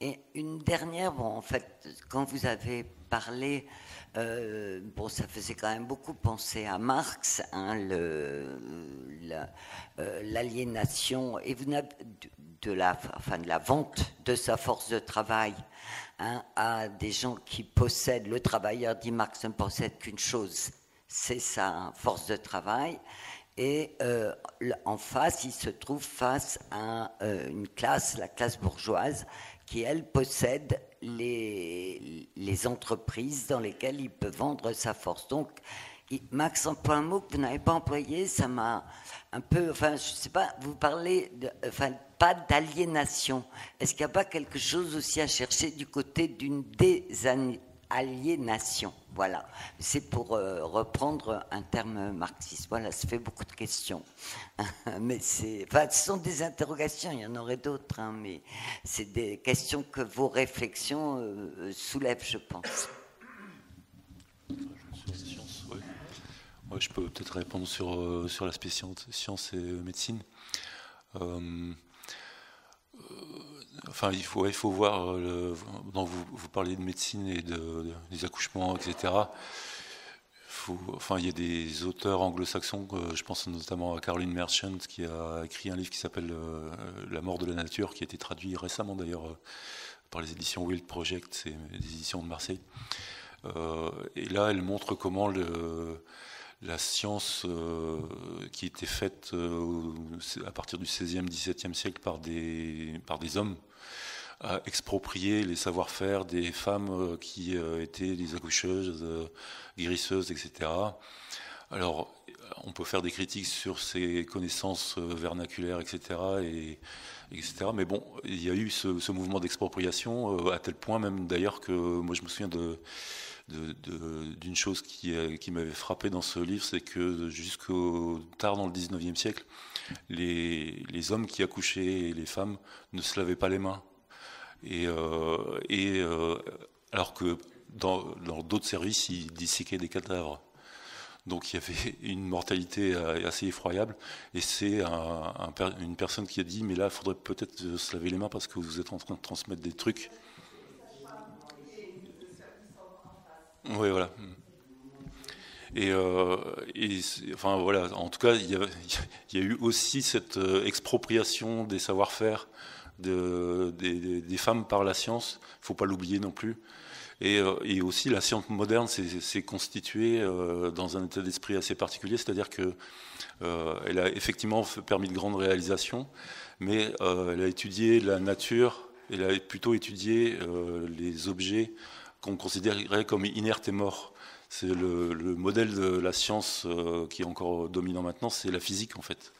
Et une dernière, en fait, quand vous avez parlé, ça faisait quand même beaucoup penser à Marx, l'aliénation et de la vente de sa force de travail à des gens qui possèdent. Le travailleur, dit Marx, ne possède qu'une chose, c'est sa force de travail. Et en face, il se trouve face à une classe, la classe bourgeoise, qui, elle, possède les entreprises dans lesquelles il peut vendre sa force. Donc, Max emploie un mot que vous n'avez pas employé, ça m'a un peu... Enfin, je ne sais pas, vous parlez pas d'aliénation. Est-ce qu'il n'y a pas quelque chose aussi à chercher du côté d'une désaliénation? Voilà. C'est pour reprendre un terme marxiste. Voilà, ça fait beaucoup de questions. Mais ce sont des interrogations, il y en aurait d'autres, mais c'est des questions que vos réflexions soulèvent, je pense. Ouais, je peux peut-être répondre sur l'aspect sciences et médecine. Il faut voir, vous parlez de médecine et des accouchements, etc. Il y a des auteurs anglo-saxons, je pense notamment à Caroline Merchant, qui a écrit un livre qui s'appelle La mort de la nature, qui a été traduit récemment d'ailleurs par les éditions Wild Project, c'est des éditions de Marseille. Et là, elle montre comment la science qui était faite à partir du XVIe, XVIIe siècle par des hommes a exproprié les savoir-faire des femmes qui étaient des accoucheuses, guérisseuses, etc. Alors, on peut faire des critiques sur ces connaissances vernaculaires, etc. etc. Mais bon, il y a eu ce mouvement d'expropriation à tel point même d'ailleurs que moi je me souviens d'une chose qui m'avait frappé dans ce livre, c'est que jusqu'au tard dans le 19e siècle, les hommes qui accouchaient et les femmes ne se lavaient pas les mains. Alors que dans d'autres services, ils disséquaient des cadavres. Donc il y avait une mortalité assez effroyable. Et c'est une personne qui a dit, mais là, il faudrait peut-être se laver les mains parce que vous êtes en train de transmettre des trucs. Oui, voilà. Enfin voilà, en tout cas, il y a eu aussi cette expropriation des savoir-faire des femmes par la science. Il ne faut pas l'oublier non plus. Et aussi, la science moderne s'est constituée dans un état d'esprit assez particulier, c'est-à-dire que elle a effectivement permis de grandes réalisations, mais elle a étudié la nature, elle a plutôt étudié les objets qu'on considérerait comme inertes et morts. C'est le modèle de la science qui est encore dominant maintenant, c'est la physique en fait.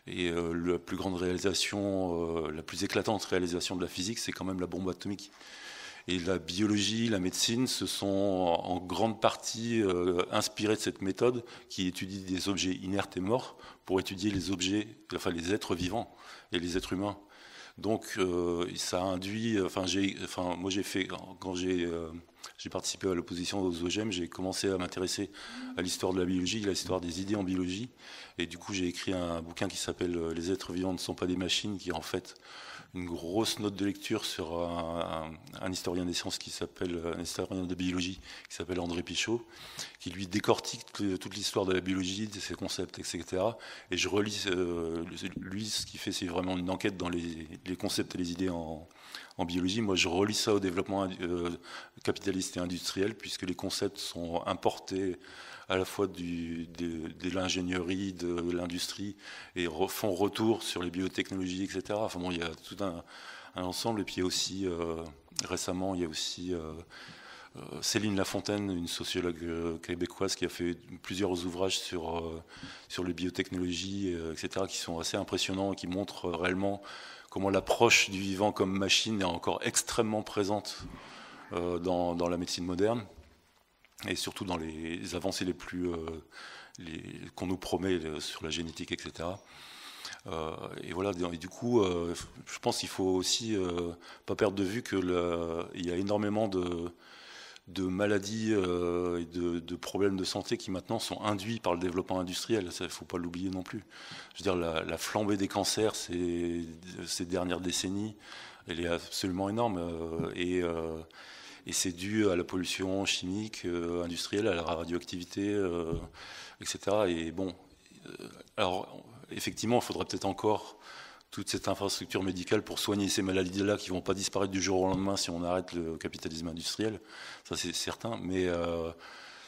Et la plus grande réalisation, la plus éclatante réalisation de la physique, c'est quand même la bombe atomique. Et la biologie, la médecine se sont en grande partie inspirés de cette méthode qui étudie des objets inertes et morts pour étudier les objets, enfin les êtres vivants et les êtres humains. Donc ça induit, moi j'ai fait, quand j'ai participé à l'opposition aux OGM, j'ai commencé à m'intéresser à l'histoire de la biologie, à l'histoire des idées en biologie, et du coup j'ai écrit un bouquin qui s'appelle Les êtres vivants ne sont pas des machines, qui est en fait une grosse note de lecture sur un historien des sciences un historien de biologie qui s'appelle André Pichot, qui lui décortique toute l'histoire de la biologie, de ses concepts, etc. Et je relis, lui, ce qu'il fait, c'est vraiment une enquête dans les concepts et les idées en biologie. Moi, je relis ça au développement capitaliste et industriel, puisque les concepts sont importés à la fois de l'ingénierie, de l'industrie, et font retour sur les biotechnologies, etc. Enfin bon, il y a tout un ensemble. Et puis il y a aussi, récemment, il y a aussi Céline Lafontaine, une sociologue québécoise, qui a fait plusieurs ouvrages sur les biotechnologies, etc., qui sont assez impressionnants et qui montrent réellement comment l'approche du vivant comme machine est encore extrêmement présente dans la médecine moderne, et surtout dans les avancées les plus qu'on nous promet sur la génétique, etc. Et voilà. Et du coup, je pense qu'il faut aussi pas perdre de vue qu'il y a énormément de maladies et de problèmes de santé qui maintenant sont induits par le développement industriel. Ça, il ne faut pas l'oublier non plus. Je veux dire, la flambée des cancers ces dernières décennies, elle est absolument énorme. Et c'est dû à la pollution chimique, industrielle, à la radioactivité, etc. Et bon, alors effectivement, il faudra peut-être encore toute cette infrastructure médicale pour soigner ces maladies-là qui ne vont pas disparaître du jour au lendemain si on arrête le capitalisme industriel, ça c'est certain, mais il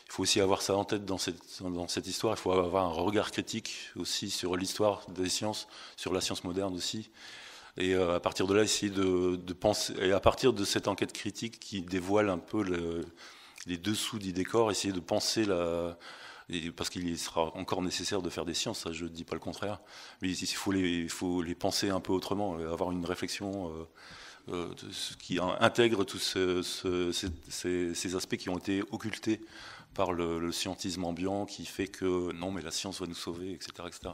faut aussi avoir ça en tête dans cette histoire. Il faut avoir un regard critique aussi sur l'histoire des sciences, sur la science moderne aussi. Et à partir de là, essayer de penser, et à partir de cette enquête critique qui dévoile un peu les dessous du décor, essayer de penser parce qu'il sera encore nécessaire de faire des sciences, ça je ne dis pas le contraire, mais il faut les penser un peu autrement, avoir une réflexion qui intègre tous ces aspects qui ont été occultés par le scientisme ambiant, qui fait que non, mais la science va nous sauver, etc., etc.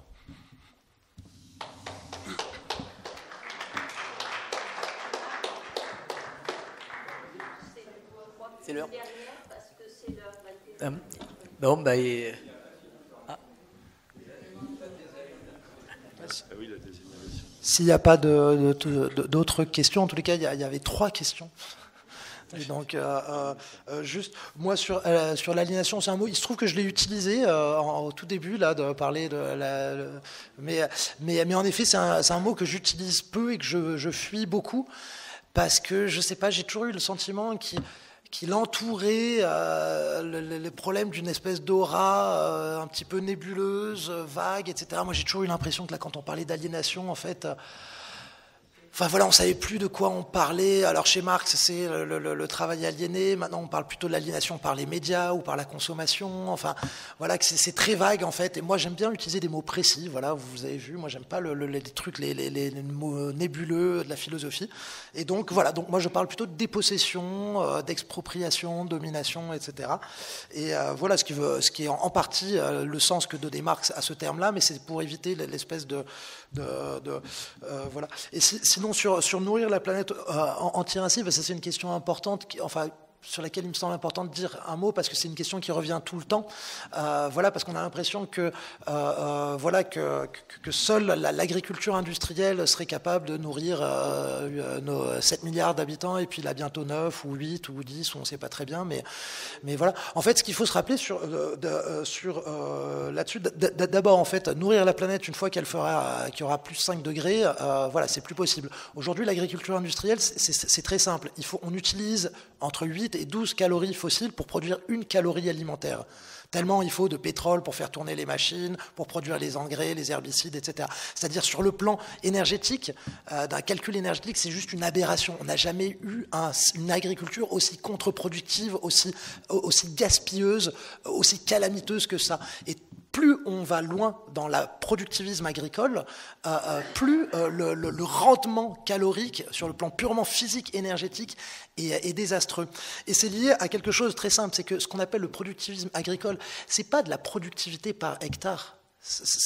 C'est l'heure. Bon, bah, S'il n'y a pas d'autres questions, en tous les cas, il y avait 3 questions. Et donc, juste, moi, sur l'aliénation, c'est un mot, il se trouve que je l'ai utilisé au tout début, là, de parler de mais en effet, c'est un mot que j'utilise peu et que je fuis beaucoup, parce que, je sais pas, j'ai toujours eu le sentiment qu'il entourait le problème d'une espèce d'aura un petit peu nébuleuse, vague, etc. Moi, j'ai toujours eu l'impression que là, quand on parlait d'aliénation, en fait, enfin voilà, on savait plus de quoi on parlait. Alors chez Marx, c'est le travail aliéné. Maintenant, on parle plutôt de l'aliénation par les médias ou par la consommation. Enfin, voilà, que c'est très vague en fait. Et moi, j'aime bien utiliser des mots précis. Voilà, vous avez vu, moi, j'aime pas les trucs, les mots nébuleux de la philosophie. Et donc voilà, donc moi, je parle plutôt de dépossession, d'expropriation, domination, etc. Et voilà, ce qui est en partie le sens que donnait Marx à ce terme-là, mais c'est pour éviter l'espèce de voilà. Et sinon, sur nourrir la planète entière ainsi, ça c'est une question importante. Enfin, sur laquelle il me semble important de dire un mot, parce que c'est une question qui revient tout le temps. Voilà, parce qu'on a l'impression que seule l'agriculture industrielle serait capable de nourrir nos 7 milliards d'habitants, et puis là bientôt 9 ou 8 ou 10, on ne sait pas très bien, mais voilà. En fait, ce qu'il faut se rappeler là-dessus, d'abord, en fait, nourrir la planète une fois qu'il y aura plus 5 degrés, voilà, c'est plus possible. Aujourd'hui, l'agriculture industrielle, c'est très simple. On utilise entre 8 et 12 calories fossiles pour produire 1 calorie alimentaire. Tellement il faut de pétrole pour faire tourner les machines, pour produire les engrais, les herbicides, etc. C'est-à-dire, sur le plan énergétique, d'un calcul énergétique, c'est juste une aberration. On n'a jamais eu une agriculture aussi contre-productive, aussi gaspilleuse, aussi calamiteuse que ça. Et plus on va loin dans le productivisme agricole, plus le rendement calorique sur le plan purement physique, énergétique, est désastreux. Et c'est lié à quelque chose de très simple, c'est que ce qu'on appelle le productivisme agricole, c'est pas de la productivité par hectare.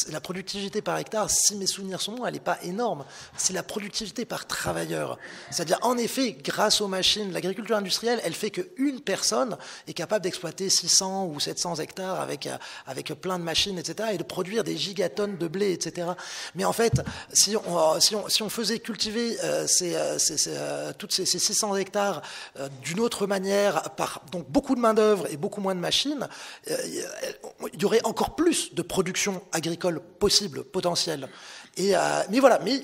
La productivité par hectare, si mes souvenirs sont bons, elle n'est pas énorme. C'est la productivité par travailleur. C'est-à-dire, en effet, grâce aux machines, l'agriculture industrielle, elle fait qu'une personne est capable d'exploiter 600 ou 700 hectares avec plein de machines, etc., et de produire des gigatonnes de blé, etc. Mais en fait, si on faisait cultiver toutes ces 600 hectares d'une autre manière, par donc beaucoup de main-d'œuvre et beaucoup moins de machines, il y aurait encore plus de production agricole possible, potentielle. Mais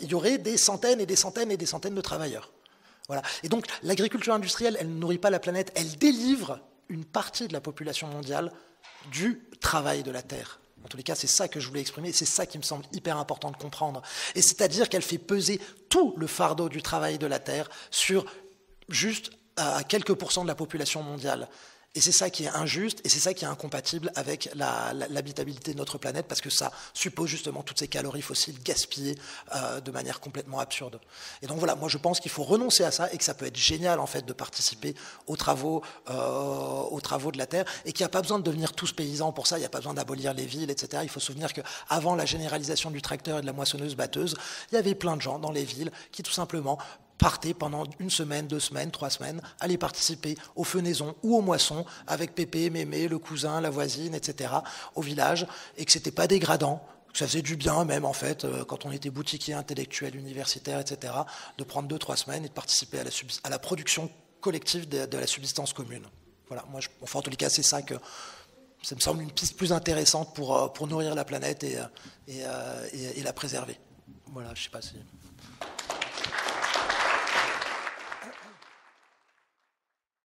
il y aurait des centaines et des centaines et des centaines de travailleurs. Voilà. Et donc, l'agriculture industrielle, elle ne nourrit pas la planète, elle délivre une partie de la population mondiale du travail de la terre. En tous les cas, c'est ça que je voulais exprimer, c'est ça qui me semble hyper important de comprendre. Et c'est-à-dire qu'elle fait peser tout le fardeau du travail de la terre sur juste quelques pourcents de la population mondiale. Et c'est ça qui est injuste, et c'est ça qui est incompatible avec l'habitabilité de notre planète, parce que ça suppose justement toutes ces calories fossiles gaspillées de manière complètement absurde. Et donc voilà, moi je pense qu'il faut renoncer à ça, et que ça peut être génial en fait de participer aux travaux de la terre, et qu'il n'y a pas besoin de devenir tous paysans pour ça, il n'y a pas besoin d'abolir les villes, etc. Il faut se souvenir qu'avant la généralisation du tracteur et de la moissonneuse-batteuse, il y avait plein de gens dans les villes qui tout simplement partaient pendant 1 semaine, 2 semaines, 3 semaines, aller participer aux fenaisons ou aux moissons avec Pépé, Mémé, le cousin, la voisine, etc., au village, et que c'était pas dégradant, que ça faisait du bien même en fait, quand on était boutiquier, intellectuel, universitaire, etc., de prendre 2-3 semaines et de participer à la production collective de la subsistance commune. Voilà, moi, en tous les cas, c'est ça que ça me semble une piste plus intéressante pour nourrir la planète et la préserver. Voilà, je sais pas si...